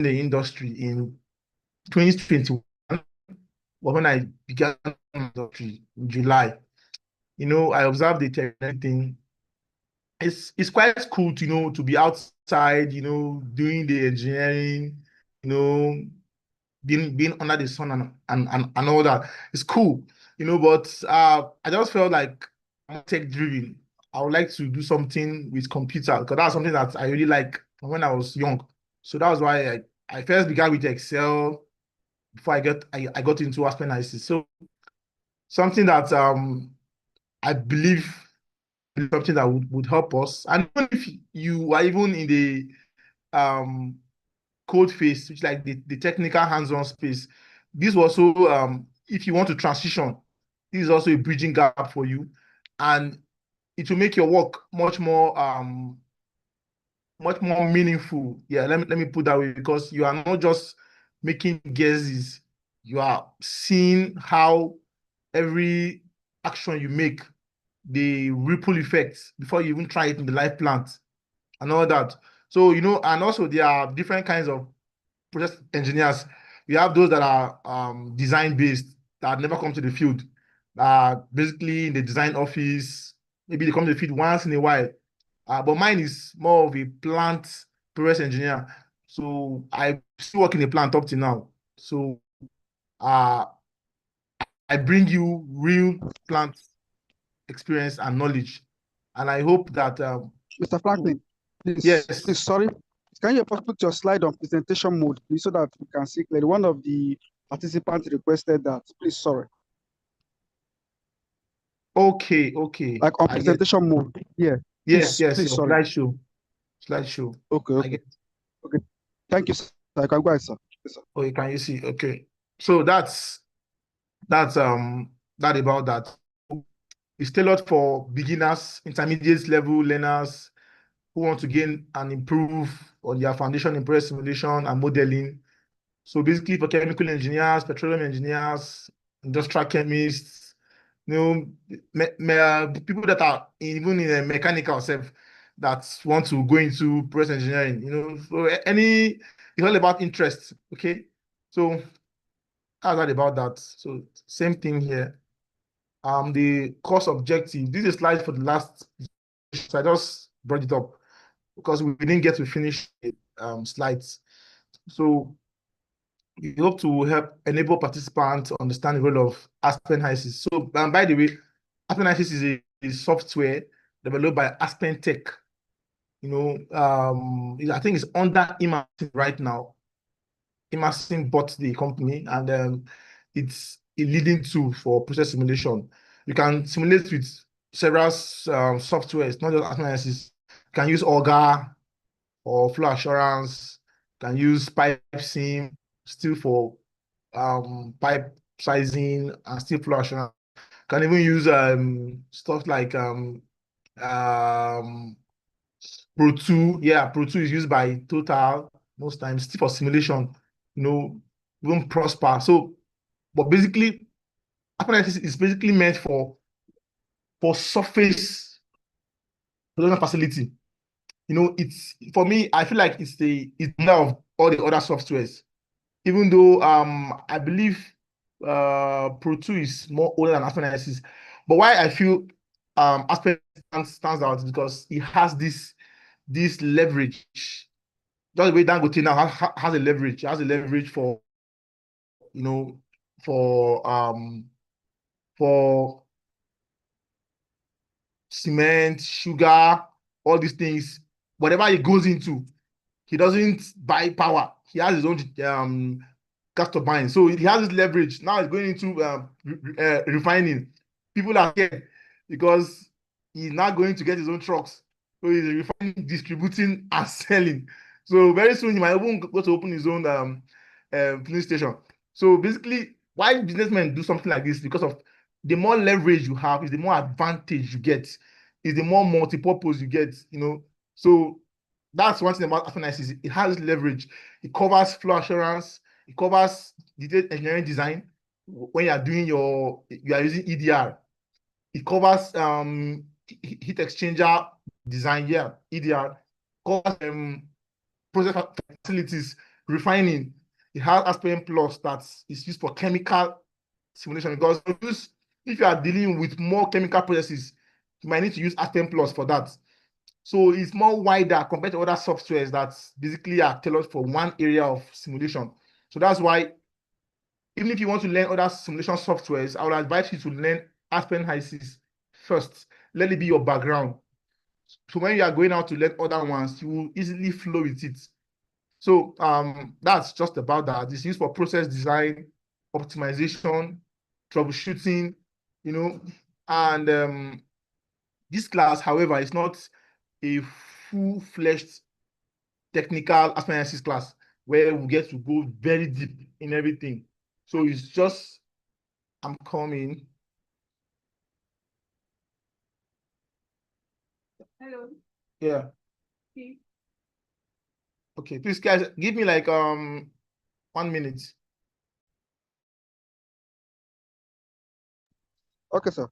the industry in 2021, when I began the industry in July. I observed the technology thing. It's quite cool to to be outside, doing the engineering, you know, being under the sun and all that. It's cool, but I just felt like I'm tech driven. I would like to do something with computer because that's something that I really like when I was young. So that was why I first began with Excel before I got into ASPEN IC. So something that I believe is something that would help us. And even if you are even in the um code phase, which like the technical hands-on space, this also if you want to transition, this is also a bridging gap for you. And it will make your work much more meaningful. Yeah, let me put that way because you are not just making guesses, you are seeing how every action you make, the ripple effects before you even try it in the live plant and all that. So, and also there are different kinds of process engineers. We have those that are design based that never come to the field. Basically in the design office, maybe they come to the field once in a while. But mine is more of a plant process engineer. So I still work in a plant up to now. So uh, I bring you real plant experience and knowledge. And I hope that Mr. Franklin, please, yes. sorry. Can you put your slide on presentation mode, please, so that we can see clearly? One of the participants requested that. Please, sorry. Okay. Like on I get. presentation mode. Yeah. Yes, yes, Please, your sorry. slideshow. Okay, I okay. get. Okay. Thank you, sir. I can go ahead, sir. Yes, sir. Okay, can you see? Okay. So that's that about that. It's tailored for beginners, intermediate level learners who want to gain and improve on their foundation in process simulation and modeling. So basically for chemical engineers, petroleum engineers, industrial chemists, people that are even in a mechanical self that want to go into process engineering, so it's all about interest. Okay. So how's that about that? So same thing here. The course objective. This is a slide for the last, so I just brought it up because we didn't get to finish the slides. So we hope to help enable participants understand the role of Aspen HYSYS. So, by the way, Aspen HYSYS is a software developed by Aspen Tech. I think it's under Immersion right now. Immersion bought the company, and it's a leading tool for process simulation. You can simulate with several softwares, not just Aspen HYSYS. You can use Augur or flow assurance, can use pipe sim still for pipe sizing and still flow assurance. Can even use stuff like um Pro 2. Yeah, Pro 2 is used by Total most times still for simulation, you know, even Prosper. So, but basically, Apple is basically meant for surface production facility. It's for me, I feel like it's now of all the other softwares. Even though I believe Pro 2 is more older than Aspen Analysis. But why I feel Aspen stands out is because it has this leverage. Just the way Dangote now has a leverage. It has a leverage you know for for cement, sugar, all these things. Whatever it goes into, he doesn't buy power. He has his own gas turbine. So he has this leverage. Now he's going into refining. People are scared because he's not going to get his own trucks. So he's refining, distributing, and selling. So very soon he might even go to open his own filling station. So basically, why businessmen do something like this? Because of the more leverage you have, is the more advantage you get, is the more multi-purpose you get. So that's one thing about Apple. It has leverage. It covers flow assurance. It covers detailed engineering design when you are using EDR. It covers heat exchanger design. Yeah, EDR covers process facilities refining, it has ASPEN Plus that is used for chemical simulation, because if you are dealing with more chemical processes, you might need to use ASPEN Plus for that. So it's more wider compared to other softwares that basically are tailored for one area of simulation. So that's why, even if you want to learn other simulation softwares, I would advise you to learn ASPEN HYSYS first. Let it be your background. So when you are going out to learn other ones, you will easily flow with it. So that's just about that. It's used for process design, optimization, troubleshooting, and this class, however, is not a full-fledged technical ASPEN class where we get to go very deep in everything. So it's just, I'm coming. Hello. Yeah. Okay. Okay, please guys, give me like 1 minute. Okay, sir.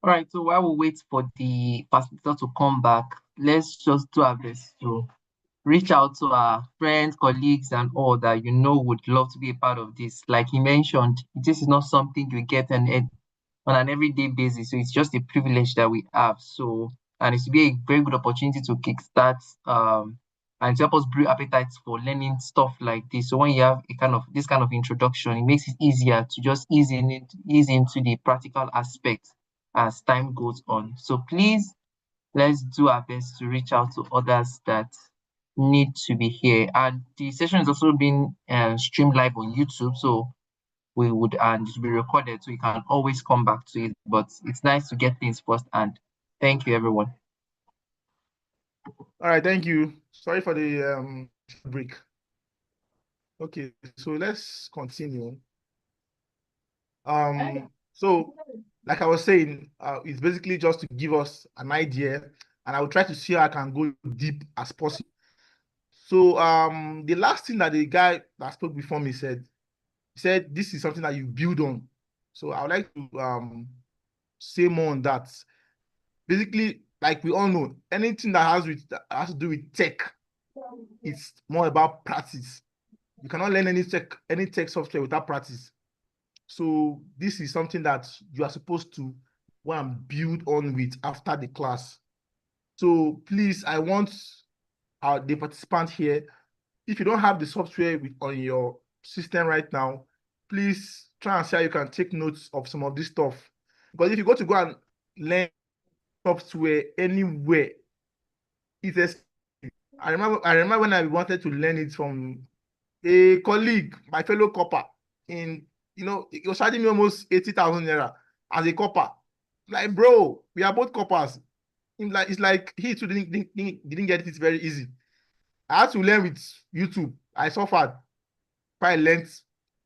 All right, so while we wait for the facilitator to come back, let's just do our best to reach out to our friends, colleagues, and all that would love to be a part of this. Like he mentioned, this is not something you get on an everyday basis, so it's just a privilege that we have. So, and it's to be a very good opportunity to kickstart and to help us build appetites for learning stuff like this. So when you have this kind of introduction, it makes it easier to just ease into the practical aspects as time goes on. So please, let's do our best to reach out to others that need to be here. And the session is also being streamed live on YouTube, so and it will be recorded, so you can always come back to it. But it's nice to get things first. And thank you, everyone. All right, thank you. Sorry for the break. Okay, so let's continue. So like I was saying, it's basically just to give us an idea, and I will try to see how I can go deep as possible. So the last thing that the guy that spoke before me said, he said this is something that you build on. So I would like to say more on that. Basically, like we all know, anything that has to do with tech, it's more about practice. You cannot learn any tech software without practice. So this is something that you are supposed to go and build on with after the class. So please, I want the participant here, if you don't have the software on your system right now, please try and see how you can take notes of some of this stuff. Because if you go and learn software anywhere, it's I remember when I wanted to learn it from a colleague, my fellow copper, he was charging me almost 80,000 naira as a copper. Like, bro, we are both coppers. It's like he too didn't get it very easy. I had to learn with YouTube. I suffered, but I learned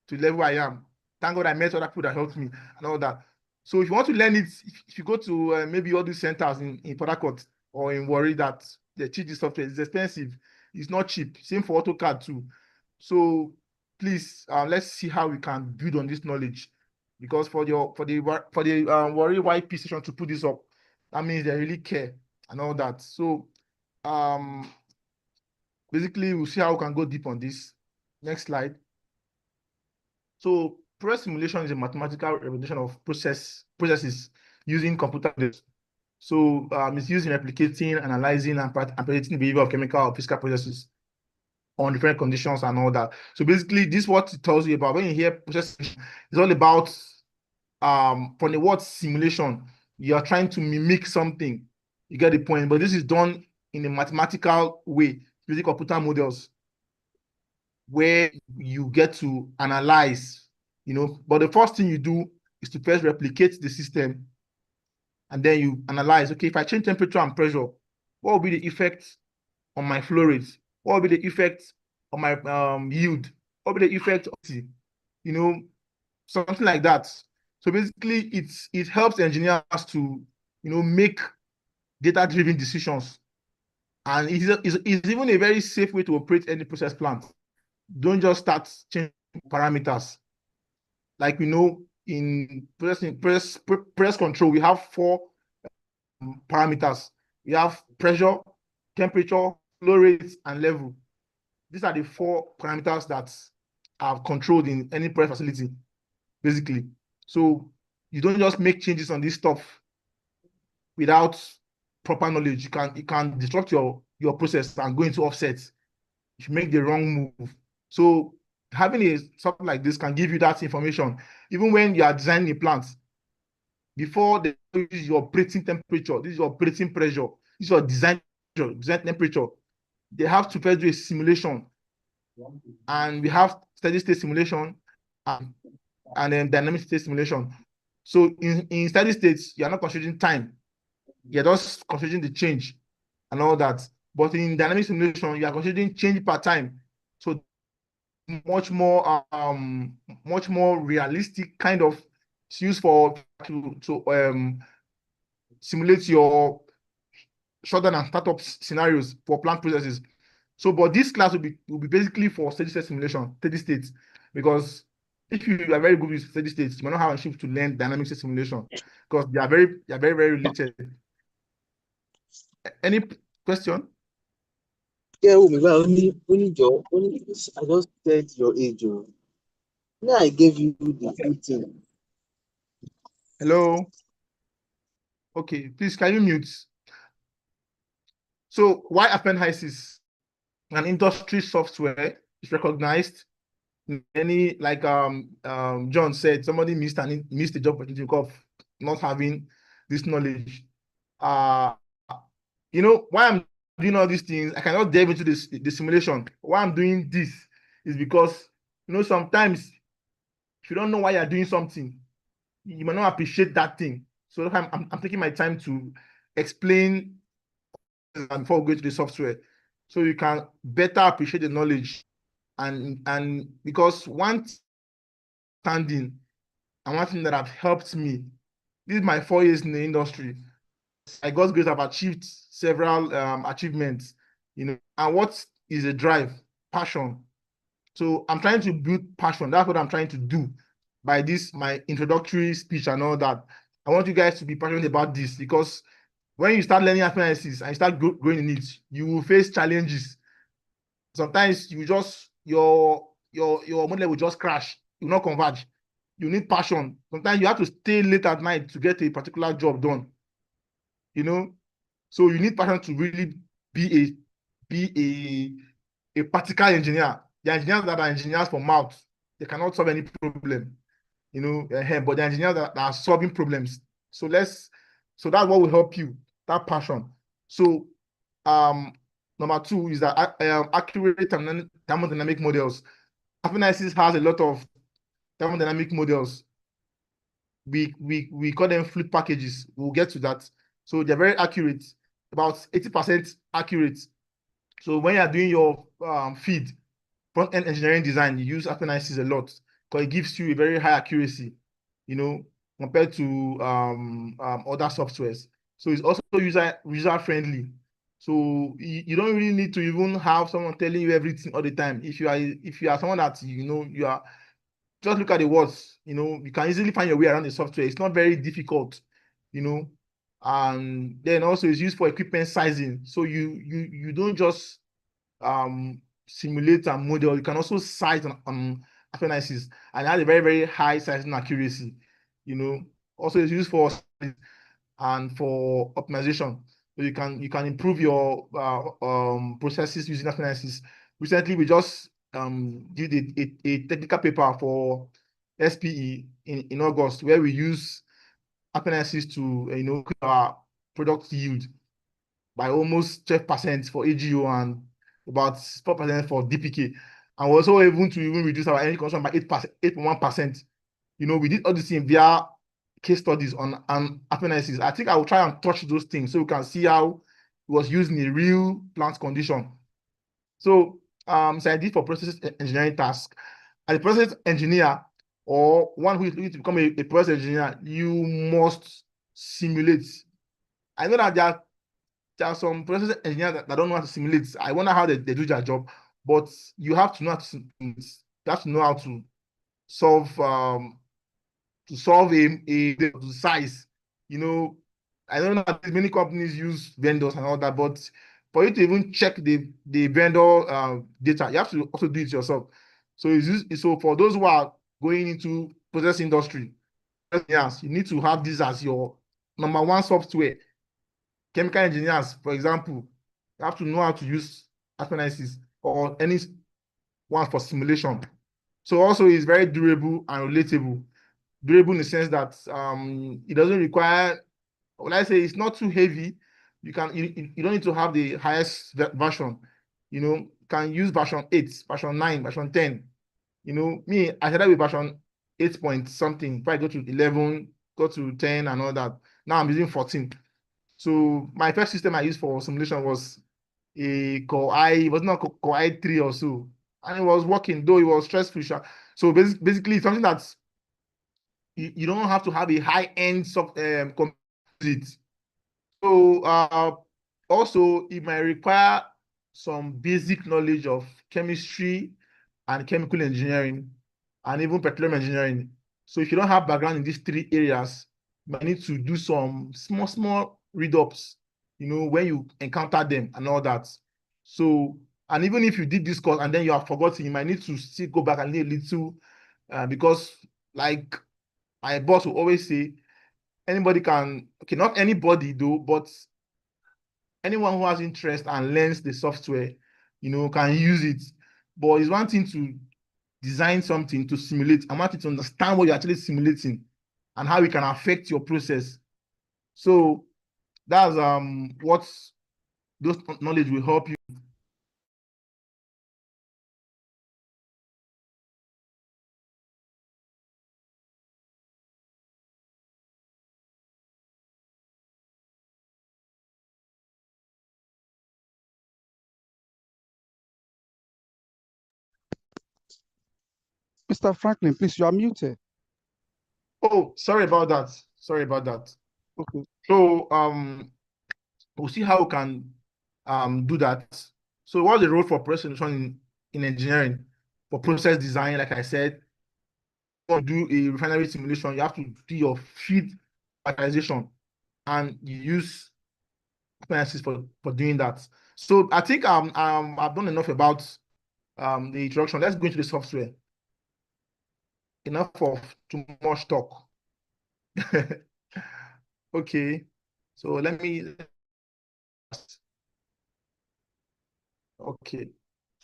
to the level I am. Thank God I met other people that helped me and all that. So if you want to learn it, if you go to maybe all these centers in Port Harcourt or in Warri that they teach this software, it's expensive. It's not cheap. Same for AutoCAD too. So please, let's see how we can build on this knowledge. Because for the Warri YP session to put this up, that means they really care and all that. So basically, we'll see how we can go deep on this. Next slide. So process simulation is a mathematical representation of processes using computer models. So it's used in replicating, analyzing, and predicting the behavior of chemical or physical processes on different conditions and all that. So basically, this is what it tells you about. When you hear process, it's all about from the word simulation, you are trying to mimic something. You get the point, but this is done in a mathematical way using computer models where you get to analyze, but the first thing you do is to first replicate the system, and then you analyze, okay, if I change temperature and pressure, what will be the effect on my flow rate? What will be the effect on my yield? What will be the effect of you know, something like that. So basically, it helps engineers to make data-driven decisions, and it's even a very safe way to operate any process plant. Don't just start changing parameters. Like we know in press control, we have four parameters. We have pressure, temperature, flow rate, and level. These are the four parameters that are controlled in any press facility, basically. So you don't just make changes on this stuff without proper knowledge. You can disrupt your process and go into offsets. You make the wrong move. So having something like this can give you that information, even when you are designing a plant. Before they use your operating temperature, this is your operating pressure, this is your design temperature. They have to first do a simulation, and we have steady state simulation and then dynamic state simulation. So in steady states, you are not considering time, you're just considering the change and all that. But in dynamic simulation, you are considering change per time. So much more realistic kind of, it's used for to simulate your shutdown and startup scenarios for plant processes. So, but this class will be basically for steady state simulation, steady state, because if you are very good with steady states, you might not have a shift to learn dynamic state simulation because they are very related. Any question? Yeah, well, only your only I just said your age. Oh. Now I gave you the full thing. Hello. Okay, please can you mute? So why ASPEN is an industry software is recognized. Any, like John said, somebody missed the job opportunity because of not having this knowledge. Why I'm doing all these things, I cannot delve into the simulation. Why I'm doing this is because sometimes if you don't know why you're doing something, you might not appreciate that thing. So I'm taking my time to explain before we go to the software, so you can better appreciate the knowledge. And because one standing and one thing that have helped me, this is my 4 years in the industry. I God's grace, I've achieved several achievements, and what is a drive? Passion. So I'm trying to build passion. That's what I'm trying to do by this, my introductory speech and all that. I want you guys to be passionate about this, because when you start learning analysis and you start growing in it, you will face challenges. Sometimes your model will just crash. You will not converge. You need passion. Sometimes you have to stay late at night to get a particular job done. So you need passion to really be a practical engineer. The engineers that are engineers for mouth, they cannot solve any problem. But the engineers that are solving problems. So that's what will help you, that passion. So number 2 is that accurate thermodynamic models. Analysis has a lot of thermodynamic models. We call them fluid packages. We'll get to that. So they're very accurate, about 80% accurate. So when you're doing your feed, front-end engineering design, you use analysis a lot because it gives you a very high accuracy, compared to other softwares. So it's also user friendly. So you don't really need to even have someone telling you everything all the time. If you are someone that you are, just look at the words. You can easily find your way around the software. It's not very difficult. And then also it's used for equipment sizing. So you don't just simulate and model. You can also size on analysis, and it has a very, very high sizing accuracy. Also it's used for and for optimization. So you can improve your processes using analysis. Recently, we just did a technical paper for SPE in August, where we use analysis to increase our product yield by almost 12% for AGO and about 4% for DPK. And we're also able to even reduce our energy consumption by 8.1%. We did all this thing via case studies on analysis. I think I will try and touch those things so we can see how was used in a real plant condition. So I did for process engineering task. As a process engineer or one who is looking to become a process engineer, you must simulate. I know that there are some process engineers that don't know how to simulate. I wonder how they do their job, but you have to know how to simulate. You have to know how to solve a size. You know, I don't know that many companies use vendors and all that, but for you to even check the vendor data, you have to also do it yourself. So for those who are going into process industry, yes, you need to have this as your number one software. Chemical engineers, for example, you have to know how to use ASPEN or any one for simulation. So also it's very durable and relatable. Durable in the sense that it doesn't require, when I say it's not too heavy, you don't need to have the highest version. You can use version 8, version 9, version 10. Me, I started with version 8 point something. If I go to 11, go to 10 and all that. Now I'm using 14. So my first system I used for simulation was it was not Core i3 or so. And it was working, though it was stressful. So basically, it's something that you don't have to have a high-end composite. So also it might require some basic knowledge of chemistry and chemical engineering and even petroleum engineering. So if you don't have background in these three areas, you might need to do some small read-ups, when you encounter them and all that. So, and even if you did this course and then you have forgotten, you might need to still go back and learn a little, because like my boss will always say, anybody can, okay, not anybody though, but anyone who has interest and learns the software, can use it. But it's one thing to design something to simulate. I want you to understand what you're actually simulating and how it can affect your process. So that's what those knowledge will help you. Mr. Franklin, please, you are muted. Oh, sorry about that. Sorry about that. Okay. So we'll see how we can do that. So what's the role for process in engineering? For process design, like I said, to do a refinery simulation, you have to do your feed characterization, and you use appliances for doing that. So I think I've done enough about the introduction. Let's go into the software. Enough of too much talk. Okay, so let me. Okay,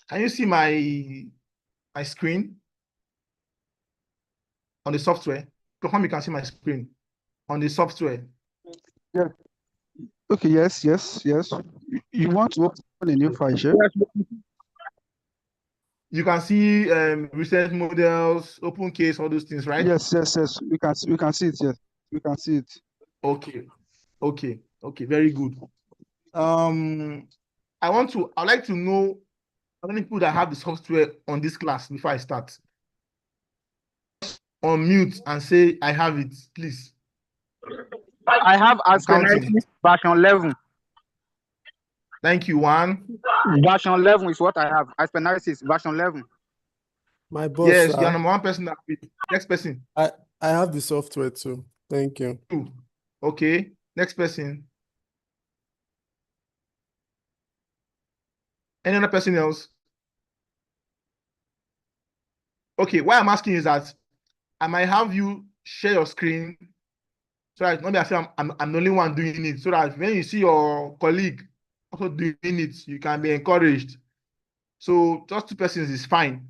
can you see my screen on the software? Confirm you can see my screen on the software. Yeah. Okay, yes. You want to open a new file, sure? You can see recent models, open case, all those things, right? Yes. We can see it, yes. We can see it. Okay, very good. I'd like to know how many people that have the software on this class before I start. Unmute and say I have it, please. I have counting. version 11. Thank you. One. Version 11 is what I have. ASPEN version 11. My boss, Yes, sir, you're number one person. Next person. I have the software too. Thank you. Two. Okay. Next person. Any other person else? Okay. Why I'm asking is that I might have you share your screen so that maybe I say I'm the only one doing it, so that when you see your colleague also doing it, you can be encouraged. So just two persons is fine.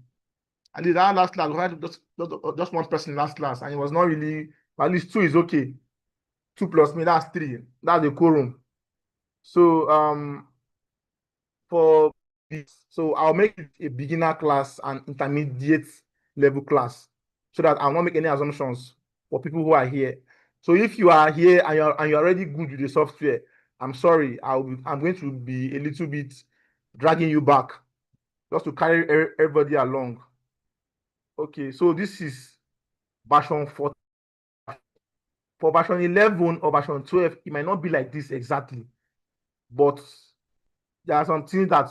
I did that last class. We had just one person last class, and it was not really. At least two is okay. 2 plus me, that's 3. That's the quorum. So for this, so I'll make it a beginner class and intermediate level class, so that I won't make any assumptions for people who are here. So if you are here and you're already good with the software, I'm sorry, I'm going to be a little bit dragging you back just to carry everybody along. Okay, so this is version 4. For version 11 or version 12, it might not be like this exactly, but there are some things that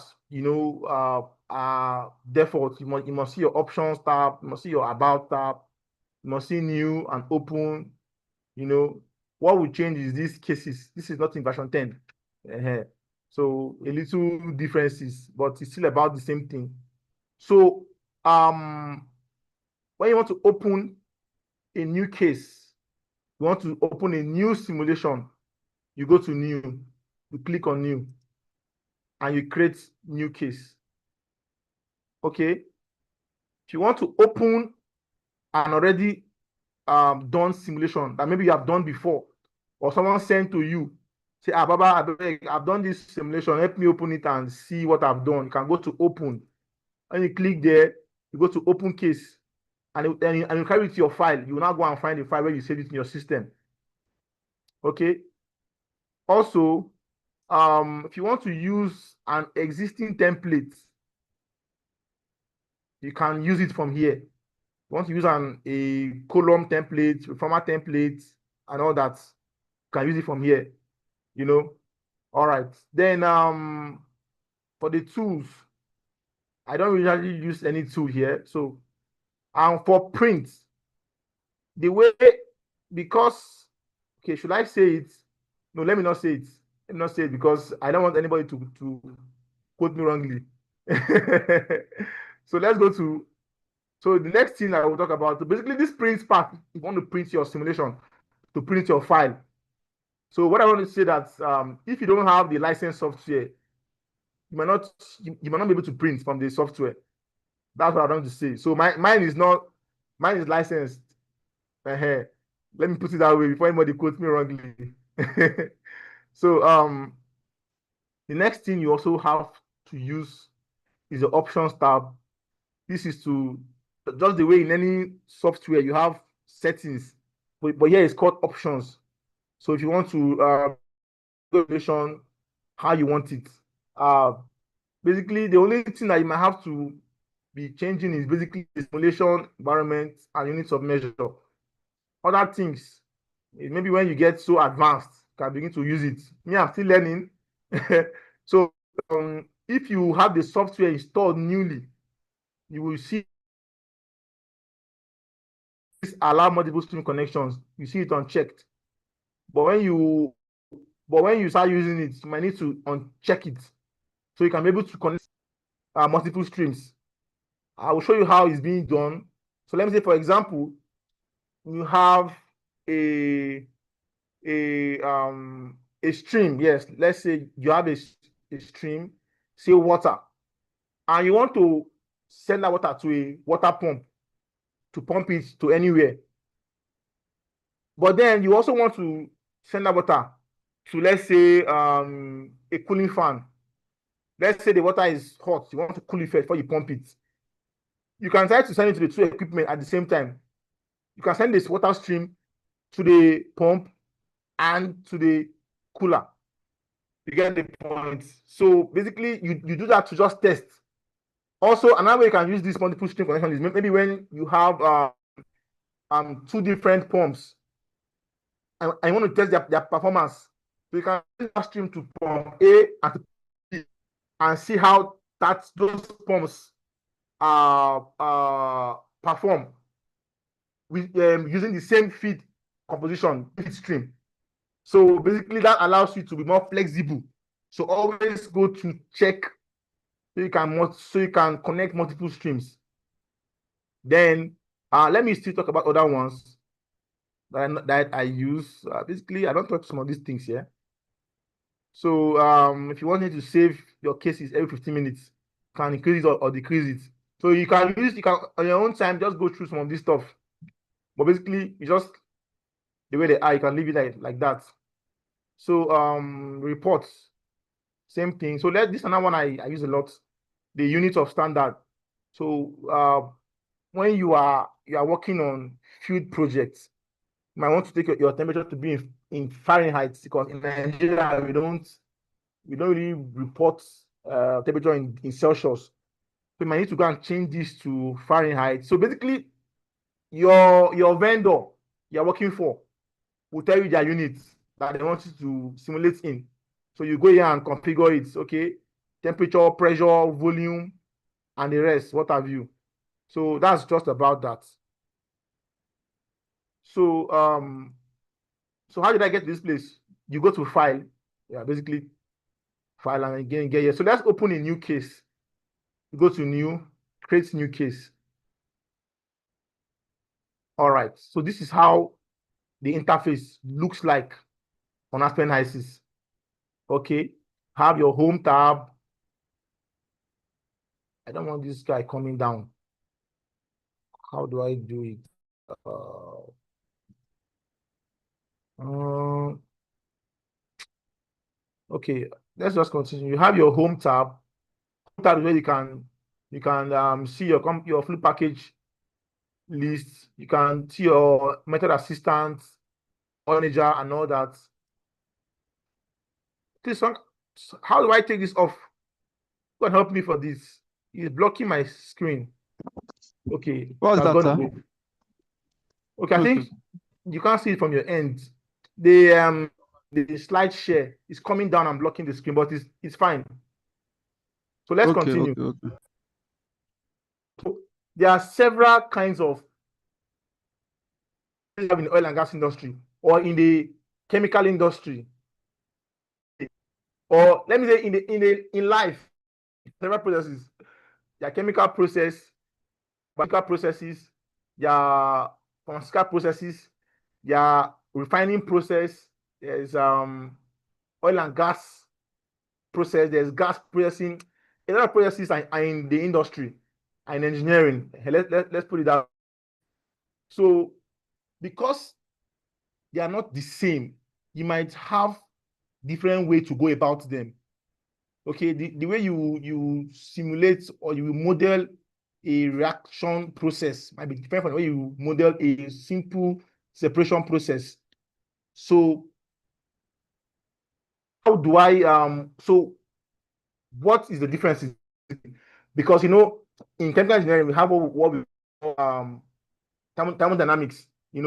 are default. You must see your options tab, you must see your about tab, you must see new and open. What will change is these cases. This is not in version 10. So a little differences, but it's still about the same thing. So when you want to open a new case, you want to open a new simulation, you go to new, you click on new, and you create new case. Okay. If you want to open an already done simulation that maybe you have done before, or someone sent to you, say, Baba, I've done this simulation, help me open it and see what I've done. You can go to open, and you click there, you go to open case, and you carry it to your file. You will now go and find the file where you save it in your system. Okay. Also, if you want to use an existing template, you can use it from here. You want to use a column template, a format template, and all that, you can use it from here. All right. Then for the tools, I don't usually use any tool here. So for print, the way, because, okay, should I say it? No, let me not say it. Let me not say it because I don't want anybody to quote me wrongly. So let's go to, so the next thing I will talk about, so basically this print part, if you want to print your simulation, to print your file. So what I want to say that if you don't have the licensed software, you might not be able to print from the software. That's what I want to say. So mine is licensed. Let me put it that way before anybody quotes me wrongly. So the next thing you also have to use is the options tab. This is to just the way in any software you have settings, but here it's called options. So if you want to how you want it, basically the only thing that you might have to be changing is basically the simulation environment and units of measure. Other things, maybe when you get so advanced, you can begin to use it. Me, I'm still learning. So if you have the software installed newly, you will see this allow multiple stream connections. You see it unchecked. But when you start using it, you might need to uncheck it so you can be able to connect multiple streams. I will show you how it's being done. So let me say, for example, you have a stream. Yes, let's say you have a stream, say water, and you want to send that water to a water pump to pump it to anywhere. But then you also want to send that water to, let's say, a cooling fan. Let's say the water is hot, you want to cool it first before you pump it. You can try to send it to the two equipment at the same time. You can send this water stream to the pump and to the cooler. You get the point. So basically, you do that to just test. Also, another way you can use this multiple stream connection is maybe when you have two different pumps and you want to test their performance. So you can use that stream to pump A and to B and see how those pumps perform with using the same feed composition feed stream. So basically that allows you to be more flexible. So always go to check so you can connect multiple streams. Then let me still talk about other ones that I use. Basically, I don't talk some of these things here. So if you wanted to save your cases every 15 minutes, you can increase it or decrease it. So you can on your own time just go through some of this stuff. But basically, it's just the way they are. You can leave it like that. So reports, same thing. So this another one I use a lot, the unit of standard. So when you are working on field projects, you might want to take your temperature to be in Fahrenheit, because in Nigeria we don't really report temperature in Celsius. So you might need to go and change this to Fahrenheit. So basically, your vendor you're working for will tell you their units that they want you to simulate in. So you go here and configure it, okay? Temperature, pressure, volume, and the rest, what have you. So that's just about that. So so how did I get to this place? You go to file, yeah, basically file, and again get here. So let's open a new case. You go to new, create new case. All right, so this is how the interface looks like on ASPEN HYSYS. Okay, have your home tab. I don't want this guy coming down. How do I do it? Okay, let's just continue. You have your home tab. Home tab is where you can see your fluid package list. You can see your method assistant, manager, and all that. This one, how do I take this off? Go and help me for this. It's blocking my screen. Okay, What's that's that, gone sir? away. Okay, I Okay. think you can't see it from your end. The slide share is coming down and blocking the screen, but it's fine. So let's continue. Okay. So there are several kinds of in the oil and gas industry, or in the chemical industry, or let me say in life, several processes. There are chemical process, biological processes, there are pharmaceutical processes, there are refining process, there's oil and gas process, there's gas processing. A lot of processes are in the industry and engineering. Let's put it out. So because they are not the same, you might have different way to go about them. Okay, the way you simulate or you model a reaction process might be different from the way you model a simple separation process. So how do I so what is the difference? Because in chemical engineering we have what we call thermodynamics, when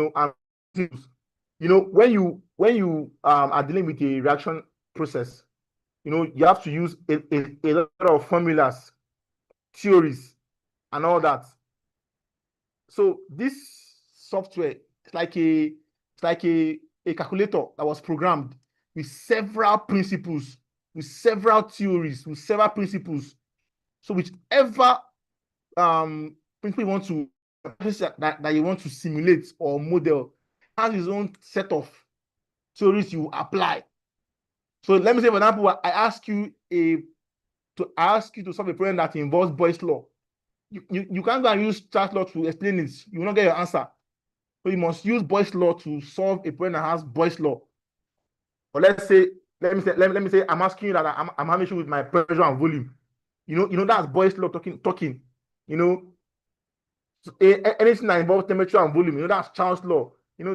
you are dealing with a reaction process, you have to use a lot of formulas, theories, and all that. So this software is like a calculator that was programmed with several principles, with several theories, with several principles. So whichever principle you want to that you want to simulate or model has its own set of theories you apply. So let me say, for example, I ask you to solve a problem that involves Boyle's law. You can't go and use Charles' law to explain it. You will not get your answer. So you must use Boyle's law to solve a problem that has Boyle's law. Or let me say I'm asking you that I'm having issue with my pressure and volume. That's Boyle's law talking. So anything that involves temperature and volume, that's Charles' law.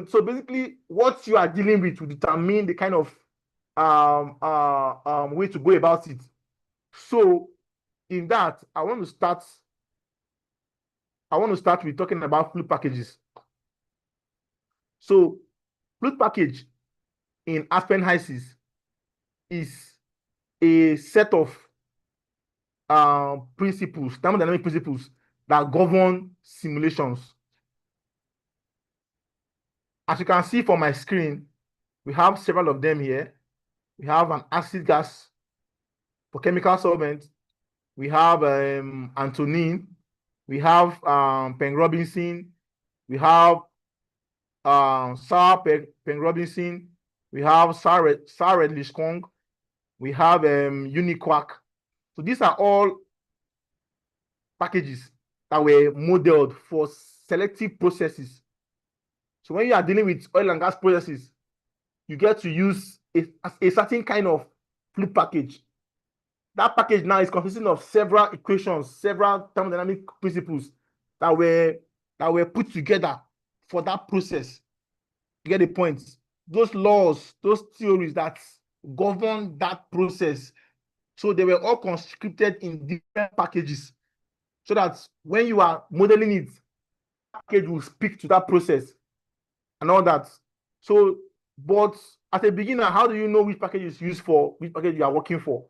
So basically what you are dealing with will determine the kind of way to go about it. So in that, I want to start with talking about fluid packages. So fluid package in ASPEN HYSYS is a set of principles, thermodynamic principles that govern simulations. As you can see from my screen, we have several of them here. We have an acid gas for chemical solvent. We have Antonin. We have Peng-Robinson. We have Sarah Peng-Robinson. We have Sarah Redlich-Kong. We have Uniquark. So these are all packages that were modeled for selective processes. So when you are dealing with oil and gas processes, you get to use a certain kind of fluid package. That package now is consisting of several equations, several thermodynamic principles that were put together for that process. You get the point? Those laws, those theories that govern that process. So they were all conscripted in different packages. So that when you are modeling it, package will speak to that process and all that. So, but as a beginner, how do you know which package is used for, which package you are working for?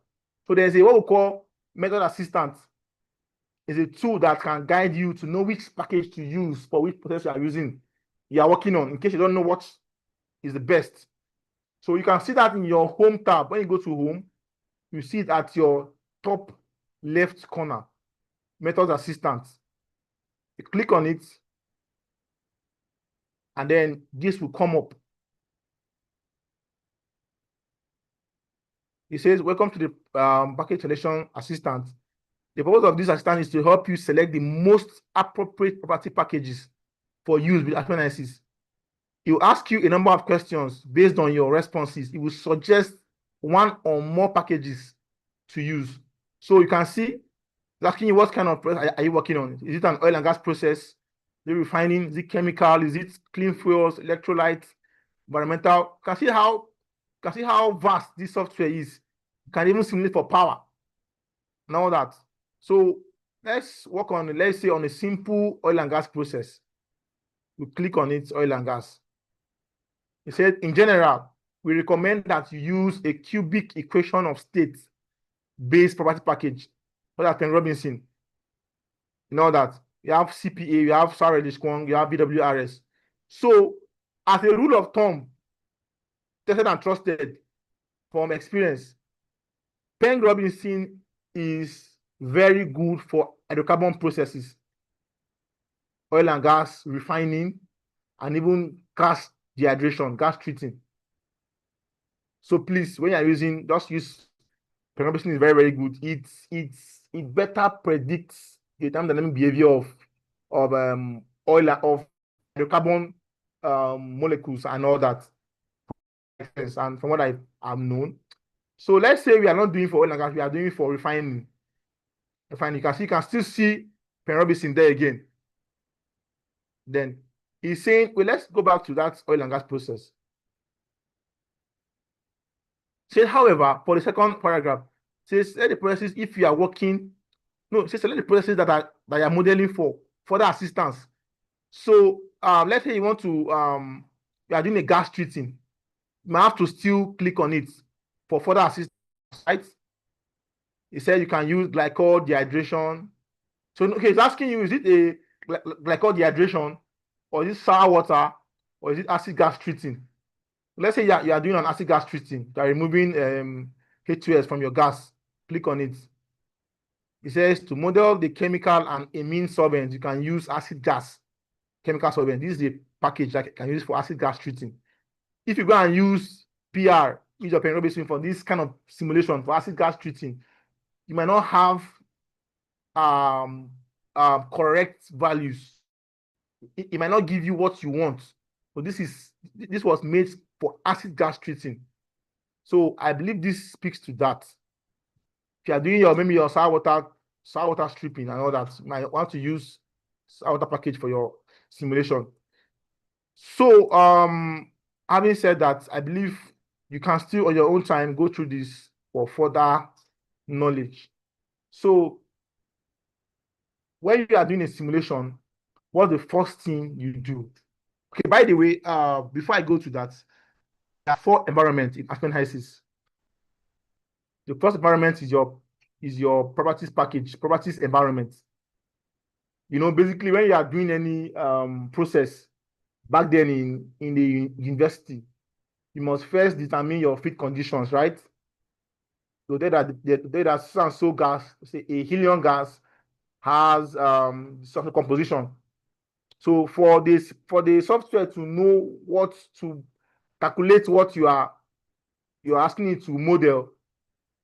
So there's a what we call method assistant. Is a tool that can guide you to know which package to use for which process you are working on, in case you don't know what is the best. So you can see that in your home tab. When you go to home, you see it at your top left corner, method assistant. You click on it, and then this will come up. It says, welcome to the package selection assistant. The purpose of this assistant is to help you select the most appropriate property packages for use with ASPEN analysis. It will ask you a number of questions based on your responses. It will suggest one or more packages to use. So you can see, it's asking you what kind of process are you working on? Is it an oil and gas process? Is it refining? Is it chemical? Is it clean fuels, electrolytes, environmental? You can see how vast this software is. You can even simulate for power and all that. So let's work on, let's say, on a simple oil and gas process. We click on it, oil and gas. It said, in general, we recommend that you use a cubic equation of state based property package, for that Robinson. You know that you have CPA, you have SAR-Kwong, you have BWRS. So, as a rule of thumb, tested and trusted from experience, Penn Robinson is very good for hydrocarbon processes, oil and gas refining, and even gas dehydration, gas treating. So please, when you're using, just use Penn Robinson. Is very, very good. It better predicts the thermodynamic behavior of oil, of hydrocarbon molecules and all that. And from what I have known, so let's say we are not doing for oil and gas, we are doing for refining. You can still see Penn Robinson there again. Then he's saying, well, let's go back to that oil and gas process. Says, however, for the second paragraph, says select the processes if you are working. No, says select the processes that you are modeling for further assistance. So let's say you want to you are doing a gas treating, you might have to still click on it for further assistance, right? It said you can use glycol dehydration. So okay, it's asking you, is it a glycol dehydration, or is it sour water, or is it acid gas treating? Let's say you are doing an acid gas treating, you are removing H2S from your gas. Click on it. It says to model the chemical and amine solvent, you can use acid gas, chemical solvent. This is the package that you can use for acid gas treating. If you go and use PR, use your Penn Robinson for this kind of simulation for acid gas treating, you might not have correct values. It might not give you what you want. So this was made for acid gas treating. So I believe this speaks to that. If you are doing maybe your sour water stripping and all that, you might want to use sour water package for your simulation. So having said that, I believe you can still on your own time go through this for further knowledge. So when you are doing a simulation, what's the first thing you do? Okay, by the way, before I go to that, there are 4 environments in ASPEN HYSIS. The first environment is your properties package, properties environment. You know, basically when you are doing any process back then in the university, you must first determine your fit conditions, right? So that so and so gas, say a helium gas, has certain composition. So for the software to know what to calculate, what you're asking it to model,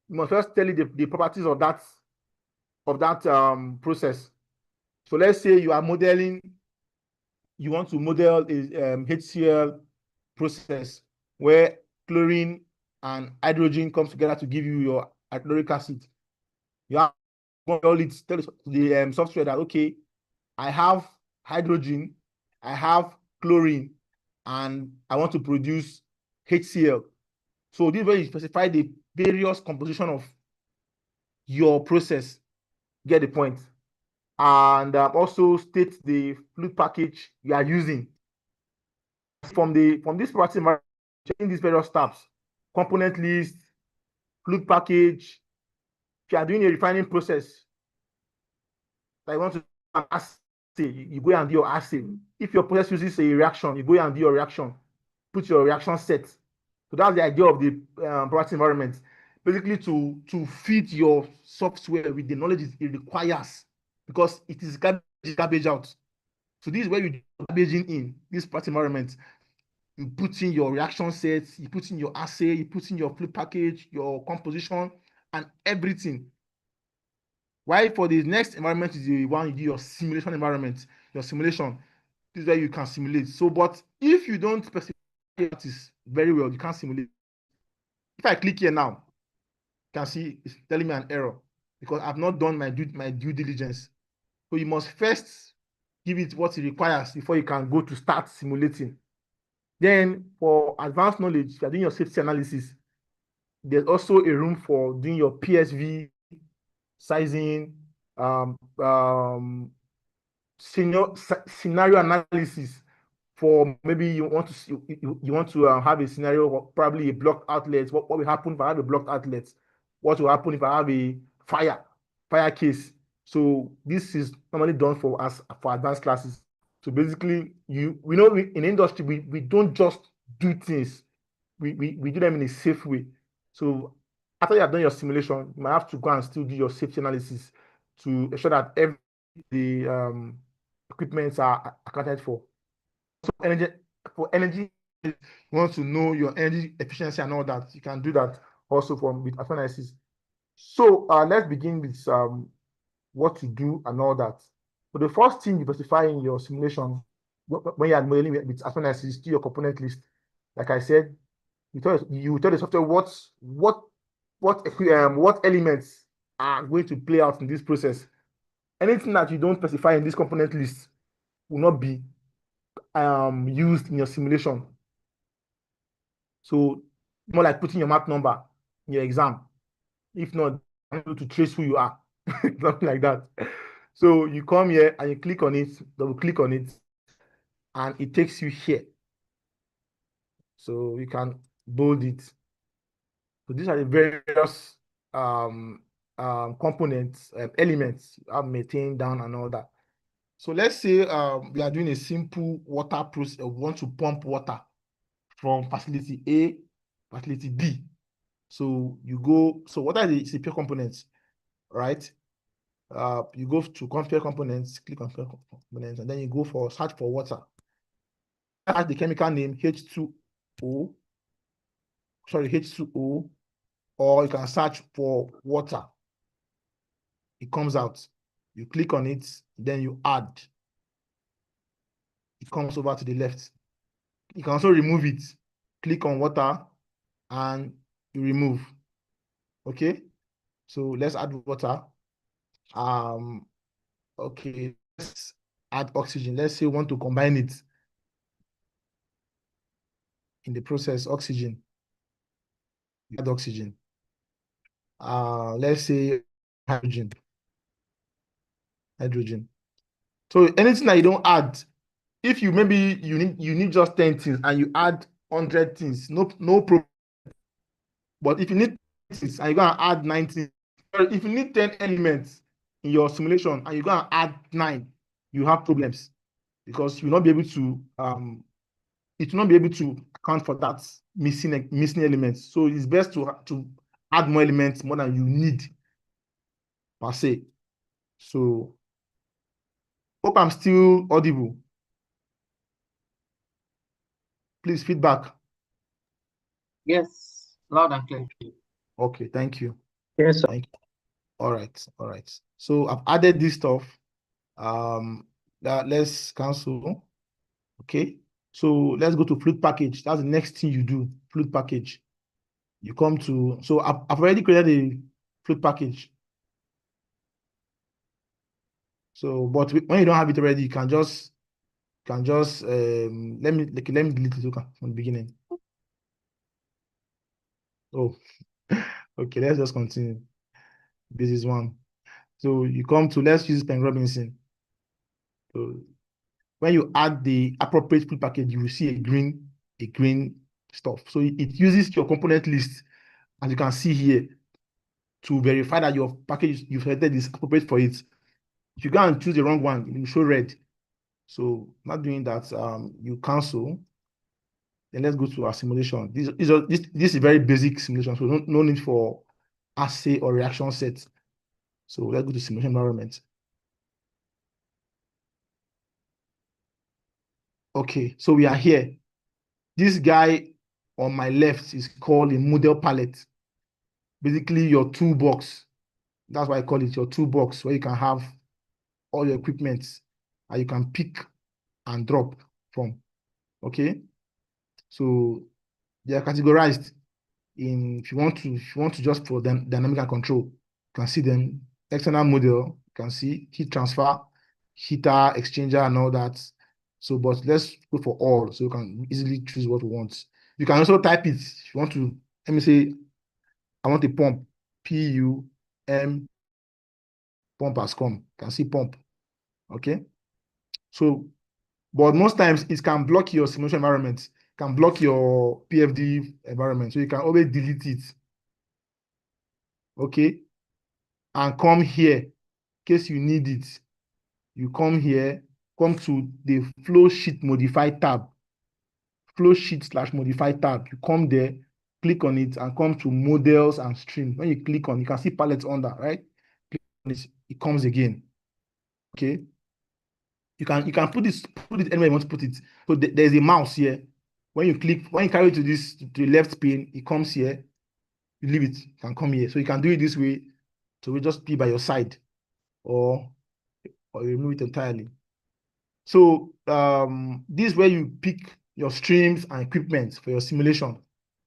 you must first tell it the properties of that process. So let's say you want to model a HCl process where chlorine and hydrogen comes together to give you your hydrochloric acid. You have to tell the software that, okay, I have hydrogen, I have chlorine, and I want to produce HCl. So this is where you specify the various composition of your process. Get the point? And also state the fluid package you are using. From this practice environment, checking these various steps: component list, fluid package. If you are doing a refining process, that you want to do an assay, you go and do your assay. If your process uses a reaction, you go and do your reaction. Put your reaction set. So that's the idea of the practice environment. Basically, to feed your software with the knowledge it requires, because it is garbage out. So this is where you do garbaging in this practice environment. You put in your reaction sets, you put in your assay, you put in your fluid package, your composition, and everything. Why? For the next environment is the one you do your simulation environment, your simulation. This is where you can simulate. So, but if you don't specify this very well, you can't simulate. If I click here now, you can see it's telling me an error because I've not done my due diligence. So you must first give it what it requires before you can go to start simulating. Then for advanced knowledge, if you're doing your safety analysis, there's also a room for doing your PSV, sizing, scenario analysis. For maybe you want to have a scenario, probably a blocked outlet. What will happen if I have a blocked outlet? What will happen if I have a fire case? So this is normally done for advanced classes. So basically, we know in industry we don't just do things. We do them in a safe way. So after you have done your simulation, you might have to go and still do your safety analysis to ensure that the equipments are accounted for. So energy, you want to know your energy efficiency and all that. You can do that also with ASPEN analysis. So let's begin with what to do and all that. So the first thing you specify in your simulation when you are modeling with ASPEN analysis is your component list. Like I said, you tell the software what elements are going to play out in this process. Anything that you don't specify in this component list will not be used in your simulation. So more like putting your map number in your exam. If not, I'm able to trace who you are, something like that. So you come here and you click on it, double click on it, and it takes you here. So you can bold it. So these are the various components, elements I've maintained down and all that. So let's say we are doing a simple water process. We want to pump water from facility A, facility B. So you go, so what are the pure components, right? You go to compare components, click on compare components, and then you go for search for water. Add the chemical name H2O, H2O, or you can search for water. It comes out. You click on it, then you add. It comes over to the left. You can also remove it. Click on water and you remove. Okay, so let's add water. Okay, let's add oxygen. Let's say we want to combine it in the process. Oxygen. Add oxygen. Let's say hydrogen. So anything that you don't add, if you maybe you need just 10 things and you add 100 things, no problem. But if you need things and you're gonna add 19, or if you need 10 elements in your simulation and you're gonna add 9, you have problems because you'll not be able to it will not be able to account for that missing elements. So it's best to add more elements more than you need per se. So hope I'm still audible. Please feedback. Yes, loud and clear. Okay, thank you. Yes, sir. Thank you. All right. So I've added this stuff. Let's cancel. Okay. So let's go to fluid package. That's the next thing you do. Fluid package. You come to, so I've already created a fluid package. So, but when you don't have it already, you can can just let me delete it from the beginning. Oh, okay, let's just continue. This is one. So you come to, let's use Pen Robinson. So when you add the appropriate food package, you will see a green stuff. So it uses your component list, as you can see here, to verify that your package you've selected is appropriate for it. If you go and choose the wrong one, it will show red. So not doing that, you cancel. Then let's go to our simulation. This is very basic simulation, so no need for assay or reaction set. So let's go to simulation environment. Okay, so we are here. This guy on my left is called a model palette. Basically your toolbox. That's why I call it your toolbox, where you can have all your equipment and you can pick and drop from. Okay, so they are categorized in, if you want to just for them dynamic and control, you can see them. External model, you can see heat transfer, heater, exchanger, and all that. So, but let's go for all, so you can easily choose what we want. You can also type it if you want to. Let me say, I want a pump, PUM, pump has come. You can see pump. Okay. So, but most times it can block your simulation environment, can block your PFD environment. So you can always delete it. Okay. And come here in case you need it. You come here, come to the flow sheet modify tab, flow sheet / modify tab. You come there, click on it, and come to models and stream. When you click on, you can see palettes under, right? Click on it, it comes again. Okay. You can put it anywhere you want to put it. So there's a mouse here. When you carry it to the left pane, it comes here. You leave it, it can come here. So you can do it this way. So we just be by your side, or remove it entirely. So this is where you pick your streams and equipment for your simulation.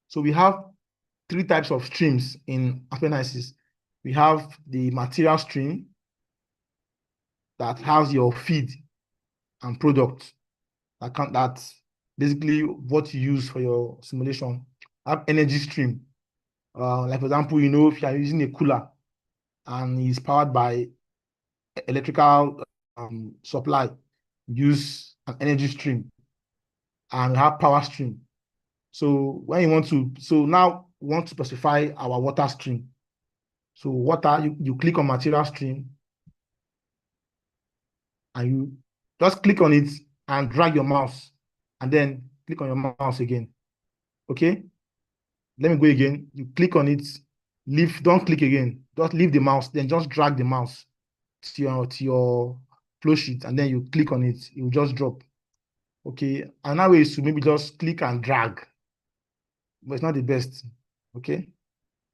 So we have 3 types of streams in ASPEN. We have the material stream that has your feed and product. That's basically what you use for your simulation. Have energy stream. Like for example, if you are using a cooler and it's powered by electrical supply, use an energy stream, and have power stream. So now we want to specify our water stream. So water, you click on material stream, and you just click on it and drag your mouse, and then click on your mouse again. Okay, let me go again. You click on it, don't click again, just leave the mouse, then just drag the mouse to your flow sheet, and then you click on it, it will just drop. Okay, another way is to maybe just click and drag, but it's not the best. Okay,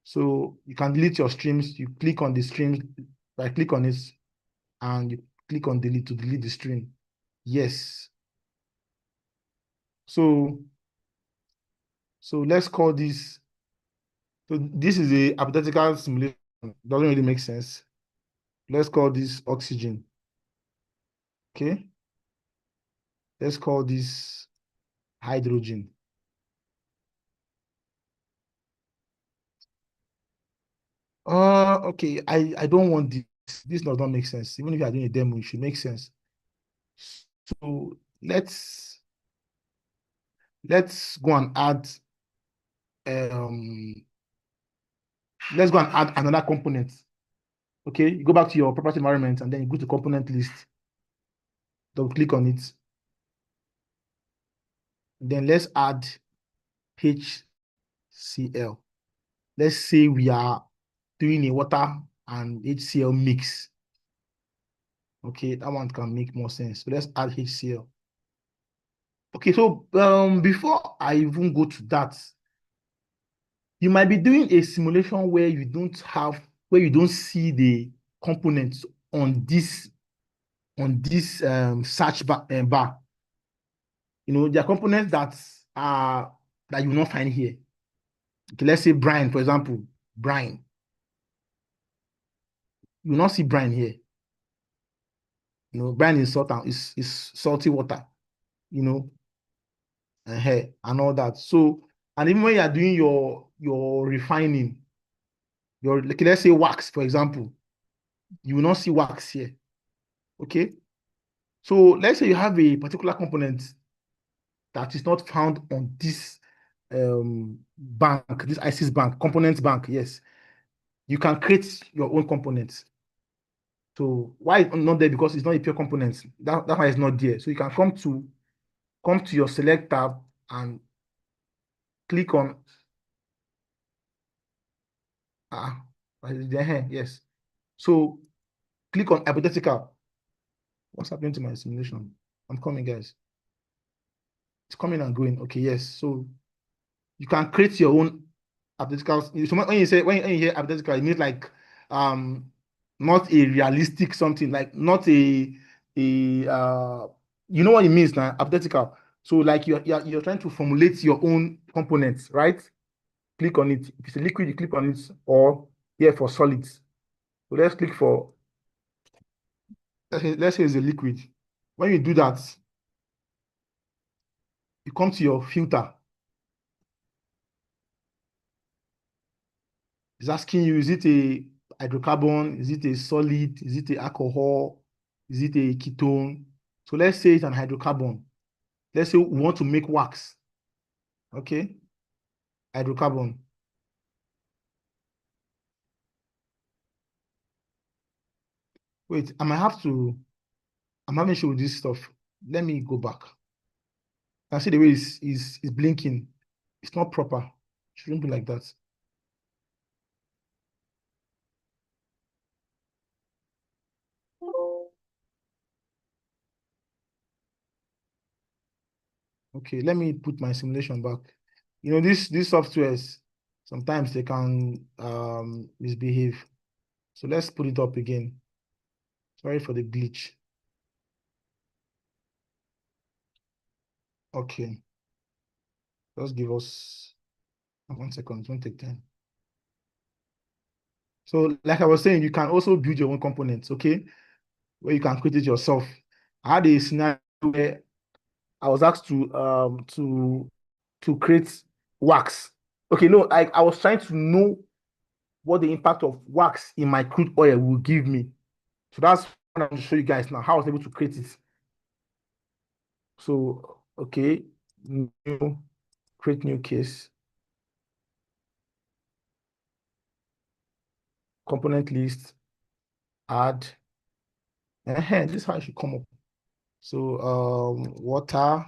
so you can delete your streams. You click on the streams, click on it, and you click on delete to delete the stream. Yes. So let's call this. So this is a hypothetical simulation. Doesn't really make sense. Let's call this oxygen. Okay. Let's call this hydrogen. Okay. I don't want this. This does not make sense. Even if you are doing a demo, it should make sense. So let's go and add another component. Okay, you go back to your property environment and then you go to component list. Double click on it. Then let's add HCl. Let's say we are doing a water and HCl mix. Okay, that one can make more sense. So let's add HCl. Okay, so before I even go to that, you might be doing a simulation where you don't see the components on this search bar. There are components that you will not find here. Okay, let's say brine, for example, brine. You will not see brine here. Brine is salt and is salty water. you know, and all that. So, and even when you are doing your refining, like, let's say wax, for example, you will not see wax here. Okay. So let's say you have a particular component that is not found on this bank, this ISIS bank, component bank. Yes, you can create your own components. So why it's not there? Because it's not a pure component. That's why it's not there. So you can come to your select tab and click on ah there, yes. So click on hypothetical. What's happening to my simulation? I'm coming, guys. It's coming and going. Okay, yes. So you can create your own hypothetical. So when you hear hypothetical, it means like not a realistic something, like not a you know what it means now, hypothetical. So like you're trying to formulate your own components, right? Click on it. If it's a liquid, you click on it, or here for solids. So let's click for, let's say it's a liquid. When you do that, you come to your filter. It's asking you, is it a hydrocarbon? Is it a solid? Is it a alcohol? Is it a ketone? So let's say it's an hydrocarbon. Let's say we want to make wax. Okay, hydrocarbon. Wait, I might have to, I'm having issue with this stuff. Let me go back. I see the way it's blinking. It's not proper. It shouldn't be like that. Okay, let me put my simulation back. You know, these softwares, sometimes they can misbehave. So let's put it up again. Sorry for the glitch. Okay. Just give us 1 second. It won't take time. So like I was saying, you can also build your own components, okay? Where you can create it yourself. I had a scenario where I was asked to create wax. Okay, no, I was trying to know what the impact of wax in my crude oil will give me. So that's what I'm going to show you guys now, how I was able to create it. So, okay, create new case, component list, add, this is how it should come up. So, water,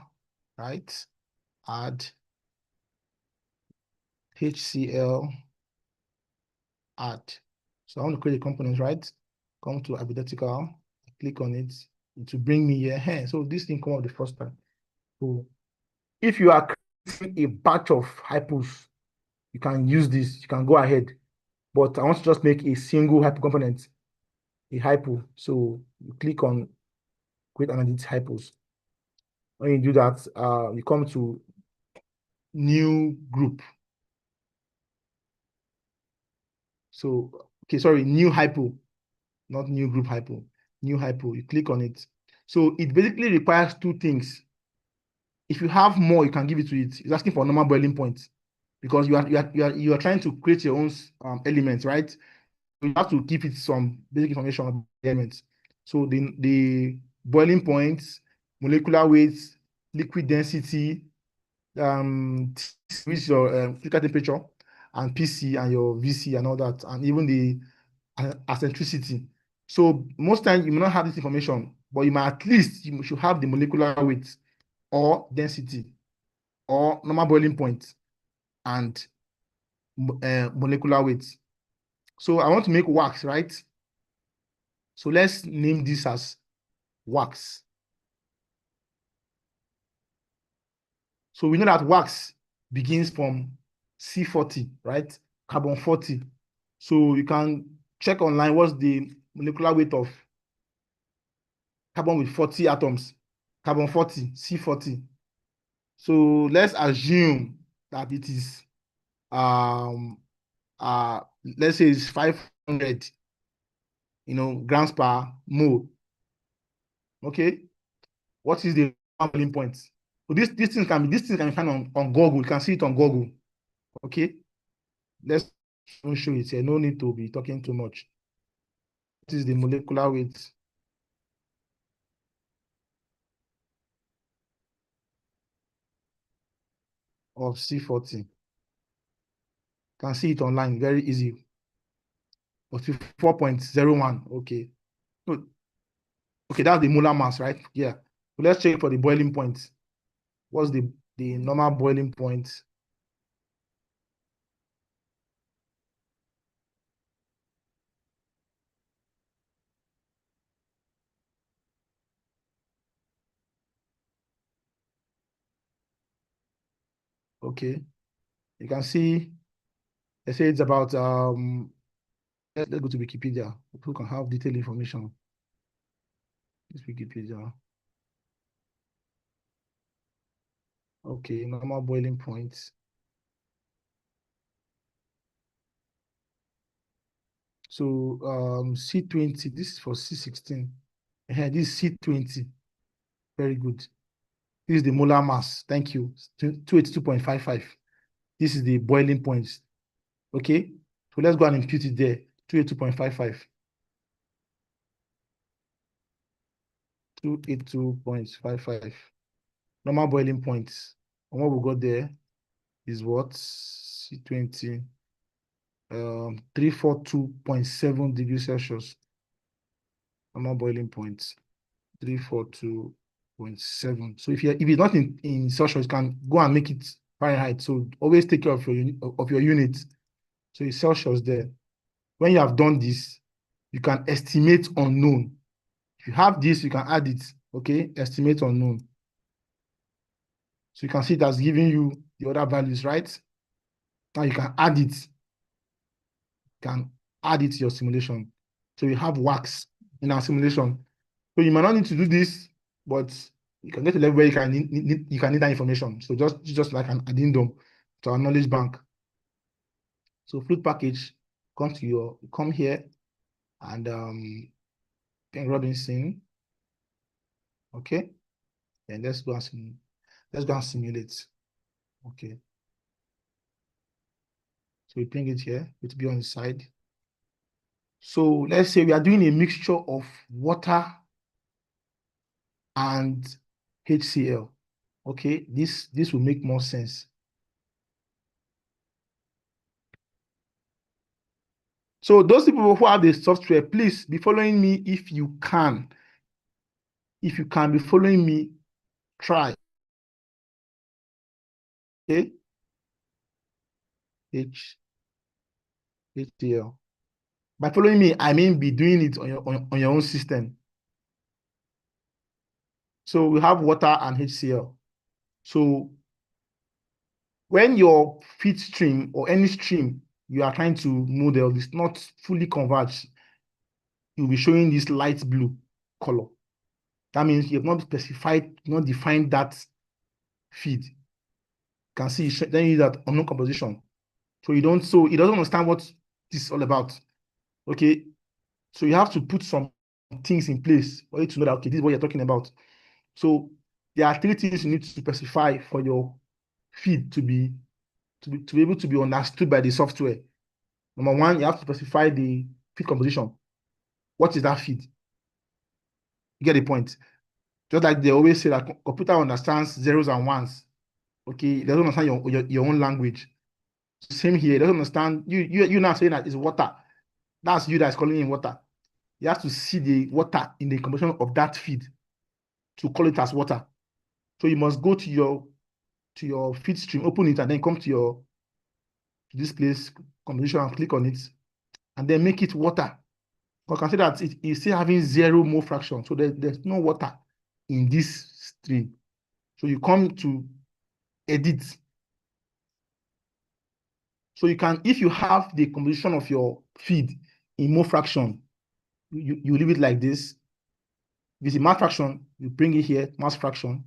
right, add, HCl, add. So I want to create a component, right? Come to hypothetical, click on it, it will bring me here. So this thing come up the first time. So if you are creating a batch of hypos, you can use this, you can go ahead. But I want to just make a single hypo component, a hypo. So you click on create and edit hypos. When you do that, you come to new group. So, okay, sorry, new hypo, not new group hypo, new hypo. You click on it. So it basically requires two things. If you have more, you can give it to it. It's asking for normal boiling point because you are trying to create your own elements, right? You have to give it some basic information about the elements. So the boiling points, molecular weights, liquid density, which is your critical temperature, and PC and your VC and all that, and even the eccentricity. So most times you may not have this information, but you might at least you should have the molecular weight or density or normal boiling point and molecular weight. So I want to make wax, right? So let's name this as wax. So we know that wax begins from C40, right? Carbon 40. So you can check online what's the molecular weight of carbon with 40 atoms. Carbon 40, C40. So let's assume that it is let's say it's 500 grams per mole. Okay, what is the boiling point? So this thing can be found on Google. You can see it on Google. Okay. Let's show it here. No need to be talking too much. This is the molecular weight of C40. You can see it online, very easy. 4.01. Okay. So, okay, that's the molar mass, right? Yeah. So let's check for the boiling point. What's the normal boiling point? Okay. You can see they say it's about let's go to Wikipedia. Who can have detailed information? This Wikipedia. Okay, normal boiling point. So C20, this is for C16. This is C20. Very good. This is the molar mass. Thank you. 282.55. This is the boiling point. Okay. So let's go and impute it there. 282.55. 282.55. Normal boiling point. And what we got there is what? C20. 342.7 degrees Celsius. Normal boiling point. 342.7. So if it's not in Celsius, you can go and make it Fahrenheit. So always take care of your unit. So it's Celsius there. When you have done this, you can estimate unknown. If you have this, you can add it. Okay, estimate unknown. So you can see that's giving you the other values, right? Now you can add it. You can add it to your simulation. So you have wax in our simulation. So you might not need to do this, but you can get to a level where you can need that information. So just like an addendum to our knowledge bank. So fluid package, come here and Ken Robinson. Okay. And let's go and simulate. Okay. So we bring it here, it will be on the side. So let's say we are doing a mixture of water and HCl. Okay, this will make more sense. So those people who have the software, please be following me if you can. If you can be following me, try. Okay. HCl. By following me, I mean be doing it on your own system. So we have water and HCl. So when your feed stream or any stream you are trying to model is not fully converged, you'll be showing this light blue color. That means you have not specified, not defined that feed. You can see then you that unknown composition. So it doesn't understand what this is all about. Okay. So you have to put some things in place for you to know that okay, this is what you're talking about. So there are 3 things you need to specify for your feed to be able to be understood by the software. Number 1, you have to specify the feed composition. What is that feed? You get the point. Just like they always say that computer understands zeros and ones. Okay, it doesn't understand your own language. Same here, it doesn't understand you now saying that it's water. That's you that's calling it water. You have to see the water in the composition of that feed to call it as water. So you must go to your feed stream, open it, and then come to this place, composition, and click on it, and then make it water. You can see that it is still having 0 mole fraction. So there's no water in this stream. So you come to edit. So you can, if you have the composition of your feed in mole fraction, you leave it like this. If it's in mass fraction, you bring it here, mass fraction.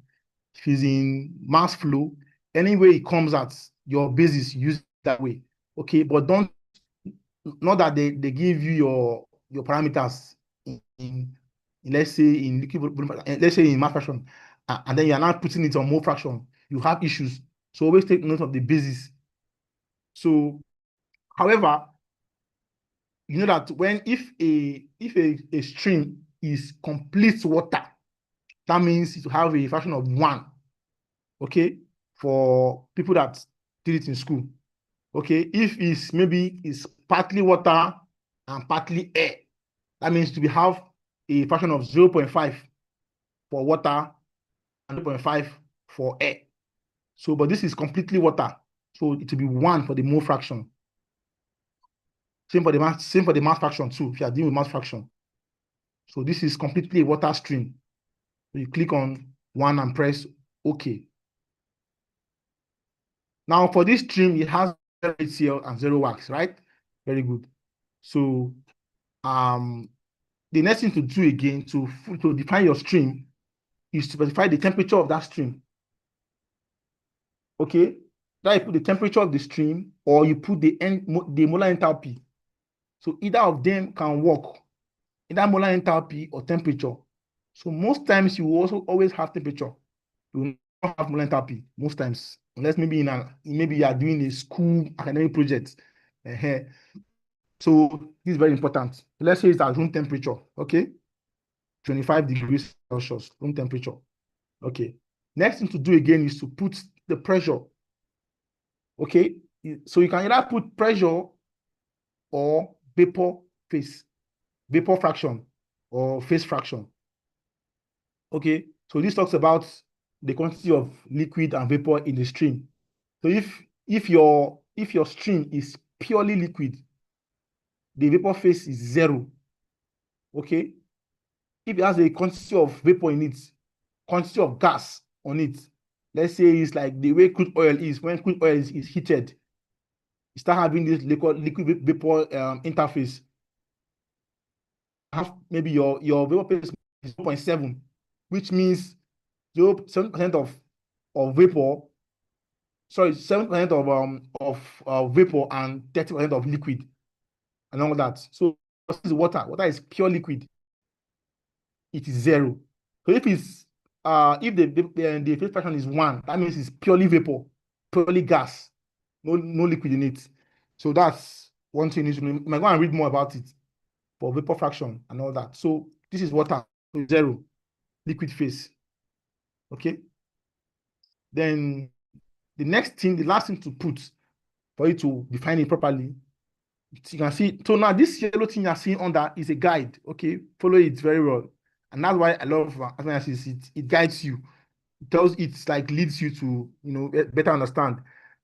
If it's in mass flow, any way it comes out, your basis, use it that way. Okay, but not that they give you your parameters in let's say in liquid volume, let's say in mass fraction, and then you are now putting it on mole fraction, you have issues. So always take note of the basis. So, however, you know that when if a stream is complete water, that means it will have a fraction of 1. Okay, for people that did it in school. Okay, if it's partly water and partly air, that means to have a fraction of 0.5 for water and 0.5 for air. So, but this is completely water, so it will be 1 for the mole fraction. Same for the mass fraction too, if you are dealing with mass fraction. So this is completely a water stream. So you click on 1 and press OK. Now for this stream, it has 0 HCl and 0 wax, right? Very good. So the next thing to do again to define your stream is to specify the temperature of that stream. Okay, now you put the temperature of the stream, or you put the molar enthalpy. So either of them can work, either molar enthalpy or temperature. So most times you will also always have temperature. You will not have molar enthalpy most times, unless maybe maybe you are doing a school academic project. So this is very important. Let's say it's at room temperature, okay? 25 degrees Celsius, room temperature. Okay. Next thing to do again is to put the pressure. Okay. So you can either put pressure or vapor fraction or phase fraction. Okay. So this talks about the quantity of liquid and vapor in the stream. So if your stream is purely liquid, the vapor phase is 0. Okay. If it has a quantity of vapor in it, quantity of gas on it, let's say it's like the way crude oil is. When crude oil is heated, you start having this liquid vapor interface. Have maybe your vapor phase is 0.7, which means 7% of vapor. Sorry, 7% of vapor and 30% of liquid, and all that. So this is water. Water is pure liquid. It is 0. So if the phase fraction is 1, that means it's purely vapor, purely gas, no liquid in it. So that's one thing you need to know. You might go and read more about it for vapor fraction and all that. So this is water, so 0, liquid phase. Okay. Then the last thing to put for you to define it properly, you can see. So now this yellow thing you're seeing under is a guide. Okay, follow it very well, and that's why I love analysis. It guides you. It's like leads you to better understand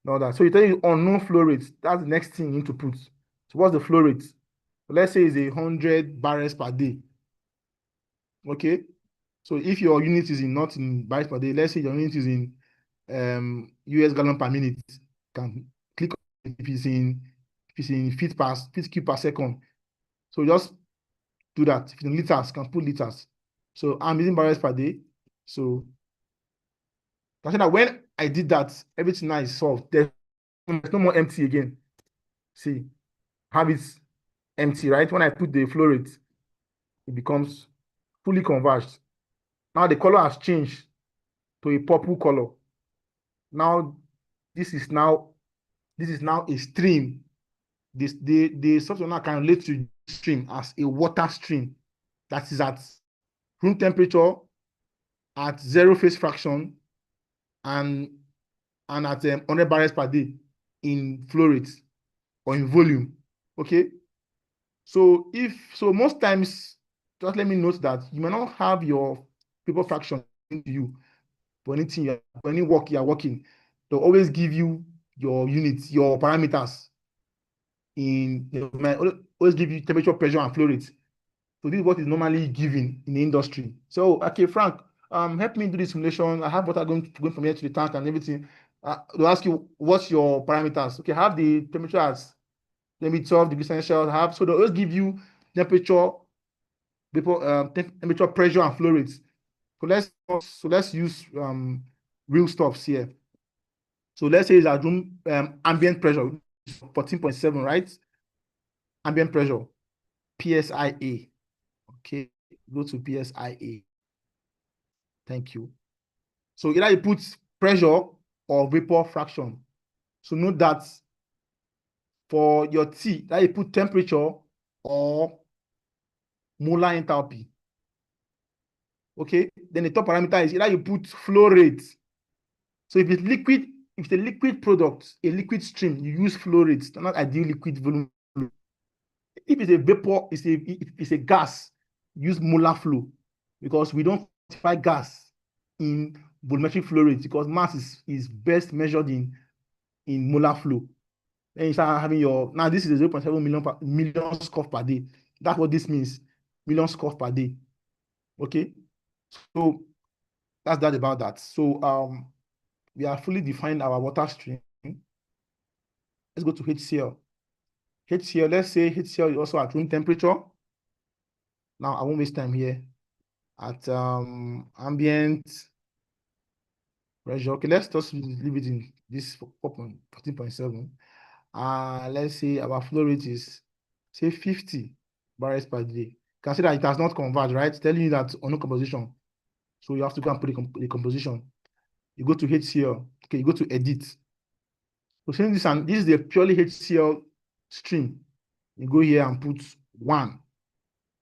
all that. So you tell you unknown flow rate. That's the next thing you need to put. So what's the flow rate? So let's say it's 100 barrels per day. Okay. So if your unit is not in barrels per day, let's say your unit is in US gallon per minute, you can click on if it's in feet cube per second. So just do that. If it's in liters, you can put liters. So I'm using barrels per day. So I said that when I did that, everything now is solved. There's no more empty again. See, have it empty, right? When I put the flow rate, it becomes fully converged. Now the color has changed to a purple color. Now this is now a stream. The software now can relate to stream as a water stream that is at room temperature, at 0 phase fraction, and at 100 barrels per day in flow rate or in volume. Okay. So most times, just let me note that you may not have your vapor fraction into you for any work you are working. They'll always give you your units, your parameters. They might always give you temperature, pressure, and flow rate. So this is what is normally given in the industry. So okay, Frank, help me do this simulation. I have water going from here to the tank and everything. They'll ask you what's your parameters. Okay, have the temperature as maybe 12 degrees Celsius. So they'll always give you temperature, vapor, temperature, pressure, and flow rates. So let's use real stuffs here. So let's say it's at room ambient pressure 14.7, right? Ambient pressure, PSIA. Okay, go to PSIA. Thank you. So either you put pressure or vapor fraction. So note that for your T, that you put temperature or molar enthalpy. Okay, then the top parameter is either you put flow rate. So if it's liquid, if it's a liquid product, a liquid stream, you use flow rate, not ideal liquid volume flow. If it's a vapor, it's a gas, use molar flow, because we don't quantify gas in volumetric flow rate because mass is best measured in molar flow. Then you start having now this is a 0.7 million scoff per day. That's what this means, million scoff per day. Okay, so that's that about that. So we are fully defined our water stream. Let's go to HCl. HCl, let's say HCl is also at room temperature. Now I won't waste time here. At ambient pressure. Okay, let's just leave it in this 14.7. Let's say our flow rate is say 50 barrels per day. You can see that it has not converged, right? It's telling you that on no composition. So you have to go and put the composition. You go to HCl. Okay, you go to edit. So since this is the purely HCl stream, you go here and put 1.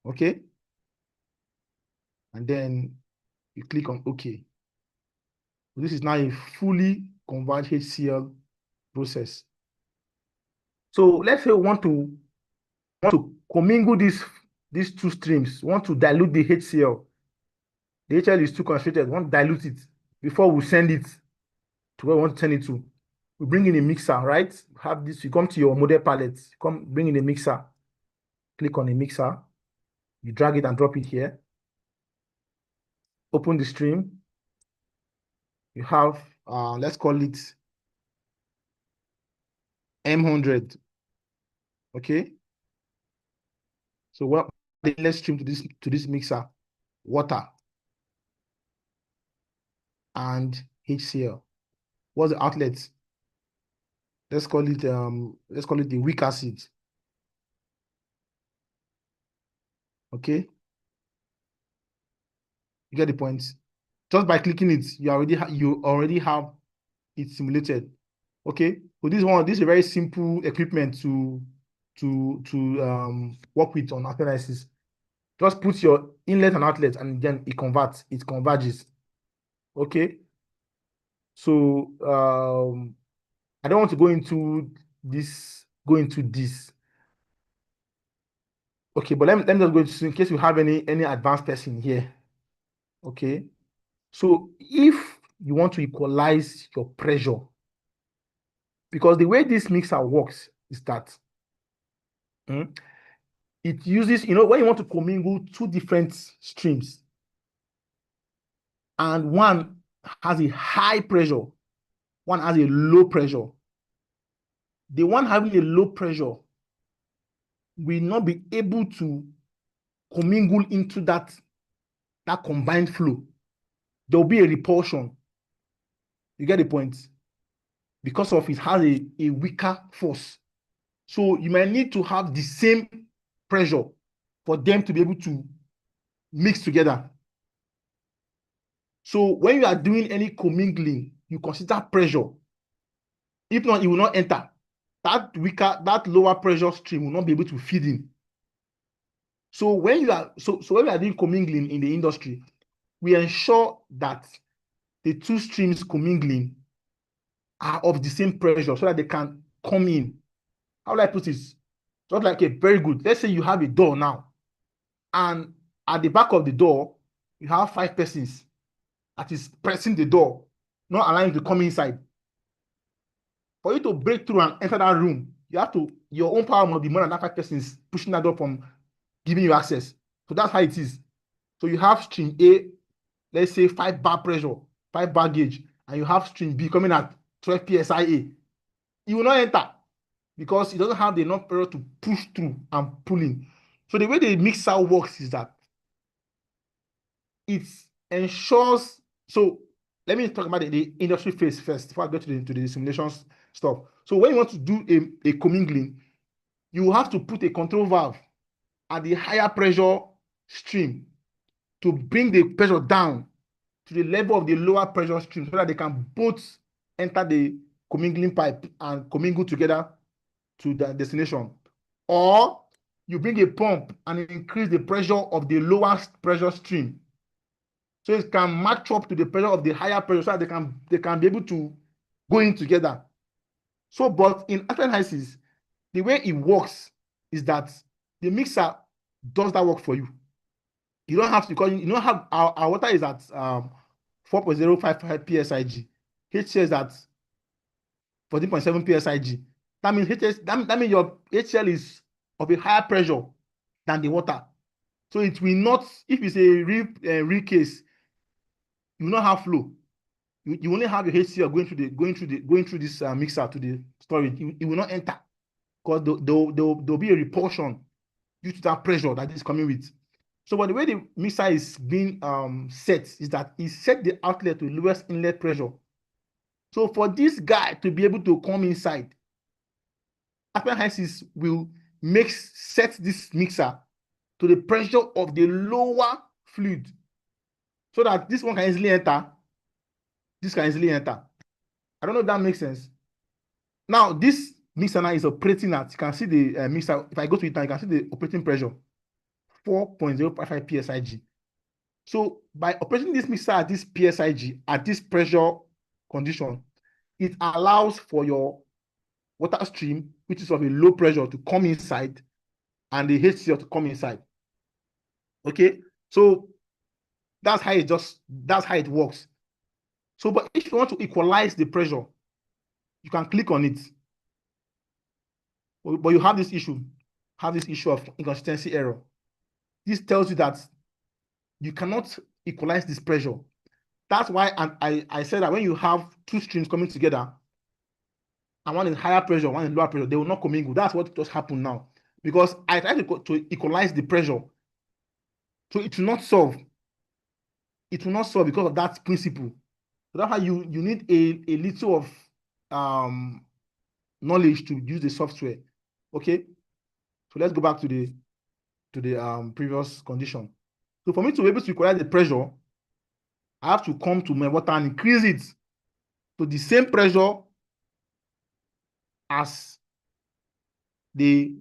Okay. And then you click on OK. So this is now a fully converged HCl process. So let's say we want to commingle these two streams, we want to dilute the HCl. The HCl is too concentrated, we want to dilute it before we send it to where we want to send it to. We bring in a mixer, right? Have this, you come to your model palette, bring in a mixer, click on a mixer, you drag it and drop it here. Open the stream. You have, let's call it M100. Okay. So what the inlet stream to this mixer? Water and HCl. What's the outlet? Let's call it the weak acid. Okay. You get the point. Just by clicking it, you already have it simulated. Okay. So this is a very simple equipment to work with on analysis. Just put your inlet and outlet, and then it converges. Okay. So I don't want to go into this. Okay, but let me just go into, in case you have any advanced person here. Okay. So if you want to equalize your pressure, because the way this mixer works is that it uses, when you want to commingle two different streams, and one has a high pressure, one has a low pressure. The one having a low pressure will not be able to commingle into that combined flow. There will be a repulsion. You get the point? Because of it has a weaker force. So you might need to have the same pressure for them to be able to mix together. So when you are doing any commingling, you consider pressure. If not, it will not enter. That lower pressure stream will not be able to feed in. So when we are doing commingling in the industry, we ensure that the two streams commingling are of the same pressure so that they can come in. How do I put this? Just like, very good. Let's say you have a door now, and at the back of the door, you have 5 persons that is pressing the door, not allowing you to come inside. For you to break through and enter that room, your own power must be more than that 5 persons pushing that door from giving you access. So that's how it is. So you have stream A, let's say 5 bar pressure, 5 bar gauge, and you have stream B coming at 12 psia. You will not enter because it doesn't have enough pressure to push through and pull in. So the way the mixer works is that it ensures. So let me talk about the industry phase first before I go to the simulations stuff. So when you want to do a commingling, you have to put a control valve at the higher pressure stream to bring the pressure down to the level of the lower pressure stream so that they can both enter the commingling pipe and commingle together to the destination. Or you bring a pump and increase the pressure of the lowest pressure stream so it can match up to the pressure of the higher pressure so that they can be able to go in together. So, but in ASPEN, the way it works is that the mixer does that work for you. You don't have to, because you don't have our water is at 4.055 psig. HCl is at 14.7 psig. That means that means your HCl is of a higher pressure than the water. So it will not, if it's a real case, you will not have flow. You only have your HCl going through this mixer to the storage. It will not enter because there'll be a repulsion due to that pressure that is coming with. So, but the way the mixer is being set is that it set the outlet to the lowest inlet pressure. So, for this guy to be able to come inside, ASPEN will set this mixer to the pressure of the lower fluid, so that this one can easily enter. This can easily enter. I don't know if that makes sense. Now, this mixer now is operating at, you can see the mixer. If I go to it now, you can see the operating pressure, 4.055 psig. So by operating this mixer at this psig, at this pressure condition, it allows for your water stream, which is of a low pressure, to come inside and the HCl to come inside. Okay, so that's how it works. So, but if you want to equalize the pressure, you can click on it. But you have this issue of inconsistency error. This tells you that you cannot equalize this pressure. That's why I said that when you have two streams coming together, and one is higher pressure, one is lower pressure, they will not commingle. That's what just happened now. Because I tried to equalize the pressure. So it will not solve. It will not solve because of that principle. So that's why you need a little of knowledge to use the software. Okay. So let's go back to the previous condition. So for me to be able to equalize the pressure, I have to come to my water and increase it to the same pressure as the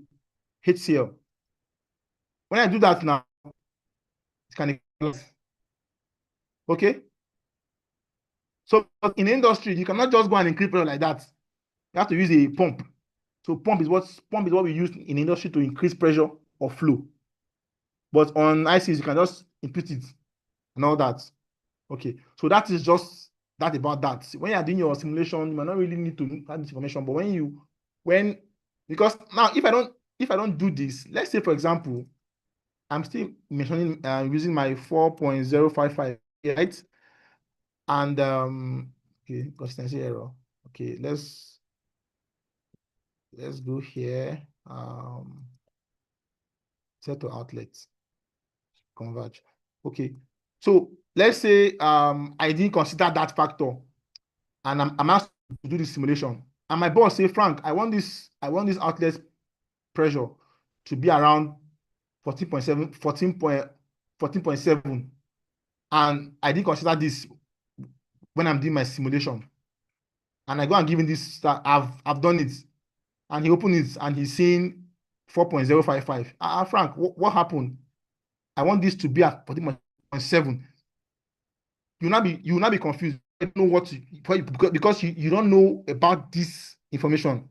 HCl. When I do that now, it can equalize. Okay. So in the industry, you cannot just go and increase pressure like that. You have to use a pump. So pump is what we use in industry to increase pressure or flow. But on ICs, you can just input it and all that. Okay, so that is just that about that. When you are doing your simulation, you might not really need to have this information. But because now if I don't do this, let's say for example, I'm still mentioning using my 4.055, right? And okay, consistency error. Okay, let's go here. Set to outlets. Converge. Okay, so let's say I didn't consider that factor, and I'm asked to do the simulation, and my boss say, Frank, I want this outlet pressure to be around 14.7, and I didn't consider this when I'm doing my simulation, and I go and give him this. I've done it, and he opened it and he's seeing 4.055. Frank, what happened? I want this to be at 14.7. You will not be confused. You don't know what because you don't know about this information.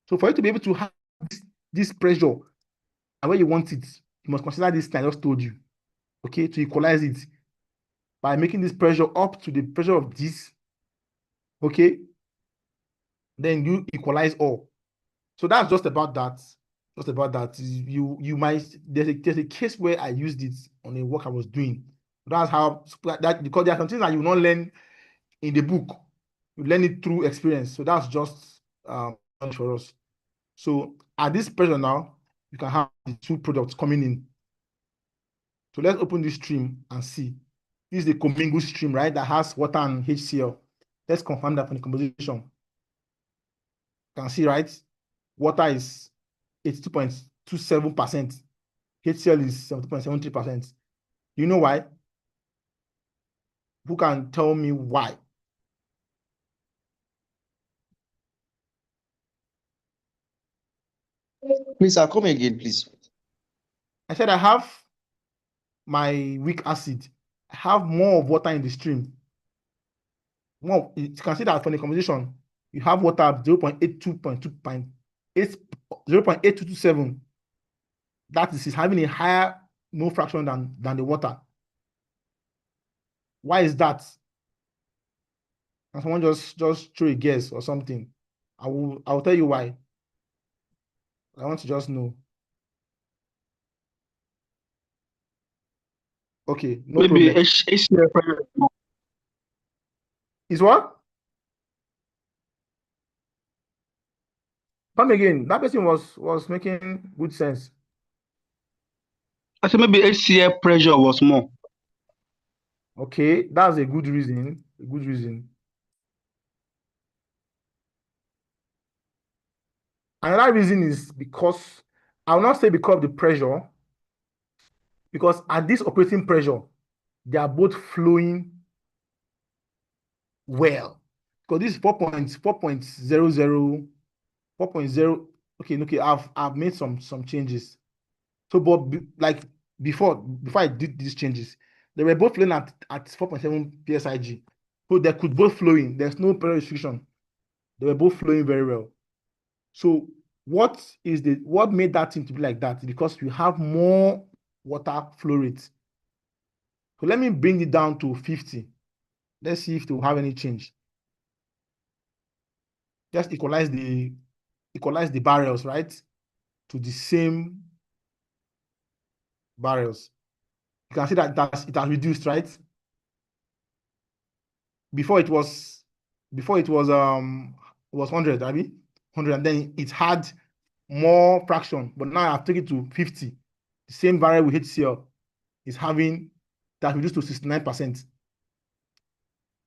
So for you to be able to have this pressure and where you want it, you must consider this thing I just told you. Okay, to equalize it by making this pressure up to the pressure of this. Okay, then you equalize all. So that's just about that. Just about that. You might there's a case where I used it on a work I was doing. That's how that, because there are some things that you will not learn in the book, you learn it through experience. So that's just for us. So at this pressure now, you can have the two products coming in. So let's open this stream and see. This is the commingled stream, right? That has water and HCl. Let's confirm that from the composition. You can see, right? Water is 82.27%. HCl is 70.73%. You know why? Who can tell me why? Please, I'll come again, please. I said I have my weak acid. I have more of water in the stream. More, you can see that from the conversation, you have water 0.8227. That is having a higher mole fraction than the water. Why is that? Can someone just throw a guess or something? I will tell you why. I want to just know. Okay, no Maybe problem. HCl pressure. Is what? Come again. That person was making good sense. I said maybe HCl pressure was more. Okay, that's a good reason. A good reason. Another reason is because I will not say because of the pressure, because at this operating pressure, they are both flowing well. Because this is 4.00, 4.0. Okay, I've made some changes. So, but like before I did these changes, they were both flowing at 4.7 psig. So they could both flow in. There's no pressure restriction. They were both flowing very well. So what made that thing to be like that? Because you have more water flow rate. So let me bring it down to 50. Let's see if it will have any change. Just equalize the barrels, right? To the same barrels. You can see that it has reduced, right? Before it was 100, I mean 100, and then it had more fraction, but now I've taken it to 50. The same barrel with HCl is having that reduced to 69%.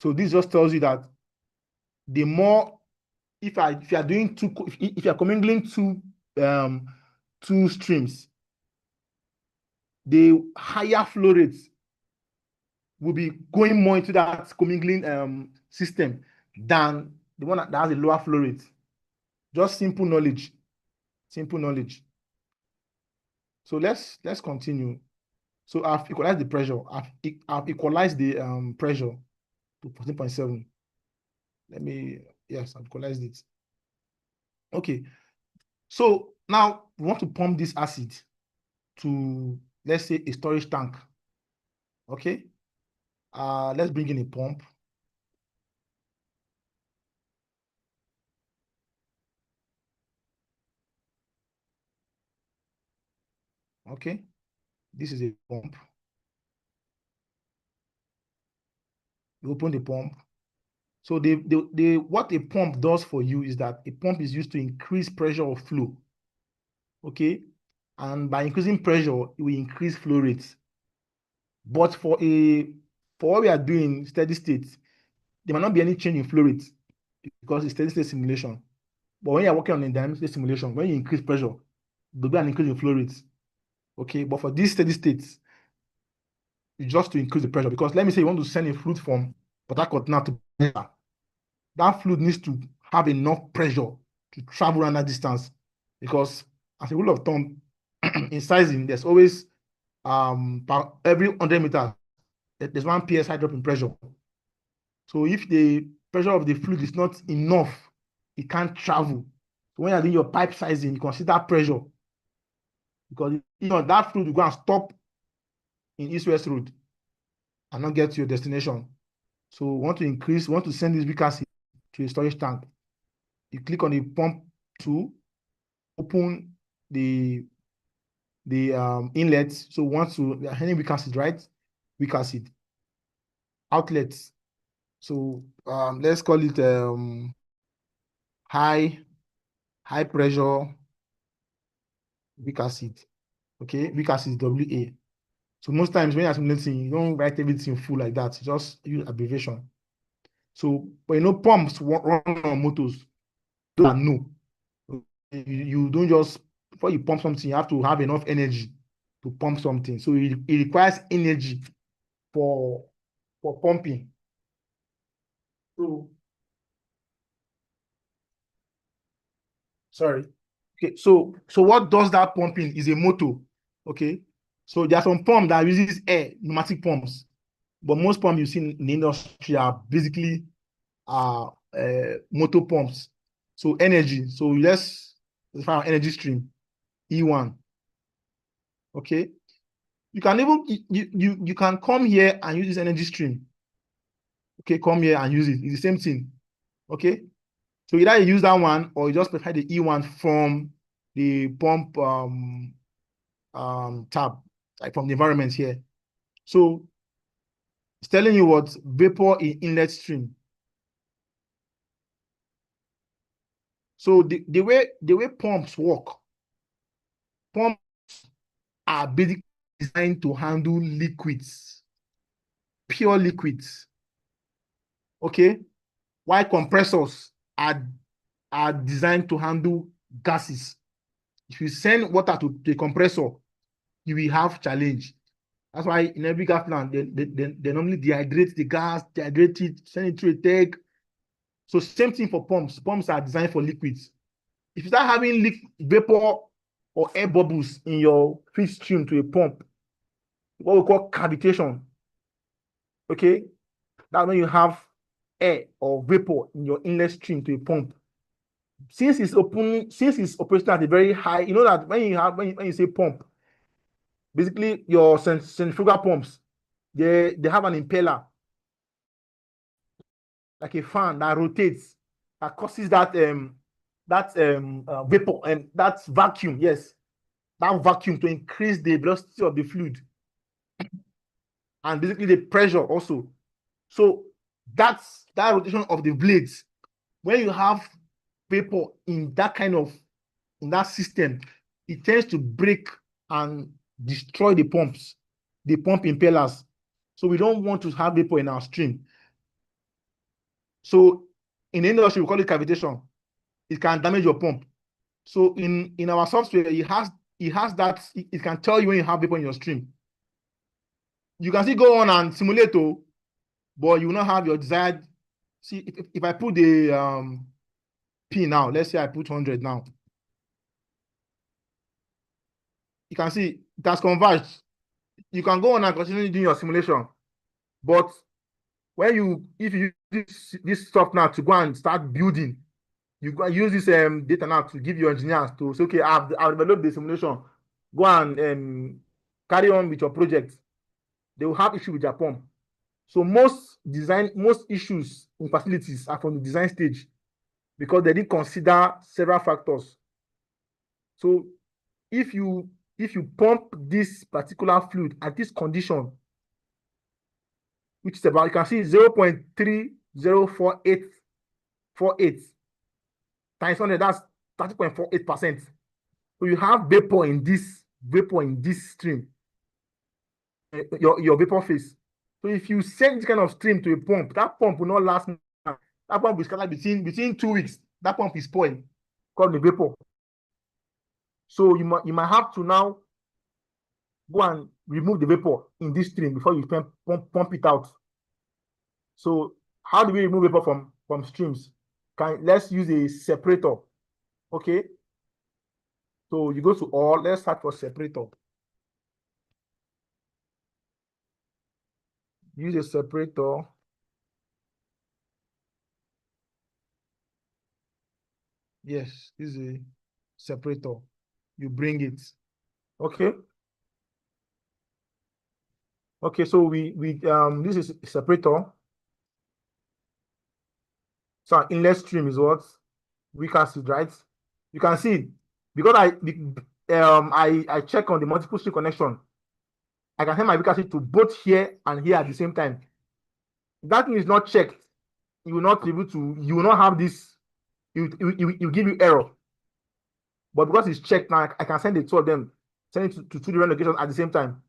So this just tells you that the more, if you are doing if you are commingling two streams, the higher flow rates will be going more into that commingling system than the one that has a lower flow rate. Just simple knowledge. Simple knowledge. So let's continue. So I've equalized the pressure. I've equalized the pressure to 14.7. Yes, I've equalized it. Okay. So now we want to pump this acid to, let's say, a storage tank. Okay. Let's bring in a pump. Okay. This is a pump. You open the pump. So what a pump does for you is that a pump is used to increase pressure of flow. Okay. And by increasing pressure, it will increase flow rates. But for what we are doing steady state, there might not be any change in flow rate because it's steady state simulation. But when you're working on a dynamic state simulation, when you increase pressure, there'll be an increase in flow rates. Okay, but for this steady state, you just to increase the pressure, because let me say you want to send a fluid from Port Harcourt now to Benga. That fluid needs to have enough pressure to travel around that distance, because as a rule of thumb, in sizing, there's always every 100 meters there's 1 psi drop in pressure. So if the pressure of the fluid is not enough, it can't travel. So when you're doing your pipe sizing, you consider pressure, because that fluid will go and stop in east-west road and not get to your destination. So want to send this weak acid to a storage tank. You click on the pump tool, open the inlet. So any weak acid, right? Weak acid outlets. So let's call it high pressure weak acid. Okay, weak acid is WA. So most times when you're simulating, you don't write everything full like that. You just use abbreviation. So, but pumps run on motors. Don't know. You don't just, before you pump something, you have to have enough energy to pump something. So it requires energy for pumping. So sorry. Okay, so what does that pumping is a motor. Okay, so there are some pumps that uses air, pneumatic pumps, but most pumps you see in the industry are basically motor pumps. So energy. So let's find energy stream E1. Okay, you can even you can come here and use this energy stream. Okay, come here and use it. It's the same thing. Okay, so either you use that one or you just prefer the E1 from the pump tab, like from the environment here. So it's telling you what vapor in inlet stream. So the way pumps work, pumps are basically designed to handle liquids, pure liquids. Okay, while compressors are designed to handle gases. If you send water to the compressor, you will have challenge. That's why in every gas plant, they normally dehydrate the gas, dehydrate it, send it through a tank. So same thing for pumps. Pumps are designed for liquids. If you start having vapor or air bubbles in your feed stream to a pump, what we call cavitation, okay? That's when you have air or vapor in your inlet stream to a pump. Since it's operating at a very high, you know that when you say pump, basically your centrifugal pumps, they have an impeller, like a fan that rotates, that causes that vapor and that vacuum, yes, that vacuum to increase the velocity of the fluid and basically the pressure also. So that's that rotation of the blades. When you have vapor in that system, it tends to break and destroy the pump impellers. So we don't want to have vapor in our stream. So in the industry, we call it cavitation. It can damage your pump. So in our software, it has that, it can tell you when you have vapor in your stream. You can still go on and simulate, but you will not have your desired. See, if I put the P now, let's say I put 100 now, you can see it has converged. You can go on and continue doing your simulation, but if you use this stuff now to go and start building, you go use this data now to give your engineers to say, okay, I've developed the simulation. Go and carry on with your project. They will have issue with their pump. So most issues in facilities are from the design stage because they didn't consider several factors. So if you pump this particular fluid at this condition, which is about, you can see 0.304848 times 100, that's 30.48%. So you have vapor in this stream, your vapor phase. So if you send this kind of stream to a pump, that pump will not last. That pump is scatter between 2 weeks. That pump is spoiled, called the vapor. So you might have to now go and remove the vapor in this stream before you pump it out. So how do we remove vapor from streams? Let's use a separator. Okay. So you go to all. Let's start for separator. Use a separator. Yes, this is a separator. You bring it. Okay. Okay, so this is a separator. So our inlet stream is what we can see, right? You can see because I check on the multiple stream connection. I can send my weak acid to both here and here at the same time. If that thing is not checked, you will not have this. It will give you error. But because it's checked now, I can send the two of them, send it to two different locations at the same time.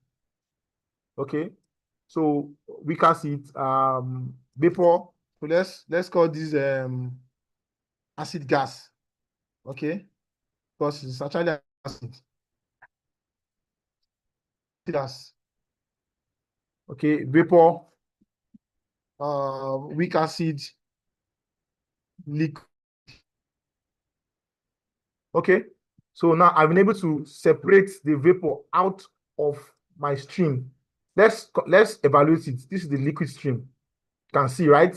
Okay, so we can see it vapor. So let's call this acid gas. Okay, because it's actually acid gas. Okay, vapor, weak acid liquid. Okay, so now I've been able to separate the vapor out of my stream. Let's evaluate it. This is the liquid stream. You can see, right?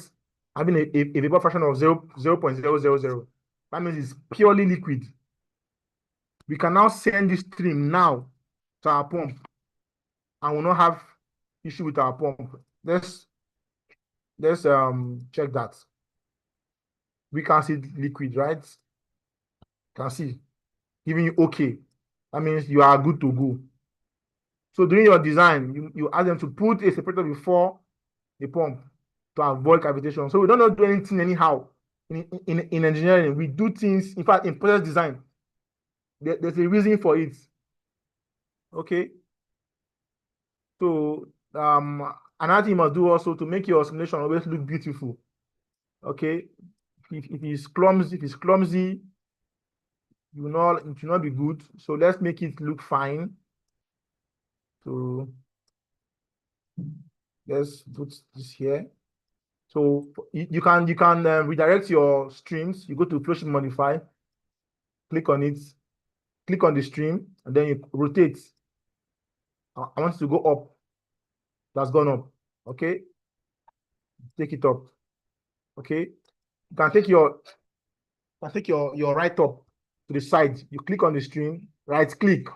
Having a vapor fraction of 0.000. That means it's purely liquid. We can now send this stream now to our pump and we'll not have issue with our pump. Let's check that. We can see liquid, right? Can see giving you okay. That means you are good to go. So during your design, you ask them to put a separator before the pump to avoid cavitation. So we don't do anything anyhow. In engineering, we do things, in fact, in process design, there's a reason for it. Okay. So another thing you must do also to make your simulation always look beautiful. Okay. If it's clumsy, it will not be good. So let's make it look fine. So let's put this here. So you can redirect your streams. You go to flowsheet modify, click on it, click on the stream, and then you rotate. I want it to go up. That's gone up. Okay. Take it up. Okay. You can take your right up to the side. You click on the stream, right click,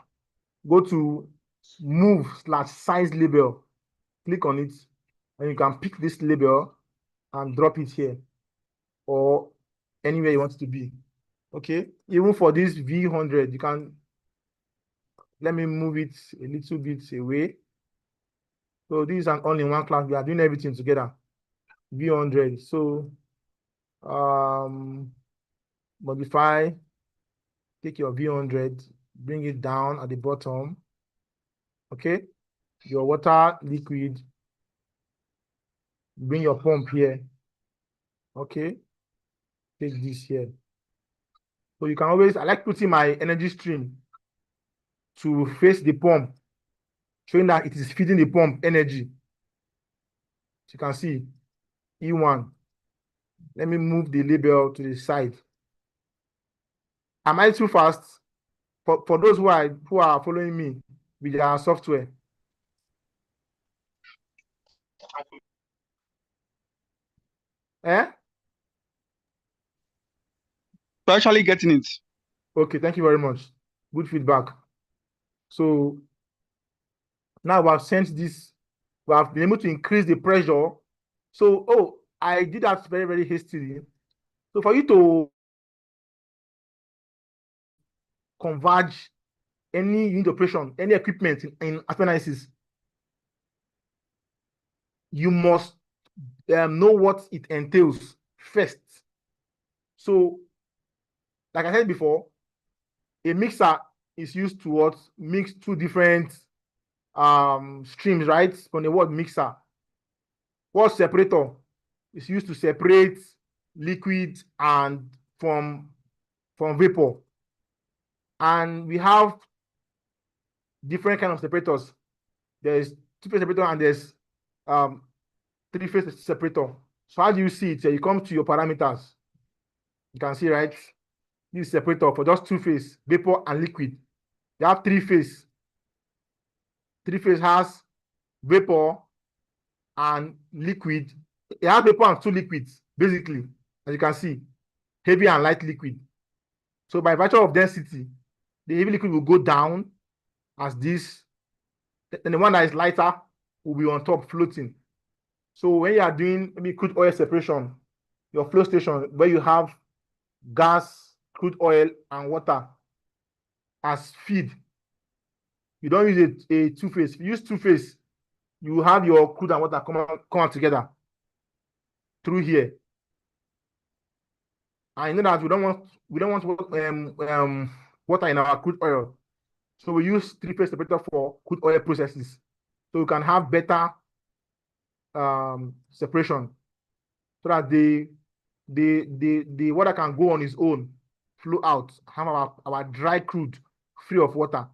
go to move/size label, click on it, and you can pick this label and drop it here or anywhere you want it to be. Okay, even for this V100, you can let me move it a little bit away. So this is an all-in-one class. We are doing everything together. V100. So modify, take your V100, bring it down at the bottom. Okay, your water liquid, bring your pump here. Okay, take this here. So you can always, I like putting my energy stream to face the pump, showing that it is feeding the pump energy. So you can see E1. Let me move the label to the side. Am I too fast? For those who are following me with our software. Eh? We're actually getting it. Okay, thank you very much. Good feedback. So now we have sent this, we have been able to increase the pressure. So, I did that very, very hastily. So for you to converge any unit operation, any equipment in ASPEN analysis, you must know what it entails first. So, like I said before, a mixer is used to mix two different streams, right? From the word mixer. What separator is used to separate liquid and from vapor. And we have different kind of separators. There's two-phase separator and there's three-phase separator. So how do you see it? You come to your parameters. You can see, right? This is separator for just two-phase, vapor and liquid. You have three-phase. Three-phase has vapor and liquid. It has vapor and two liquids, basically, as you can see, heavy and light liquid. So by virtue of density, the heavy liquid will go down as this, and the one that is lighter will be on top floating. So when you are doing maybe crude oil separation, your flow station where you have gas, crude oil, and water as feed, you don't use a two-phase. If you use two-phase, you have your crude and water come out together through here. I know that we don't want water in our crude oil, so we use three-phase separator for crude oil processes, so we can have better separation, so that the water can go on its own, flow out, have our dry crude free of water.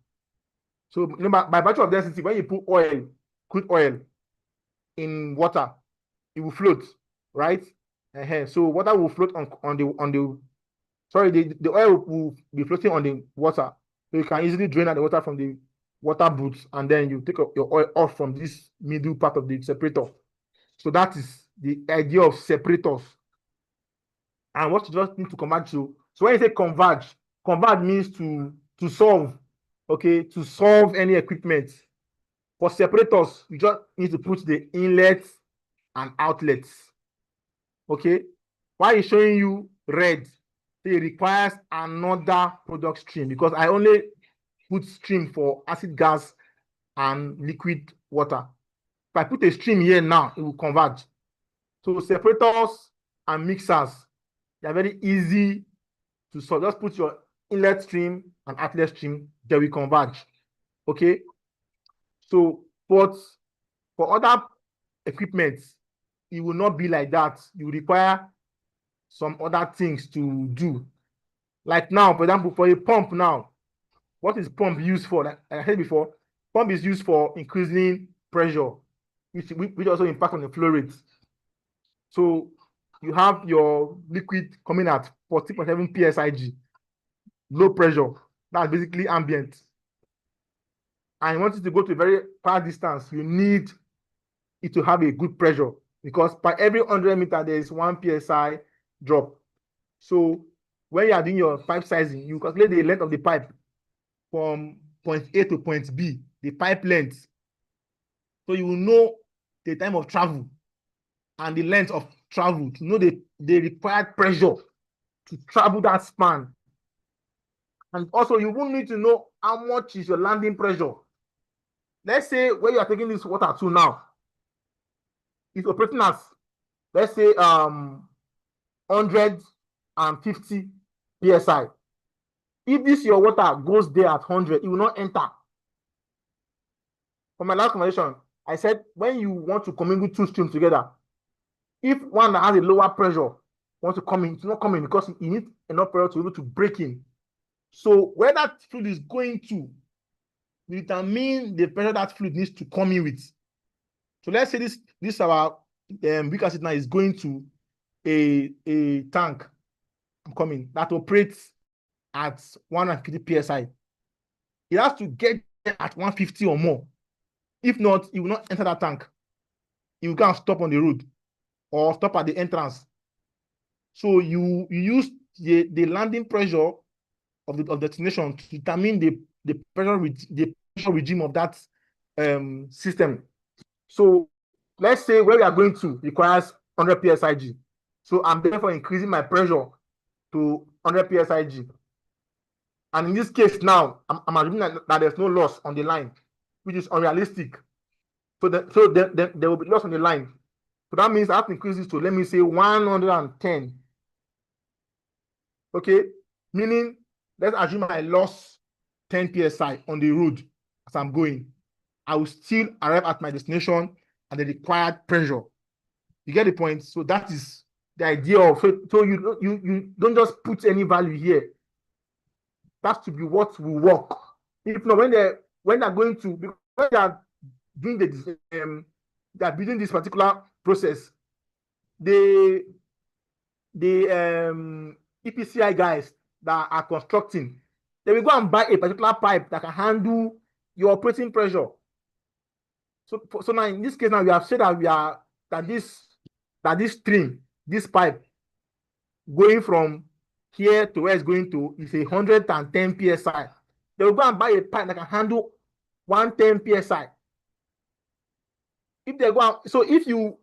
So by virtue of density, when you put crude oil in water, it will float, right? So water will float on the sorry, the oil will be floating on the water. So you can easily drain out the water from the water booth, and then you take your oil off from this middle part of the separator. So that is the idea of separators. And what you just need to converge to. So when you say converge means to solve, okay, to solve any equipment. For separators, you just need to put the inlets and outlets. Okay, why is showing you red? It requires another product stream because I only put stream for acid gas and liquid water. If I put a stream here now, it will converge. So separators and mixers, they are very easy to solve. Just put your inlet stream and outlet stream, they will converge. Okay. So, but for other equipment, it will not be like that. You require some other things to do. Like now, for example, for a pump now, what is pump used for? Like I said before, pump is used for increasing pressure, which also impact on the flow rate. So you have your liquid coming at 40.7 psig, low pressure. That's basically ambient. And you want it to go to a very far distance, you need it to have a good pressure because by every 100 meters, there is 1 psi drop. So when you are doing your pipe sizing, you calculate the length of the pipe from point A to point B, the pipe length. So you will know the time of travel and the length of travel to know the required pressure to travel that span. And also you will need to know how much is your landing pressure. Let's say where you are taking this water to now, it's operating as, let's say, 150 psi. If this your water goes there at 100, it will not enter. For my last conversation, I said when you want to commingle two streams together, if one that has a lower pressure wants to come in, it's not coming because you need enough pressure to be able to break in. So where that fluid is going to determine the pressure that fluid needs to come in with. So let's say this our weak acid now is going to a tank coming that operates at 150 psi. It has to get at 150 or more. If not, it will not enter that tank. It will go and stop on the road or stop at the entrance. So you use the landing pressure of the destination to determine the pressure regime of that system. So let's say where we are going to requires 100 psig. So I'm therefore increasing my pressure to 100 psig. And in this case now, I'm assuming that there's no loss on the line, which is unrealistic. So there will be loss on the line. So that means I have to increase this to, let me say, 110. Okay, meaning let's assume I lost 10 psi on the road as I'm going. I will still arrive at my destination at the required pressure. You get the point? So that is the idea of, so you don't just put any value here. That's to be what will work. If not, when they're going to, because they are doing they are building this particular process, the EPCI guys that are constructing, they will go and buy a particular pipe that can handle your operating pressure. So now in this case, now we have said that this stream, this pipe going from here to where it's going to is 110 psi. They will go and buy a pipe that can handle 110 psi. If they go out, so if you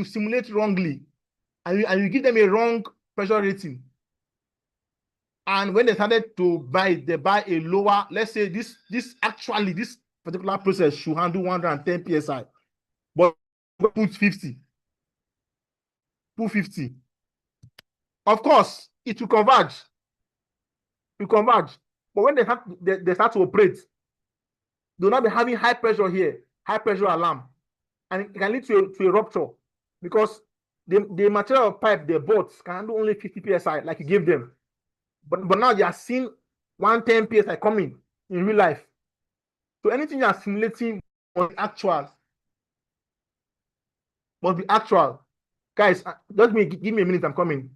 simulate wrongly and you give them a wrong pressure rating, and when they started to buy, they buy a lower, let's say this particular process should handle 110 psi, but put 50. Of course, it will converge. But when they start to operate, they will not be having high pressure here, high pressure alarm, and it can lead to a rupture because the material of pipe they bought can handle only 50 psi, like you gave them. But now they are seeing 110 psi coming in real life. So anything you are simulating must be actual. Guys, just give me a minute. I'm coming.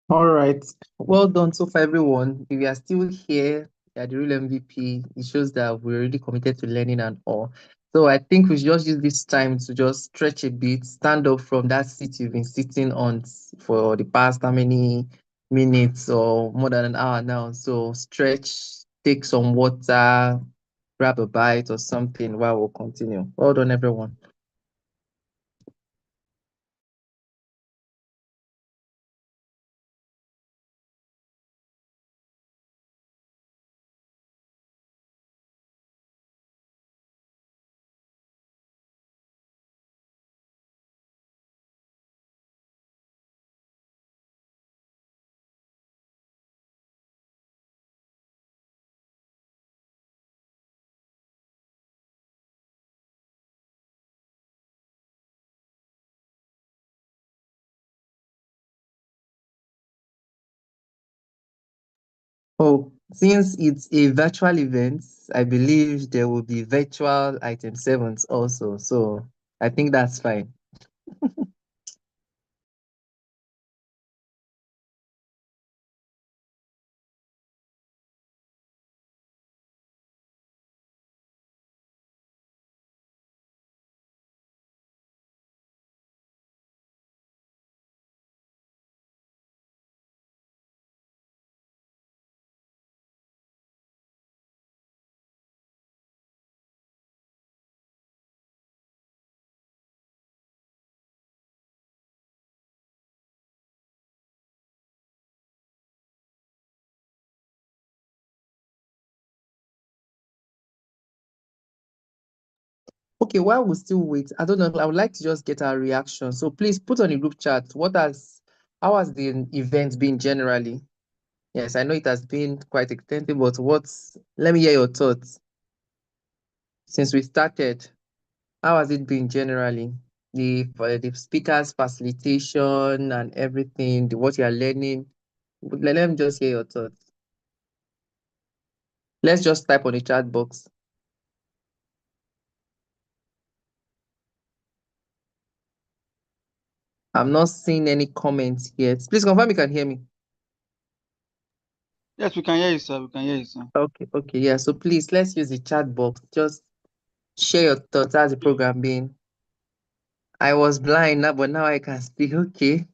All right. Well done so far, everyone. If you are still here, you are the real MVP. It shows that we're really committed to learning and all. So I think we should just use this time to just stretch a bit, stand up from that seat you've been sitting on for the past how many minutes or more than an hour now. So stretch, take some water, grab a bite or something while we'll continue. Well done, everyone. Oh, since it's a virtual event, I believe there will be virtual item sevens also. So I think that's fine. Okay, while we still wait, I don't know, I would like to just get our reaction. So please put on the group chat, how has the event been generally? Yes, I know it has been quite extensive, but let me hear your thoughts. Since we started, how has it been generally? For the speakers, facilitation and everything, what you are learning. Let me just hear your thoughts. Let's just type on the chat box. I'm not seeing any comments yet. Please confirm you can hear me. Yes, we can hear you, sir. We can hear you, sir. Okay, yeah. So please, let's use the chat box. Just share your thoughts. How's the program been? I was blind now, but now I can speak. Okay.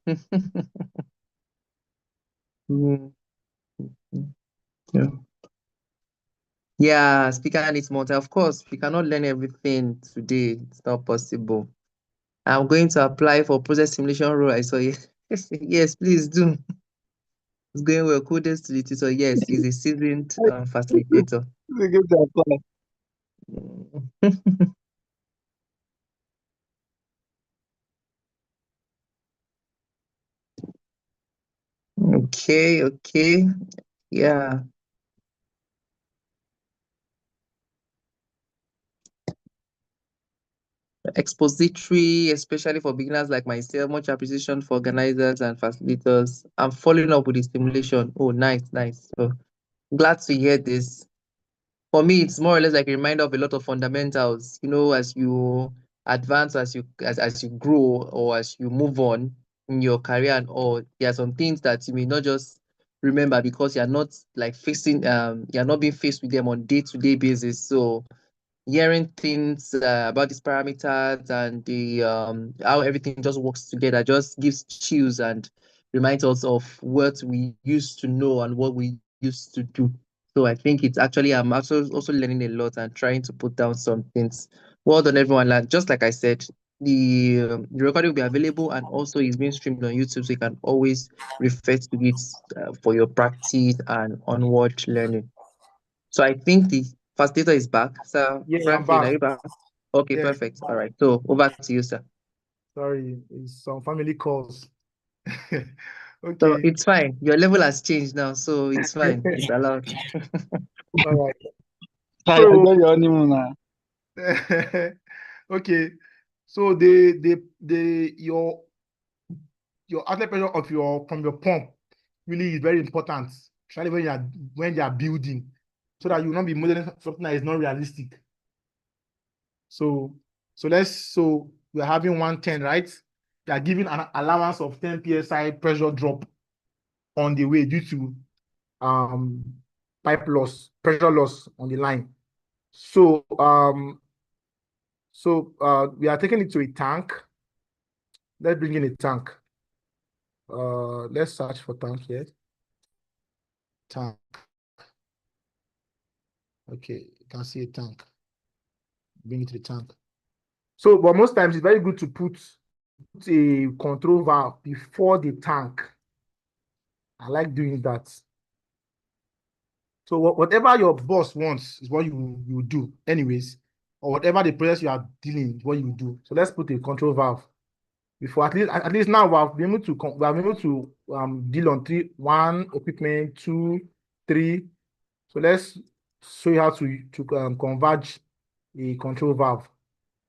Mm, yeah. Yeah, speaker needs more time. Of course, we cannot learn everything today. It's not possible. I'm going to apply for process simulation role. I saw it. Yes, please do. It's going well. Kudos to the tutor. Yes, he's a seasoned facilitator. We get to apply. Okay. Yeah. Expository, especially for beginners like myself. Much appreciation for organizers and facilitators. I'm following up with the stimulation. Oh, nice. So glad to hear this. For me, it's more or less like a reminder of a lot of fundamentals. As you advance, as you grow, or as you move on in your career and all, there are some things that you may not just remember because you're not you're not being faced with them on day-to-day basis. So hearing things about these parameters and the how everything just works together just gives chills and reminds us of what we used to know and what we used to do. So I think it's actually I'm also learning a lot and trying to put down some things. Well done, everyone. Like, just like I said, the recording will be available and also is being streamed on YouTube, so you can always refer to it for your practice and onward learning. So I think the facilitator is back. Sir Yeah, I'm Franklin, are back. you back? Okay, Yeah, perfect. All right. So over to you, sir. sorry, it's some family calls. So Okay. it's fine. Your level has changed now, so it's fine. It's allowed. All right. I So, enjoy your honeymoon now. okay. So your outlet pressure of your from your pump really is very important, especially when you are building, so that you will not be modeling something that is not realistic. So we are having 110, right? We are giving an allowance of 10 psi pressure drop on the way due to pipe loss, pressure loss on the line. So we are taking it to a tank. Let's bring in a tank. Let's search for tank here. Tank. Okay, you can see a tank. Bring it to the tank. So, but most times it's very good to put a control valve before the tank. I like doing that. So whatever your boss wants is what you do anyways, or whatever the process you are dealing is what you do. So let's put a control valve before, at least now we have been able to deal on one equipment, 2, 3. So let's show you how to converge a control valve.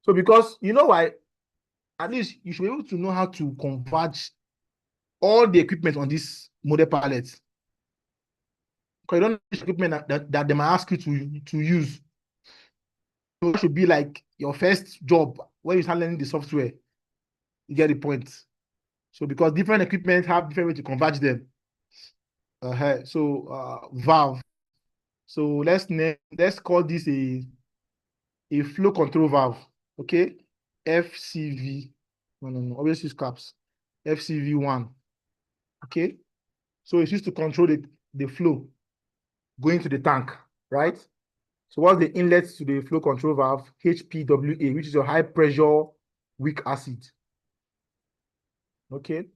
So because you know why, at least you should be able to know how to converge all the equipment on this model palette. Because you don't know which equipment that they might ask you to use. So it should be like your first job when you start learning the software. You get the point. So because different equipment have different way to converge them. Valve. So let's call this a flow control valve. Okay, FCV. No. Always use caps. FCV1. Okay, so it's used to control the flow going to the tank, right? So what's the inlet to the flow control valve? HPWA, which is your high pressure weak acid. Okay.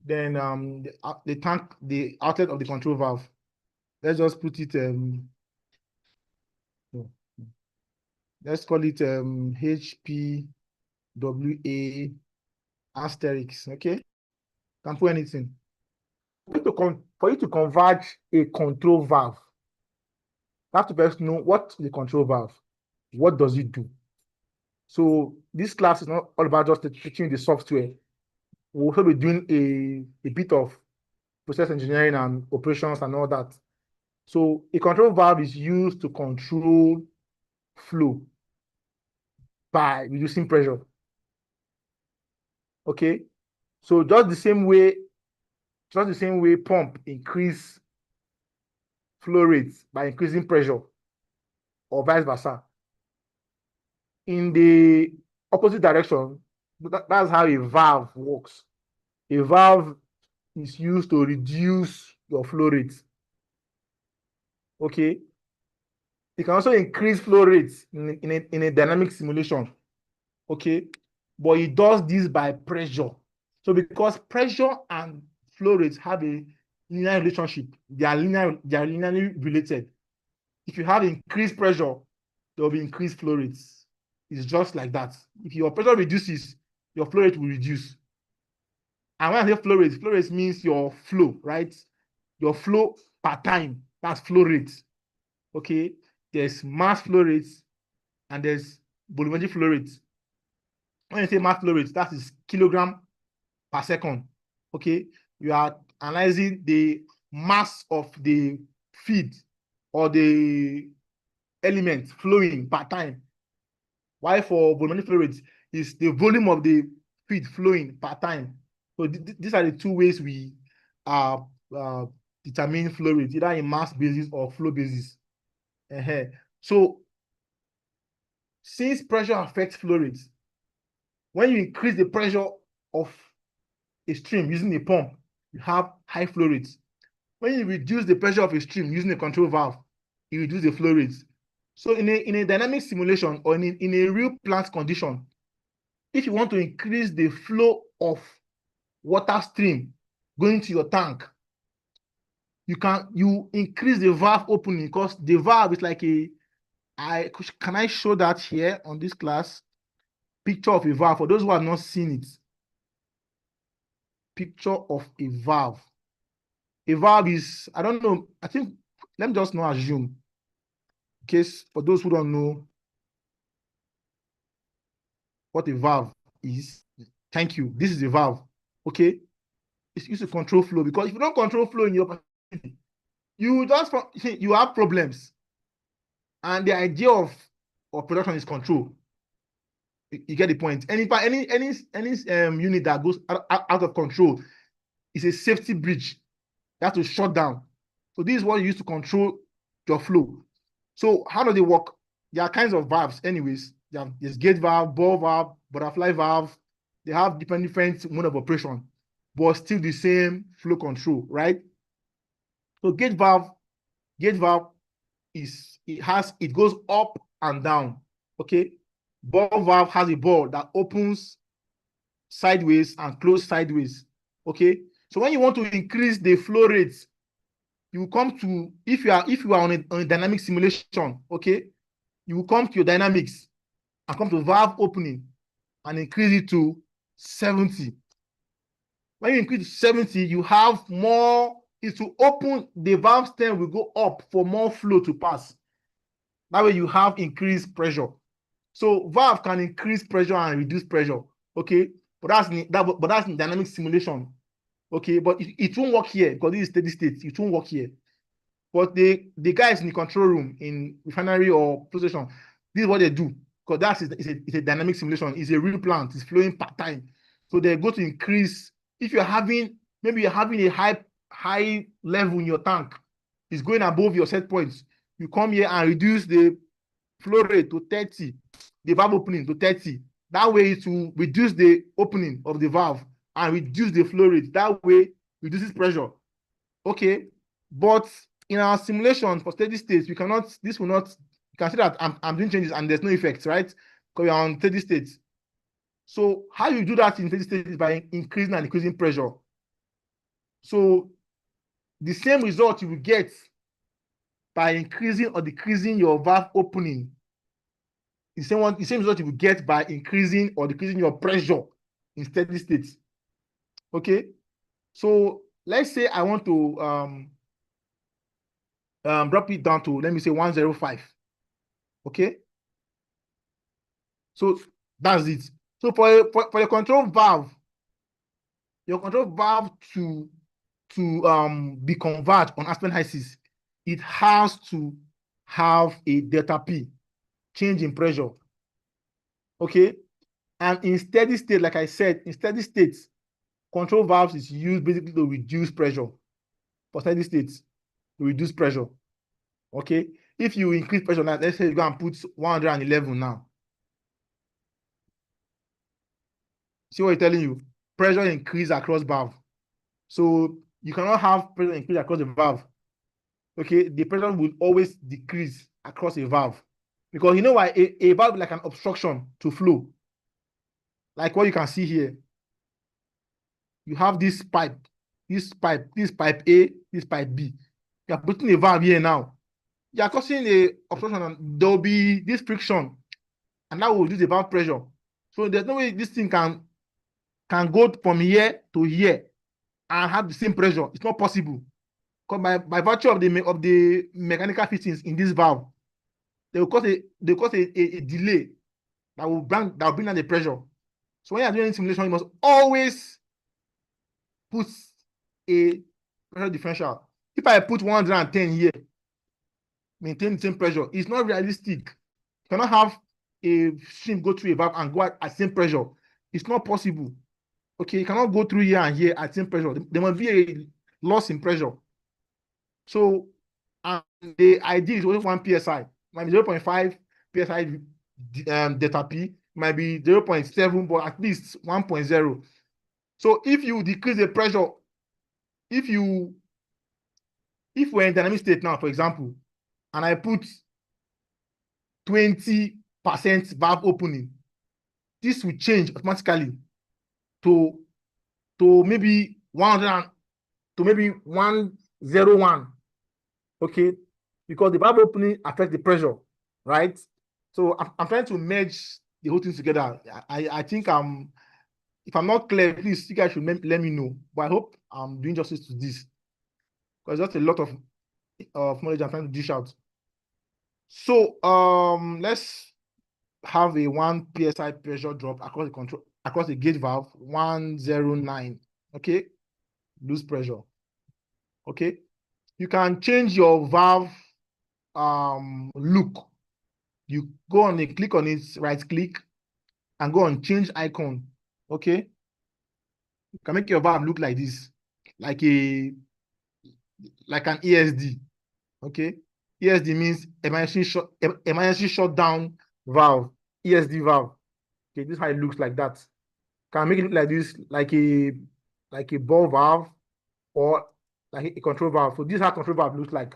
Then the tank, the outlet of the control valve. Let's just put it no. Let's call it HPWA asterisk. Okay. Can put anything. For you to converge a control valve, you have to first know what the control valve. What does it do? So this class is not all about just teaching the software. We'll also be doing a bit of process engineering and operations and all that. So a control valve is used to control flow by reducing pressure. Okay. So just the same way pump increase flow rates by increasing pressure, or vice versa. In the opposite direction, that's how a valve works. A valve is used to reduce your flow rate. Okay. It can also increase flow rates in a dynamic simulation. Okay. But it does this by pressure. So because pressure and flow rates have a linear relationship, they are linearly related. If you have increased pressure, there will be increased flow rates. It's just like that. If your pressure reduces, your flow rate will reduce. And when I say flow rate means your flow, right? Your flow per time, that's flow rate. Okay, there's mass flow rate and there's volumetric flow rate. When you say mass flow rate, that is kilogram per second. Okay, you are analyzing the mass of the feed or the element flowing per time. While for volumetric flow rate is the volume of the feed flowing per time. So these are the two ways we determine flow rate, either in mass basis or flow basis. So since pressure affects flow rate, when you increase the pressure of a stream using a pump, you have high flow rates. When you reduce the pressure of a stream using a control valve, you reduce the flow rates. So in a dynamic simulation or in a real plant condition, if you want to increase the flow of water stream going to your tank, you increase the valve opening, because the valve is like can I show that here on this class? Picture of a valve for those who have not seen it. Picture of a valve. A valve is, I don't know, I think, let me just not assume, in case for those who don't know what a valve is. Thank you. This is a valve. Okay. It's used to control flow, because if you don't control flow in your facility, you have problems. And the idea of production is control. You get the point. Any unit that goes out of control is a safety breach. You have to shut down. So this is what you use to control your flow. So how do they work? There are kinds of valves anyways. There's gate valve, ball valve, butterfly valve. They have different mode of operation, but still the same flow control, right? So gate valve it goes up and down. Okay. Ball valve has a ball that opens sideways and close sideways. Okay. So when you want to increase the flow rate, you will come to, if you are on a dynamic simulation, okay, you will come to your dynamics and come to valve opening and increase it to 70. When you increase to 70, you have more, is to open, the valve stem will go up for more flow to pass. That way you have increased pressure. So valve can increase pressure and reduce pressure, okay? But that's in dynamic simulation, okay? But it won't work here because this is steady state. It won't work here. But the guys in the control room in refinery or procession, this is what they do, because it's a dynamic simulation. It's a real plant. It's flowing part time. So they go to increase. If maybe you're having a high level in your tank, it's going above your set points. You come here and reduce the flow rate to 30, the valve opening to 30. That way it will reduce the opening of the valve and reduce the flow rate. That way reduces pressure. Okay, but in our simulation for steady states, you can see that I'm doing changes and there's no effects, right? Because we are on steady states. So how you do that in steady state is by increasing and decreasing pressure. So the same result you will get by increasing or decreasing your valve opening. The same result you will get by increasing or decreasing your pressure in steady state. Okay, so let's say I want to drop it down to, let me say, 105. Okay, so that's it. So for your control valve, to be converged on ASPEN HYSYS, it has to have a delta P, change in pressure. Okay, and in steady state, like I said, in steady states, control valves is used basically to reduce pressure. For steady states, to reduce pressure. Okay, if you increase pressure now, let's say you go and put 111 now. See what it's telling you? Pressure increase across valve. So you cannot have pressure increase across the valve. Okay, the pressure will always decrease across a valve. Because you know why? A valve is like an obstruction to flow. Like what you can see here. You have this pipe A, this pipe B. You are putting a valve here now. You are causing a obstruction and there will be this friction, and that will reduce the valve pressure. So there's no way this thing can go from here to here and have the same pressure. It's not possible. Because by virtue of the mechanical fittings in this valve, they will cause a delay that will bring down the pressure. So when you are doing simulation, you must always put a pressure differential. If I put 110 here, maintain the same pressure, it's not realistic. You cannot have a stream go through a valve and go at the same pressure. It's not possible. Okay, you cannot go through here and here at the same pressure. There must be a loss in pressure. So the idea is only 1 psi. Might be 0.5 psi delta P, might be 0.7, but at least 1.0. So if you decrease the pressure, if we're in dynamic state now, for example, and I put 20% valve opening, this will change automatically to maybe 100 to maybe 101. Okay, because the valve opening affects the pressure, right? So I'm trying to merge the whole thing together. I think if I'm not clear, please, you guys should let me know. But I hope I'm doing justice to this, because there's a lot of knowledge I'm trying to dish out. So let's have a 1 psi pressure drop across the gate valve, 109. Okay, lose pressure. Okay. You can change your valve look. You go on it, click on it, right click, and go on change icon. Okay. You can make your valve look like this, like an ESD. Okay. ESD means emergency shutdown valve. ESD valve. Okay, this is how it looks like that. Can make it look like this, like a ball valve or like a control valve. So this is how control valve looks like.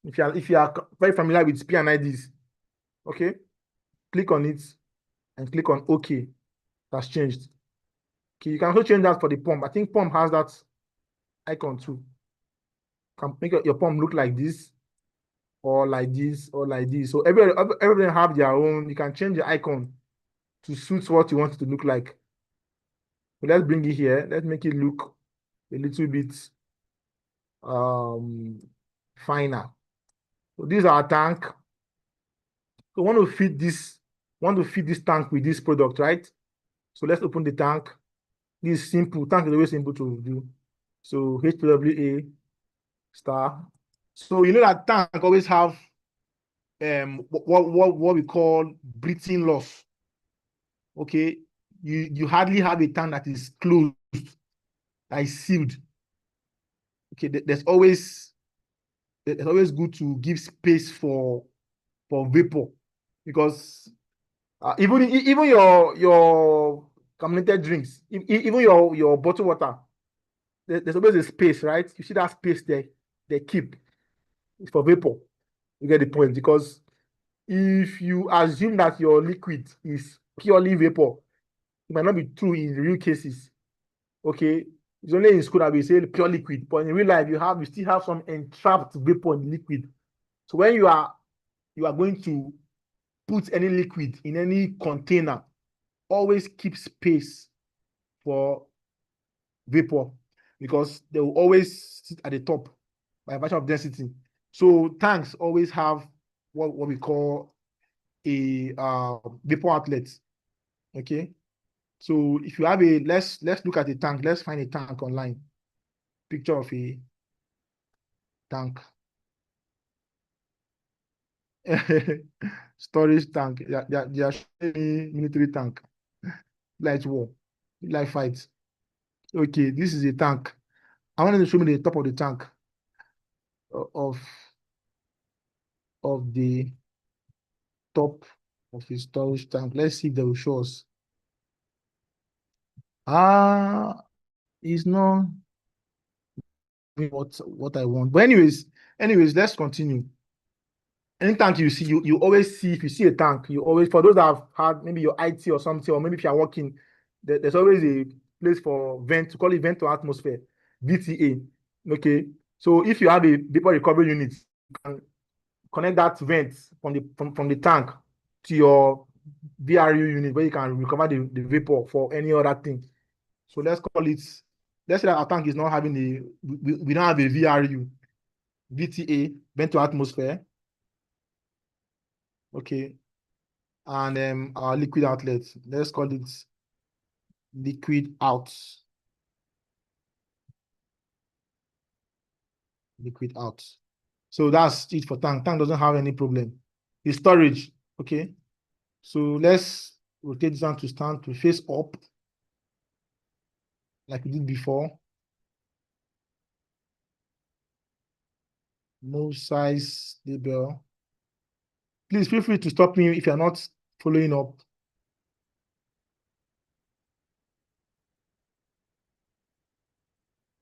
If you are very familiar with P&IDs, okay, click on it and click on OK. That's changed. Okay, you can also change that for the pump. I think pump has that icon too. Can make your pump look like this or like this or like this. So everybody have their own. You can change the icon to suit what you want it to look like. So let's bring it here. Let's make it look a little bit finer. So this is our tank. So want to feed this tank with this product, right? So let's open the tank. This is simple. Tank is always simple to do. So HWA star. So you know that tank always have what we call breathing loss. Okay, you hardly have a tank that is closed, that is sealed. Okay, there's always good to give space for vapor, because even your carbonated drinks, even your bottled water, there's always a space, right? You see that space there, they keep it's for vapor. You get the point, because if you assume that your liquid is purely vapor, it might not be true in real cases. Okay, it's only in school that we say pure liquid, but in real life you still have some entrapped vapor in the liquid. So when you are going to put any liquid in any container, always keep space for vapor, because they will always sit at the top by virtue of density. So tanks always have what we call a vapor outlet. Okay, so if you have let's look at the tank. Let's find a tank online. Picture of a tank. Storage tank. They are showing me military tank. Light war, light fight. Okay, this is a tank. I wanted to show me the top of the tank of the top of the storage tank. Let's see if they will show us. It's not what I want. But anyways, let's continue. Any tank you see, you always see, if you see a tank, you always, for those that have had maybe your IT or something, or maybe if you're working, there's always a place for vent, to call it vent to atmosphere, VTA. Okay. So if you have a vapor recovery unit, you can connect that vent from the tank to your VRU unit, where you can recover the vapor for any other thing. So let's say that our tank is not having we don't have a VRU, VTA, vent to atmosphere. Okay. And our liquid outlet, let's call it liquid out. Liquid out. So that's it for tank. Tank doesn't have any problem. The storage, okay. So let's rotate this one to stand to face up, like we did before. Move size label. Please feel free to stop me if you're not following up.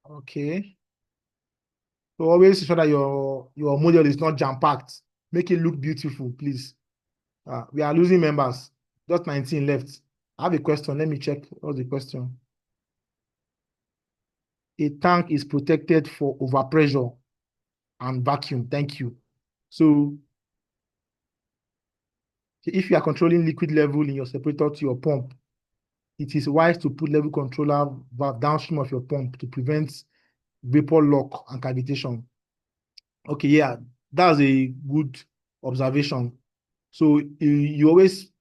Okay. So always ensure that your model is not jam-packed. Make it look beautiful, please. We are losing members. Just 19 left. I have a question. Let me check. What's the question? A tank is protected for overpressure and vacuum. Thank you. So if you are controlling liquid level in your separator to your pump, it is wise to put level controller valve downstream of your pump to prevent vapor lock and cavitation. Okay, yeah, that's a good observation. So you always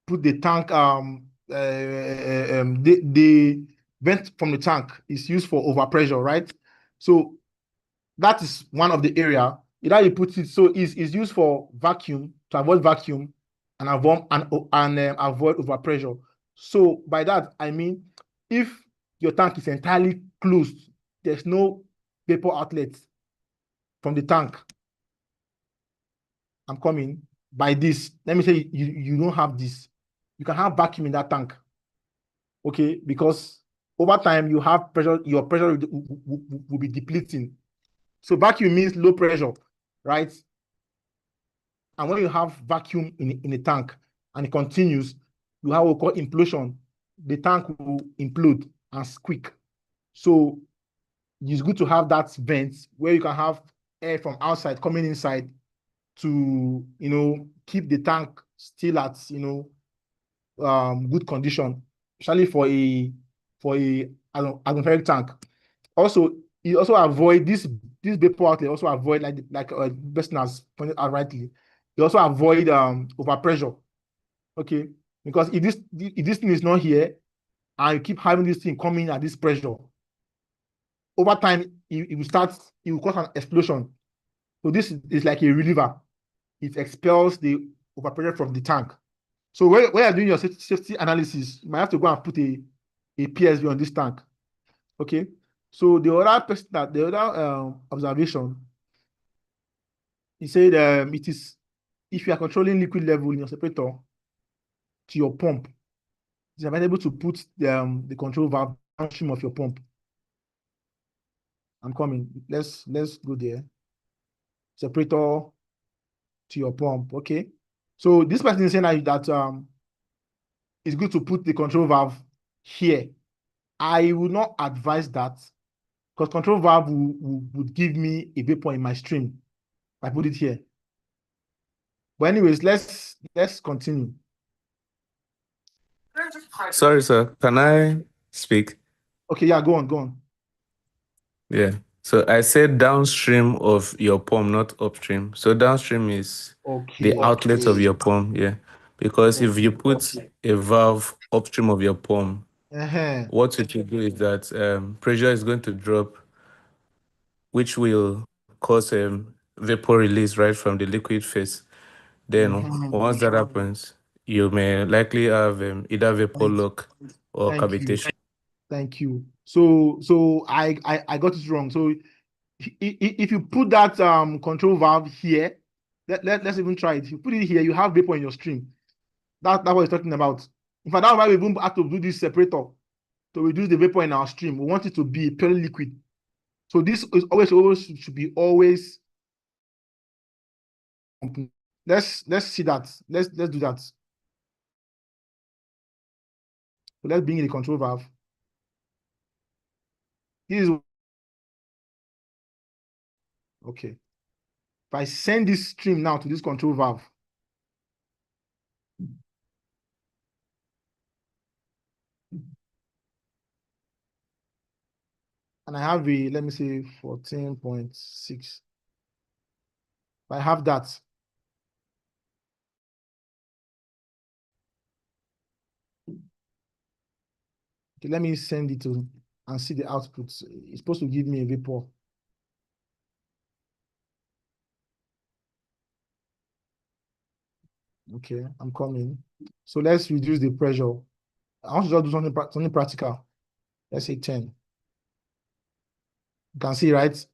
put the tank the vent from the tank is used for overpressure, right? So that is one of the area. Either you put it, so it's used for vacuum, to avoid vacuum and avoid overpressure. So by that I mean, if your tank is entirely closed, there's no vapor outlet from the tank. I'm coming. By this, let me say you don't have this. You can have vacuum in that tank, okay? Because over time you have pressure, your pressure will be depleting. So vacuum means low pressure, right? And when you have vacuum in a tank and it continues, you have what we call implosion. The tank will implode and squeak. So it's good to have that vent where you can have air from outside coming inside to, keep the tank still at, good condition, especially for a atmospheric tank. Also, you also avoid this vapor outlet. Also avoid like Beston has pointed out rightly. You also avoid overpressure. Okay, because if this thing is not here and you keep having this thing coming at this pressure, over time it will cause an explosion. So this is like a reliever. It expels the overpressure from the tank. So when you're doing your safety analysis, you might have to go and put a PSV on this tank. Okay. So the other observation, he said it is if you are controlling liquid level in your separator to your pump, it's available to put the control valve downstream of your pump. I'm coming. Let's go there. Separator to your pump. Okay. So this person is saying that it's good to put the control valve here. I would not advise that because control valve would give me a vapor in my stream. I put it here. But anyways, let's continue. Sorry, sir. Can I speak? Okay, yeah, go on. Yeah. So I said downstream of your pump, not upstream. So downstream is the Okay. outlet of your pump, yeah. Because if you put a valve upstream of your pump, Uh-huh. what it will do is that pressure is going to drop, which will cause vapor release right from the liquid phase. Then once that happens, you may likely have either vapor lock or Thank you. cavitation. Thank you. So I got it wrong. So if you put that control valve here, let's even try it. If you put it here, you have vapor in your stream. That's what he's talking about. In fact, that's why we even have to do this separator to reduce the vapor in our stream. We want it to be purely liquid. So this is always should be always. Let's see that. Let's do that. So let's bring in the control valve. This is okay. If I send this stream now to this control valve, and I have a, let me say 14.6. If I have that, okay, let me send it to and see the output. It's supposed to give me a vapor. Okay, I'm coming. So let's reduce the pressure. I want to just do something practical. Let's say 10. You can see, right?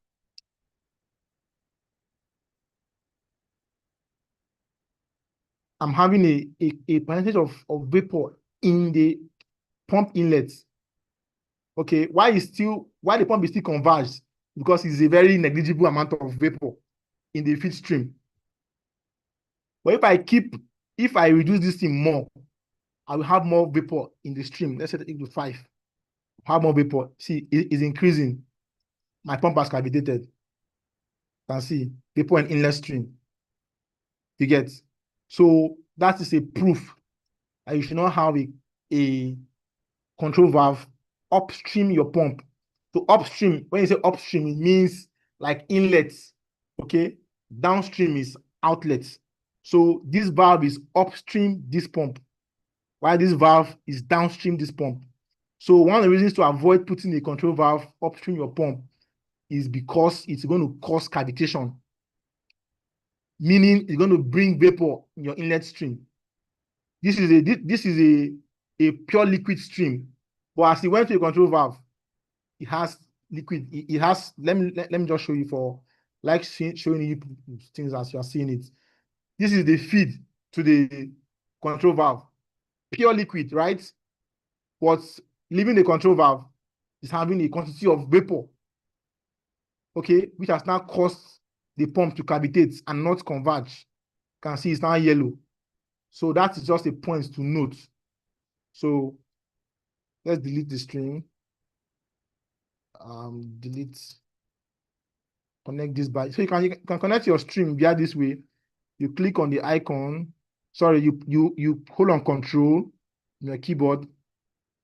I'm having a percentage of vapor in the pump inlet. Okay, why the pump is still converged? Because it's a very negligible amount of vapor in the feed stream. But if I reduce this thing more, I will have more vapor in the stream. Let's set it to 5. Have more vapor. See, it is increasing. My pump has cavitated. You can see vapor in inlet stream. You get. So that is a proof that you should not have a control valve upstream your pump. So upstream, when you say upstream, it means like inlets. Okay. Downstream is outlets. So this valve is upstream this pump. while this valve is downstream this pump. So one of the reasons to avoid putting a control valve upstream your pump is because it's going to cause cavitation, meaning it's going to bring vapor in your inlet stream. This is a pure liquid stream, but as it went to a control valve, it has liquid. It has. Let me just show you for like showing you things as you are seeing it. This is the feed to the control valve, pure liquid, right? What's leaving the control valve is having a quantity of vapor, okay, which has now caused the pump to cavitate and not converge. You can see it's now yellow. So that is just a point to note. So let's delete the string. Delete, connect this by. So you can connect your string via this way. You click on the icon. Sorry, you hold on Control on your keyboard.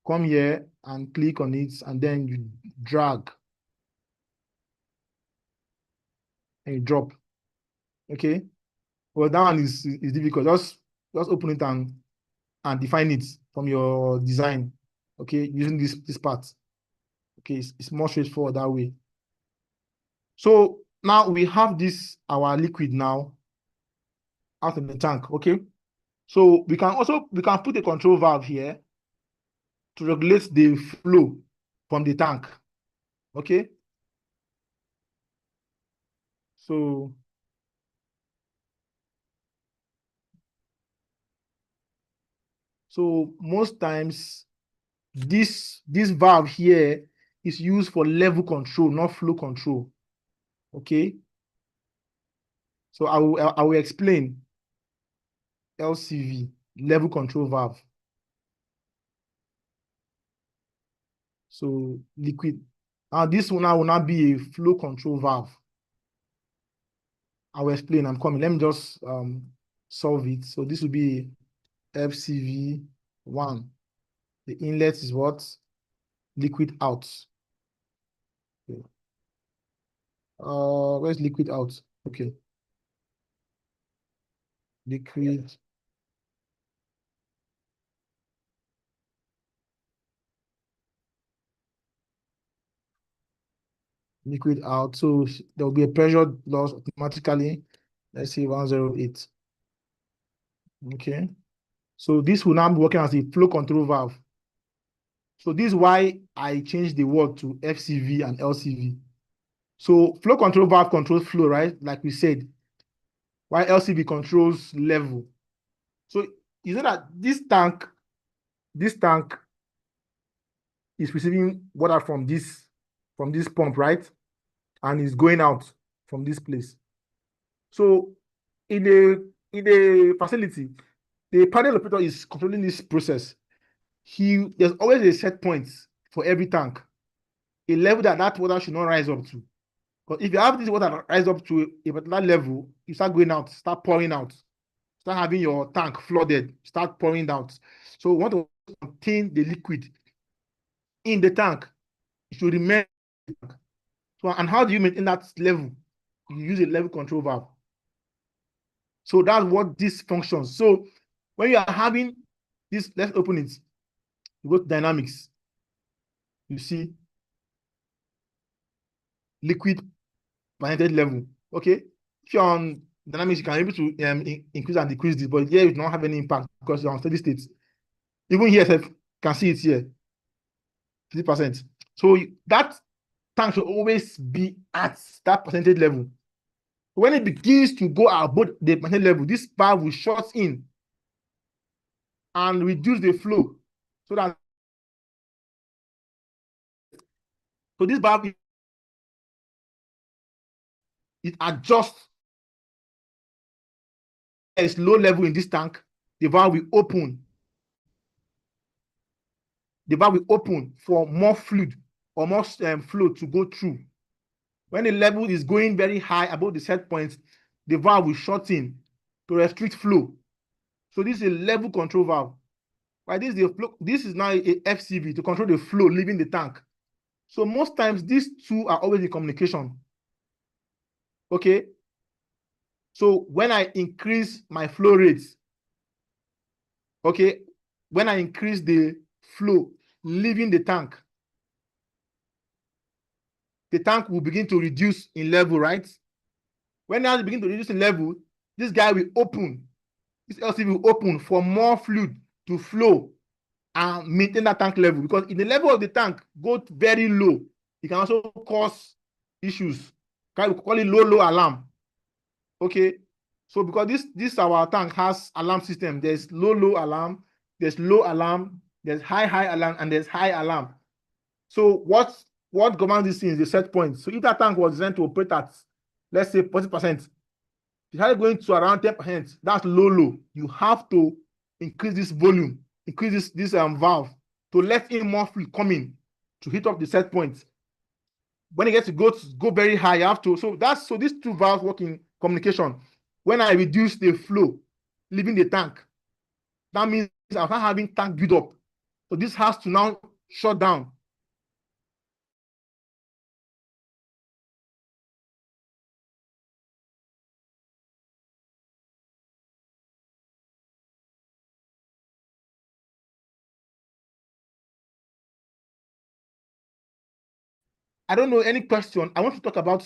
Come here and click on it, and then you drag and you drop. Okay. Well, that one is difficult. Just open it and define it from your design. Okay, using this part. Okay, it's more straightforward that way. So now we have this, our liquid now out of the tank. Okay. So we can put a control valve here to regulate the flow from the tank. Okay. So most times this valve here is used for level control, not flow control. Okay. So I will explain LCV, level control valve. So liquid. Now this one now will not be a flow control valve. I will explain. I'm coming. Let me just solve it. So this will be FCV1. The inlet is what? Liquid out. Okay. Where's liquid out? Okay. Liquid. Liquid out. So there will be a pressure loss automatically. Let's say 108. Okay. So this will now be working as a flow control valve. So this is why I changed the word to FCV and LCV. So flow control valve controls flow, right? Like we said, while LCV controls level. So you know that this tank is receiving water from this pump, right? And is going out from this place. So in the facility, the panel operator is controlling this process. There's always a set point for every tank, a level that water should not rise up to. Because if you have this water rise up to a particular level, you start going out, start pouring out, start having your tank flooded, start pouring out. So we want to contain the liquid in the tank. It should remain. So, and how do you maintain that level? You use a level control valve. So that's what this functions. So when you are having this, let's open it. You go to dynamics. You see liquid percentage level. Okay. If you're on dynamics, you can be able to increase and decrease this, but here it will not have any impact because you're on steady state. Even here, you can see it here, 50%. So that tank should always be at that percentage level. When it begins to go above the percentage level, this valve will shut in and reduce the flow so that this valve it adjusts. There is low level in this tank, the valve will open. The valve will open for more fluid or more flow to go through. When the level is going very high above the set point, the valve will shut in to restrict flow. So this is a level control valve. Right? This is now a FCV to control the flow leaving the tank. So most times these two are always in communication. Okay. So when I increase my flow rates, okay, when I increase the flow leaving the tank will begin to reduce in level, right? When now it begin to reduce in level, this guy will open, this LCV will open for more fluid to flow and maintain that tank level, because if the level of the tank goes very low, it can also cause issues. We call it low alarm. Okay, so because this our tank has alarm system, there's low alarm, there's low alarm, there's high alarm, and there's high alarm. So what governs this thing is the set point. So if that tank was designed to operate at, let's say, 40%, if you're going to around 10%, that's low. You have to increase this volume, increase this valve to let in more fluid come in to hit up the set point. When it gets to go very high, you have to. So these two valves work in communication. When I reduce the flow leaving the tank, that means I'm not having tank build up. So this has to now shut down. I don't know any question. I want to talk about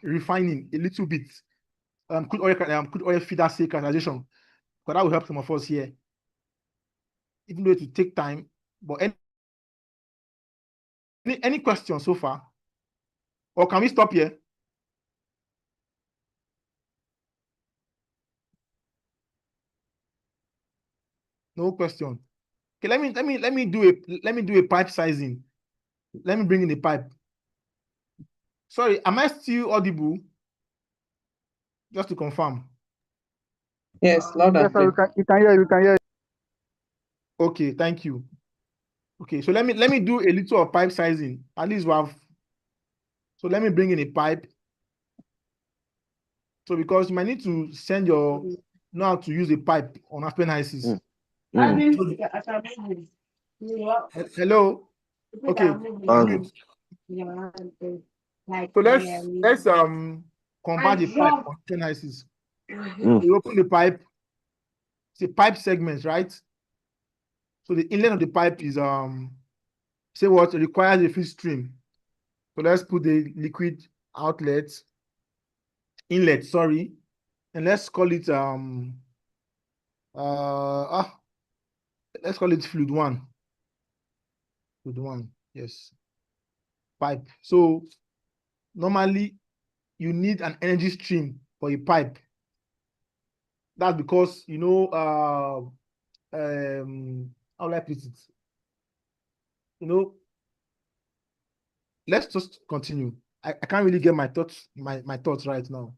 refining a little bit. Crude oil feeder sale characterization, because that will help some of us here. Even though it will take time, but any questions so far? Or can we stop here? No question. Okay, let me do a pipe sizing. Let me bring in the pipe. Sorry, am I still audible? Just to confirm. Yes, loud and Yes, sir, clear. you can hear, you can hear. Okay, thank you. Okay, so let me do a little of pipe sizing. At least we have. So let me bring in a pipe. So because you might need to send your know how to use a pipe on Aspen ICs. Hello. Okay. So let's convert the pipe on Aspen ICs. We open the pipe. It's a pipe segment, right? So the inlet of the pipe is say what? It requires a feed stream. So let's put the liquid outlet inlet, sorry, and let's call it let's call it fluid one. Fluid one, yes. Pipe. So normally you need an energy stream for a pipe. That's because how will I put it? Let's just continue. I can't really get my thoughts right now.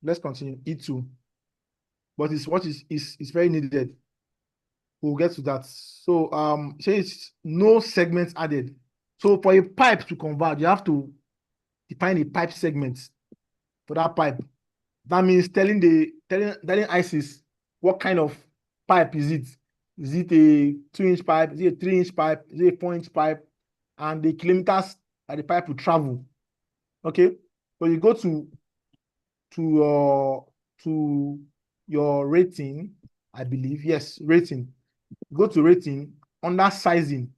Let's continue. E2. But it's what is very needed. We'll get to that. So say it's no segments added. So for a pipe to convert, you have to define a pipe segment for that pipe. That means telling ISIS what kind of pipe is it. Is it a 2-inch pipe? Is it a 3-inch pipe? Is it a 4-inch pipe? And the kilometers that the pipe will travel. Okay, so you go to your rating, I believe. Yes, rating. Go to rating, under sizing,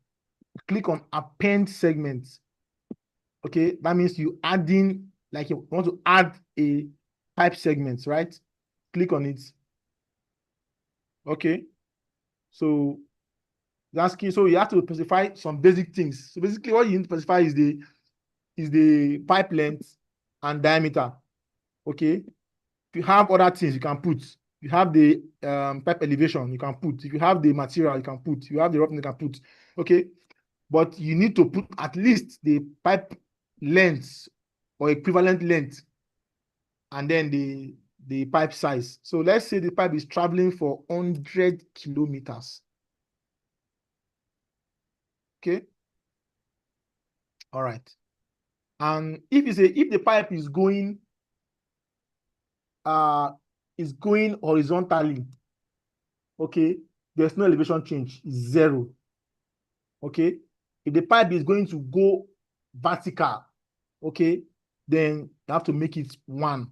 click on append segments. Okay, that means you adding, like you want to add a pipe segment, right? Click on it. Okay, so that's key. So you have to specify some basic things. So basically what you need to specify is the pipe length and diameter. Okay, if you have other things you can put. You have the pipe elevation, you can put. If you have the material, you can put. If you have the roughness, you can put. Okay, but you need to put at least the pipe length or equivalent length, and then the pipe size. So let's say the pipe is traveling for 100 kilometers. Okay. All right. And if the pipe is going horizontally, okay, there's no elevation change, it's 0. Okay. If the pipe is going to go vertical, okay, then you have to make it 1.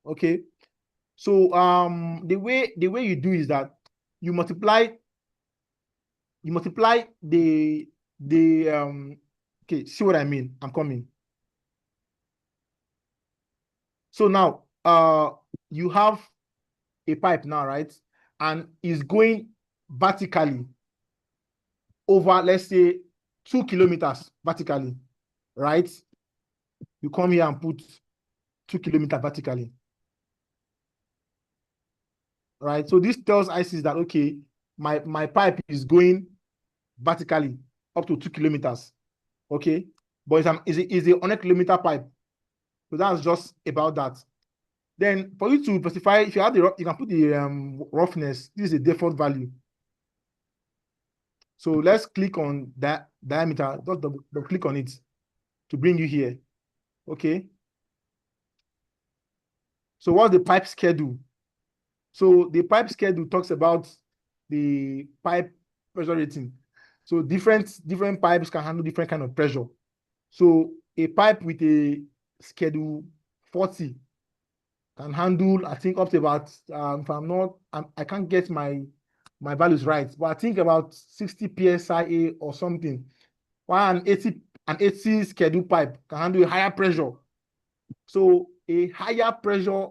Okay. So the way you do is that you multiply the okay, see what I mean? I'm coming. So now you have a pipe now, right? And is going vertically over, let's say, 2 kilometers vertically, right? You come here and put 2 kilometers vertically, right? So this tells ISIS that, okay, my pipe is going vertically up to 2 kilometers, okay? But it's a 100-kilometer pipe. So that's just about that. Then for you to specify, if you have you can put the roughness. This is a default value. So let's click on that diameter. Just double click on it to bring you here. Okay. So what's the pipe schedule? So the pipe schedule talks about the pipe pressure rating. So different pipes can handle different kind of pressure. So a pipe with a schedule 40 can handle, I think, up to about, if I'm not, I can't get my values right, but I think about 60 psi or something. While an 80 schedule pipe can handle a higher pressure. So a higher pressure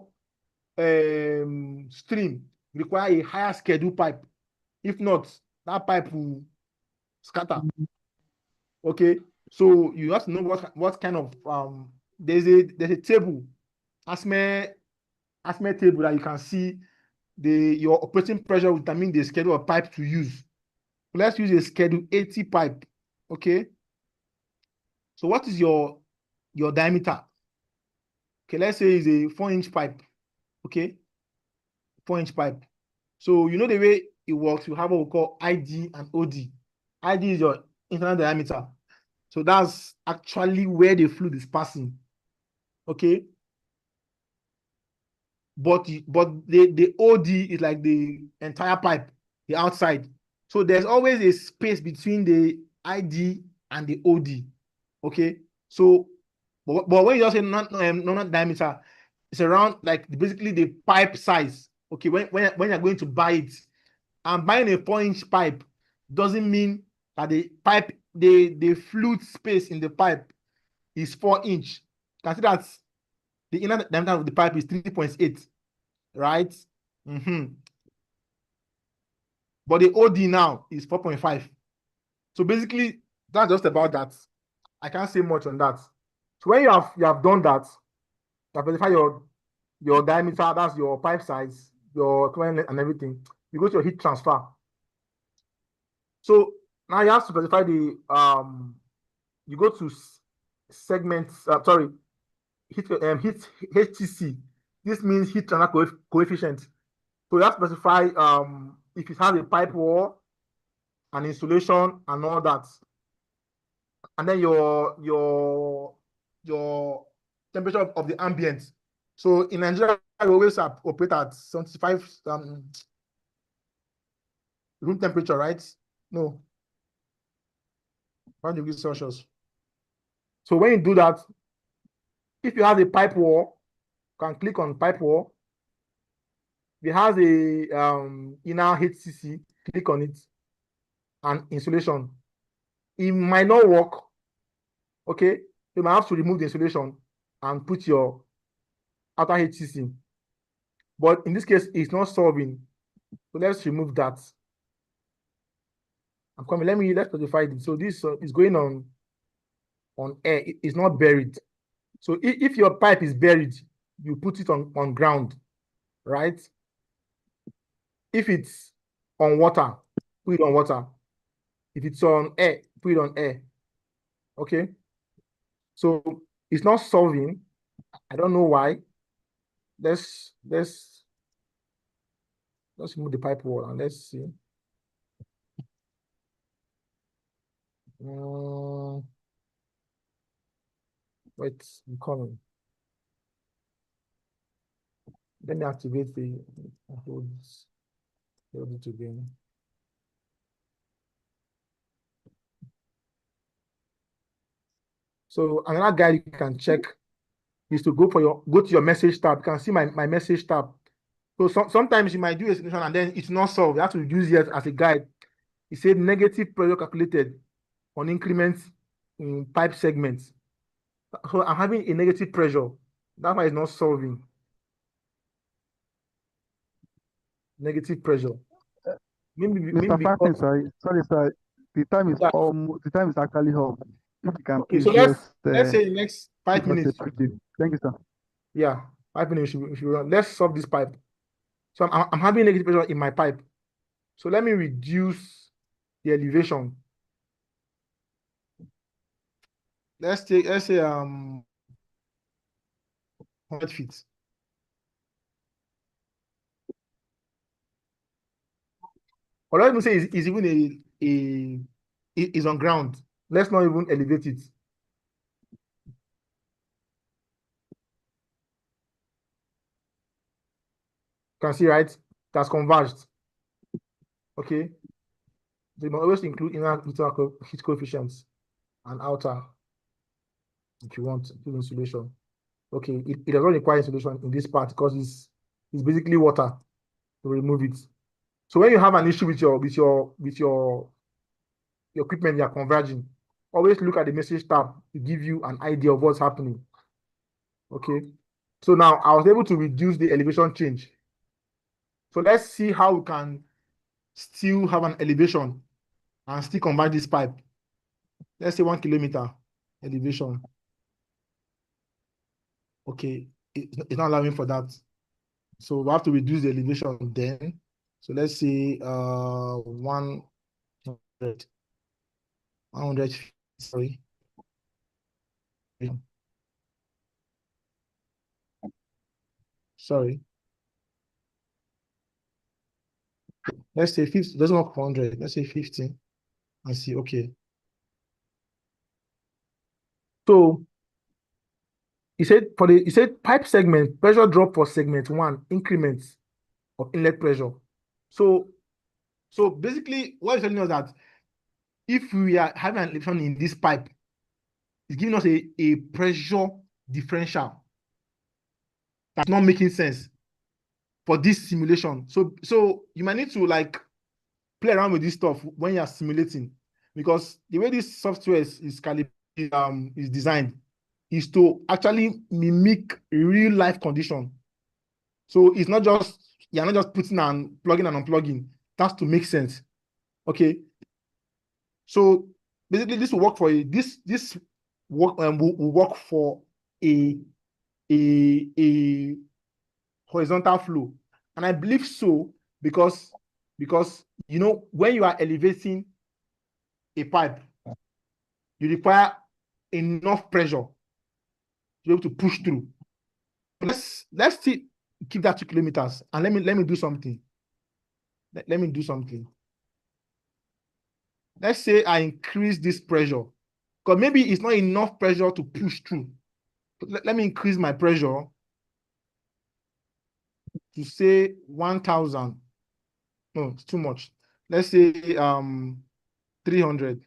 stream require a higher schedule pipe. If not, that pipe will scatter. Okay, so you have to know what kind of there's a table, ASME table, that you can see your operating pressure will determine the schedule of pipe to use. Let's use a schedule 80 pipe. Okay, so what is your diameter? Okay, let's say it's a 4-inch pipe. Okay, 4-inch pipe. So you know the way it works, you have what we call ID and OD. ID is your internal diameter. So that's actually where the fluid is passing. Okay. But the OD is like the entire pipe, the outside. So there's always a space between the ID and the OD. Okay. So, but when you just say not diameter, it's around like basically the pipe size. Okay. When you're going to buy it, and buying a 4-inch pipe doesn't mean that the pipe, the fluid space in the pipe is 4-inch. You can see that the inner diameter of the pipe is 3.8, right? But the OD now is 4.5. So basically, that's just about that. I can't say much on that. So when you have done that, you have specified your diameter, that's your pipe size, your equipment and everything. You go to your heat transfer. So now you have to specify the you go to segments, heat HTC. This means heat transfer coefficient. So you have to specify if it has a pipe wall, an insulation, and all that. And then your temperature of the ambient. So in Nigeria, we always operate at 75 room temperature, right? No, 1 degree Celsius. So when you do that, if you have a pipe wall, you can click on pipe wall. If it has a inner HCC, click on it, and insulation. It might not work. Okay, you might have to remove the insulation and put your outer HCC. But in this case, it's not solving. So let's remove that. I'm coming. Let's specify it. So this is going on air. It's not buried. So if your pipe is buried, you put it on ground, right? If it's on water, put it on water. If it's on air, put it on air. Okay. So it's not solving. I don't know why. Let's remove the pipe wall and let's see. Wait, I'm coming. Let me activate the hold it again. So another guide you can check is to go to your message tab. You can see my message tab. So sometimes you might do a simulation and then it's not solved. You have to use it as a guide. It said negative pressure calculated on increments in pipe segments. So I'm having a negative pressure. That's why it's not solving. Negative pressure. Maybe Mr. Fasting, because sorry, sir. The time is yeah. actually up. If you can Okay, so please let's say the next give 5 us a minutes. preview. Thank you, sir. Yeah, 5 minutes we should run. Let's solve this pipe. So I'm having negative pressure in my pipe. So let me reduce the elevation. Let's say 100 feet. Or let me say is even is on ground. Let's not even elevate it. You can see, right? That's converged. Okay. So you must always include inner heat coefficients and outer if you want to insulation. Okay, it does not require insulation in this part because it's basically water to remove it. So when you have an issue with your equipment, you are converging. Always look at the message tab to give you an idea of what's happening. Okay. So now I was able to reduce the elevation change. So let's see how we can still have an elevation and still convert this pipe. Let's say 1 kilometer elevation. Okay, it's not allowing for that. So we have to reduce the elevation then. So let's say 100, 100 feet, sorry. Sorry. Let's say 50, doesn't work for 100. Let's say 50 and see, okay. So he said pipe segment, pressure drop for segment 1, increments of inlet pressure. So basically what it's telling us that if we are having an elevation in this pipe, it's giving us a pressure differential that's not making sense for this simulation. So you might need to like play around with this stuff when you're simulating, because the way this software is designed is to actually mimic real life condition. So it's not just you're not just putting and plugging and unplugging. That's to make sense. Okay. So basically, this will work for this work will work for a a horizontal flow, and I believe so because you know when you are elevating a pipe, you require enough pressure to be able to push through. Let's still keep that 2 kilometers and let me do something. Let me do something. Let's say I increase this pressure because maybe it's not enough pressure to push through. Let me increase my pressure to say 1,000. No, it's too much. Let's say 300.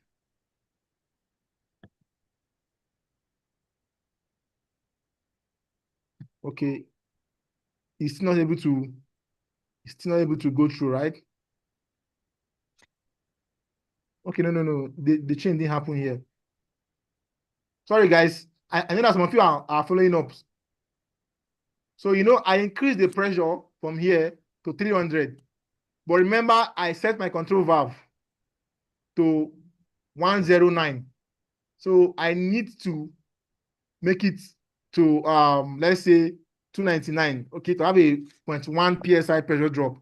Okay, it's still not able to go through, right? Okay, no. The change didn't happen here. Sorry, guys. I know that some of you are following up. So, you know, I increased the pressure from here to 300. But remember, I set my control valve to 109. So I need to make it to, let's say, 299, okay, to have a 0.1 psi pressure drop.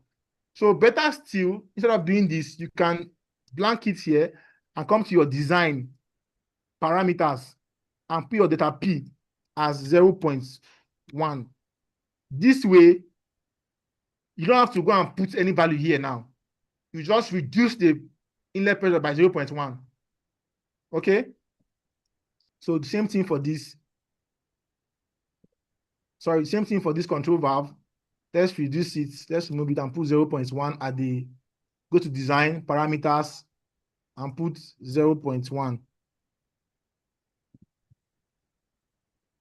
So better still, instead of doing this, you can blank it here and come to your design parameters and put your data P as 0.1. This way, you don't have to go and put any value here now. You just reduce the inlet pressure by 0.1. Okay? So the same thing for this. Sorry, same thing for this control valve. Let's reduce it. Let's remove it and put 0.1 at the, go to design parameters and put 0.1.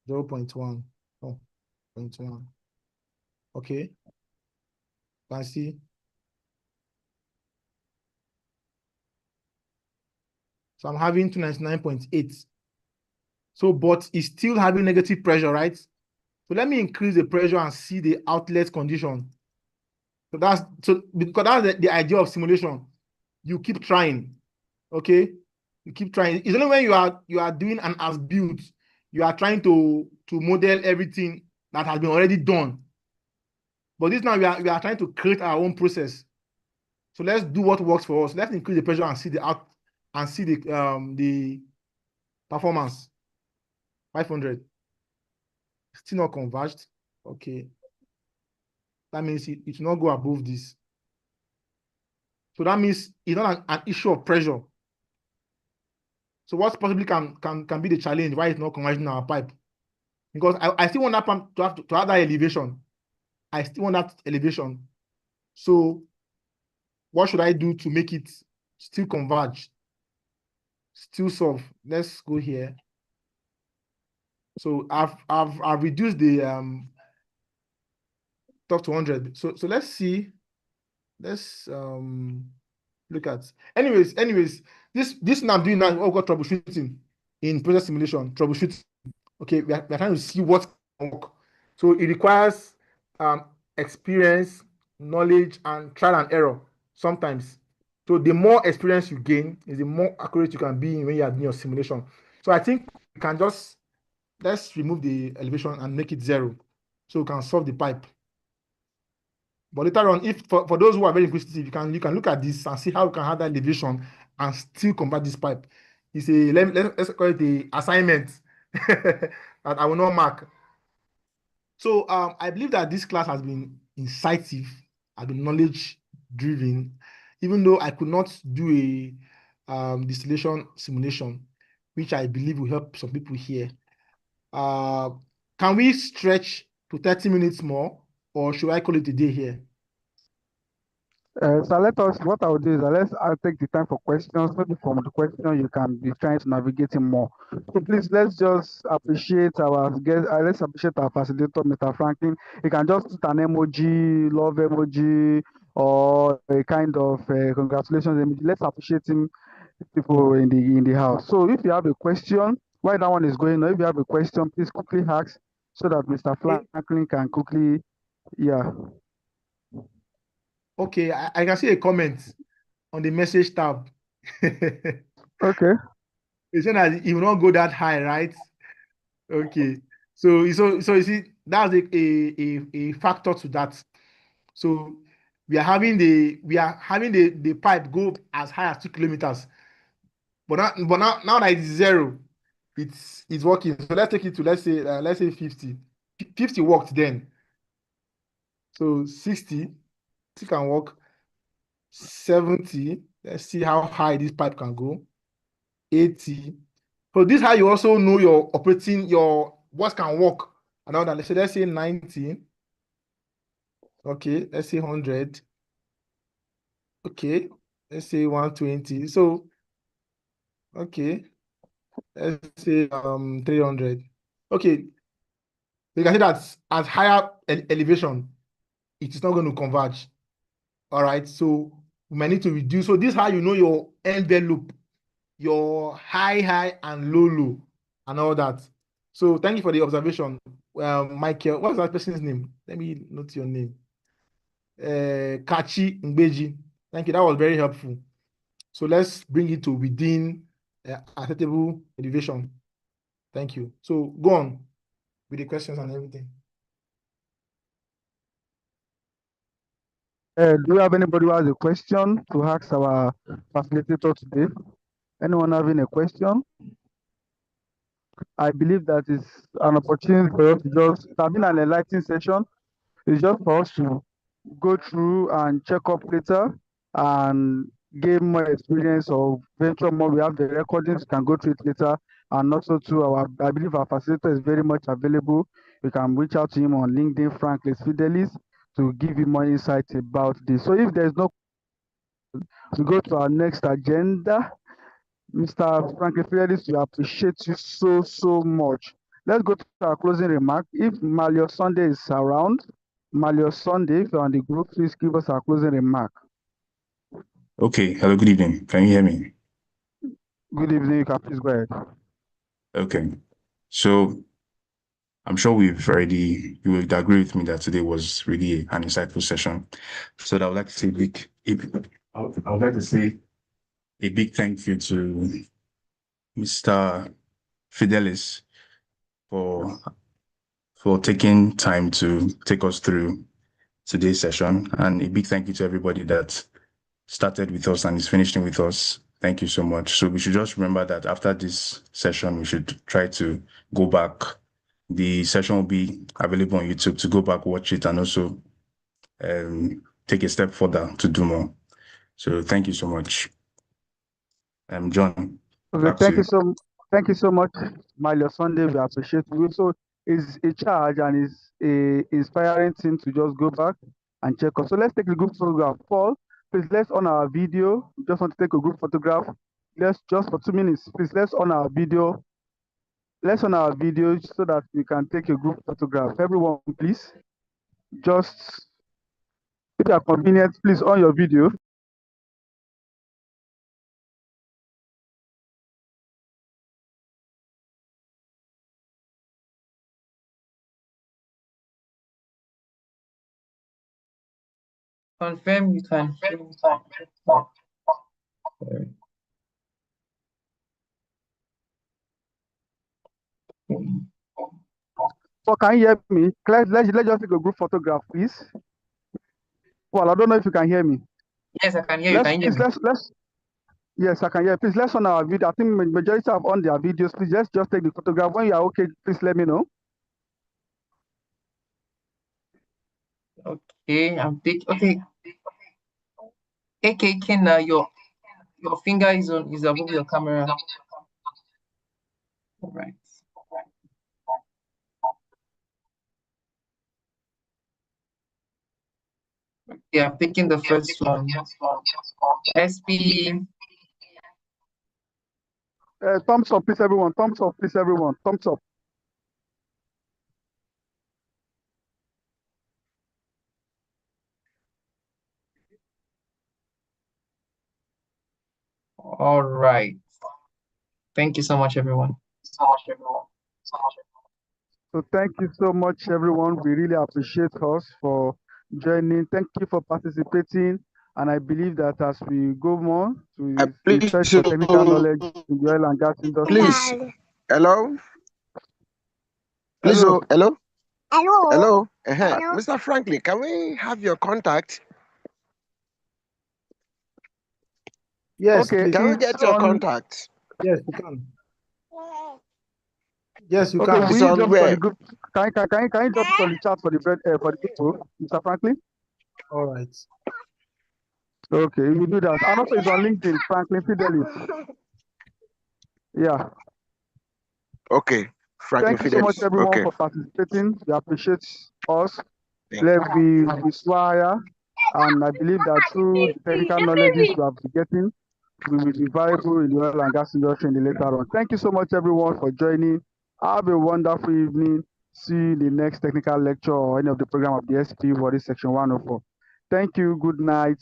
0.1. Oh, 0.1. Okay. can see. So I'm having 299.8. So, but it's still having negative pressure, right? So let me increase the pressure and see the outlet condition. So because that's the idea of simulation. You keep trying, okay? You keep trying. It's only when you are doing an as built, you are trying to model everything that has been already done. But this now we are trying to create our own process. So let's do what works for us. Let's increase the pressure and see the performance. 500. Still not converged. Okay. That means it will not go above this. So that means it's not an issue of pressure. So what possibly can be the challenge why it's not converging our pipe? Because I still want that pump to have that elevation. I still want that elevation. So what should I do to make it still converge? Still solve. Let's go here. So I've reduced the top to 100. So let's see. Let's look at. Anyways, this now I'm doing now what we call troubleshooting in process simulation. Troubleshooting. Okay, we are trying to see what can work. So it requires experience, knowledge, and trial and error sometimes. So the more experience you gain, is the more accurate you can be when you are doing your simulation. So I think we can just let's remove the elevation and make it 0, so we can solve the pipe. But later on, if for those who are very inquisitive, you can look at this and see how you can have that elevation and still convert this pipe. It's a let's call it the assignment that I will not mark. So I believe that this class has been incisive, has been knowledge driven, even though I could not do a distillation simulation, which I believe will help some people here. Can we stretch to 30 minutes more, or should I call it a day here? So what I'll do is I'll take the time for questions. Maybe from the question you can be trying to navigate in more. So please, let's just appreciate our guest. Let's appreciate our facilitator, Mr. Franklin. You can just put an emoji, love emoji, or a kind of congratulations emoji. Let's appreciate him, people in the house. So if you have a question, while that one is going on, if you have a question, please quickly ask so that Mr. Franklin can quickly, yeah. Okay, I can see a comment on the message tab. Okay. It's saying that it will not go that high, right? Okay. So you see, that's a factor to that. So we are having the pipe go as high as 2 kilometers. But now that it's 0, it's working. So let's take it to let's say 50. 50 worked then. So 60 can work. 70. Let's see how high this pipe can go. 80. So this is how you also know your operating, your what can work. And all that. Let's say 90. Okay, let's say 100. Okay, let's say 120. So okay, let's say 300. Okay, you can see that at higher elevation, it is not going to converge. All right, so we might need to reduce. So this is how you know your envelope, your high, and low, and all that. So thank you for the observation. Michael, what's that person's name? Let me note your name. Kachi Ngbeji. Thank you. That was very helpful. So let's bring it to within acceptable elevation. Thank you. So go on with the questions and everything. Do you have anybody who has a question to ask our facilitator today? Anyone having a question? I believe that is an opportunity for us to just, it has been an enlightening session. It's just for us to go through and check up later and gain more experience or venture more. We have the recordings, can go through it later. And also to I believe our facilitator is very much available. You can reach out to him on LinkedIn, Franklin Fidelis, to give you more insight about this. So if there's no, we go to our next agenda. Mr. Franklin Fidelis, we appreciate you so much. Let's go to our closing remark. If Malio Sunday is around, Malio Sunday, if you're on the group, please give us our closing remark. Okay. Hello, good evening. Can you hear me? Good evening. You can please go ahead. Okay. So I'm sure you would agree with me that today was really an insightful session. So I would like to say I would like to say a big thank you to Mr. Fidelis for taking time to take us through today's session, and a big thank you to everybody that started with us and is finishing with us. Thank you so much. So we should just remember that after this session, we should try to go back. The session will be available on YouTube to go back, watch it, and also take a step further to do more. So thank you so much. John, Okay, back to you. thank you so much, Malio Sunday. We appreciate you. So it's a charge and it's a inspiring thing to just go back and check out. So let's take a group photograph. Paul, please let's on our video. Just want to take a group photograph. Let's just for 2 minutes. Please let's on our video. Let's on our video so that we can take a group photograph. Everyone, please. Just if you are convenient, please on your video. Confirm you can. So can you hear me? Let's just take a group photograph, please. Well, I don't know if you can hear me. Yes, I can hear you. Can you hear me? Yes, I can hear. Please, let's on our video. I think majority have on their videos. Please, let's just take the photograph. When you are okay, please let me know. Okay, I'm taking. Okay. AK Kenna, your finger is above your camera. All right. Yeah, I'm picking the first one. SP. Thumbs up, please, everyone. Thumbs up, please, everyone. Thumbs up. All right. Thank you so much, everyone. So thank you so much, everyone. We really appreciate us for joining. Thank you for participating. And I believe that as we go more to the search for technical knowledge in the oil and gas industry. Please, hello? Please, Hello. hello? Hello? Hello? Mr. Franklin, can we have your contact? Yes, Okay. please. Can we get your contact? Yes, you can. Yes, you Okay, can. will you drop it on the group? Can you drop it on the chat for the group, Mr. Franklin? All right. Okay, we do that. And also it's on LinkedIn, Franklin Fidelis. Yeah. Okay, Franklin Thank you so much, Fidelis. everyone, Okay. for participating. We appreciate us. We inspire, and I believe that through the technical knowledges we have been getting, we will be viable in the oil and gas industry in the later on. Thank you so much, everyone, for joining. Have a wonderful evening. See you in the next technical lecture or any of the program of the SP Body Section 104. Thank you. Good night.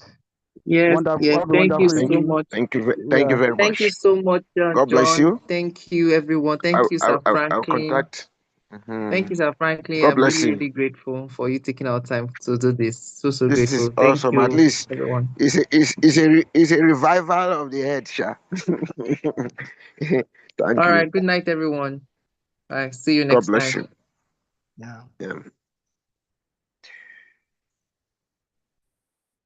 Yes, wonderful. yes. Thank you so Evening. much. Thank you very much. Thank you so much, John. God bless you. Thank you, everyone. Thank you, Sir Franklin. I'll contact. Thank you, Sir Franklin. God I'm bless really, you. really grateful for you taking our time to do this. So This grateful. is Thank awesome. you, At least everyone. it's a revival of the head, Sha. Thank All you. right. Good night, everyone. All right. See you God next bless time. you. Yeah. Yeah.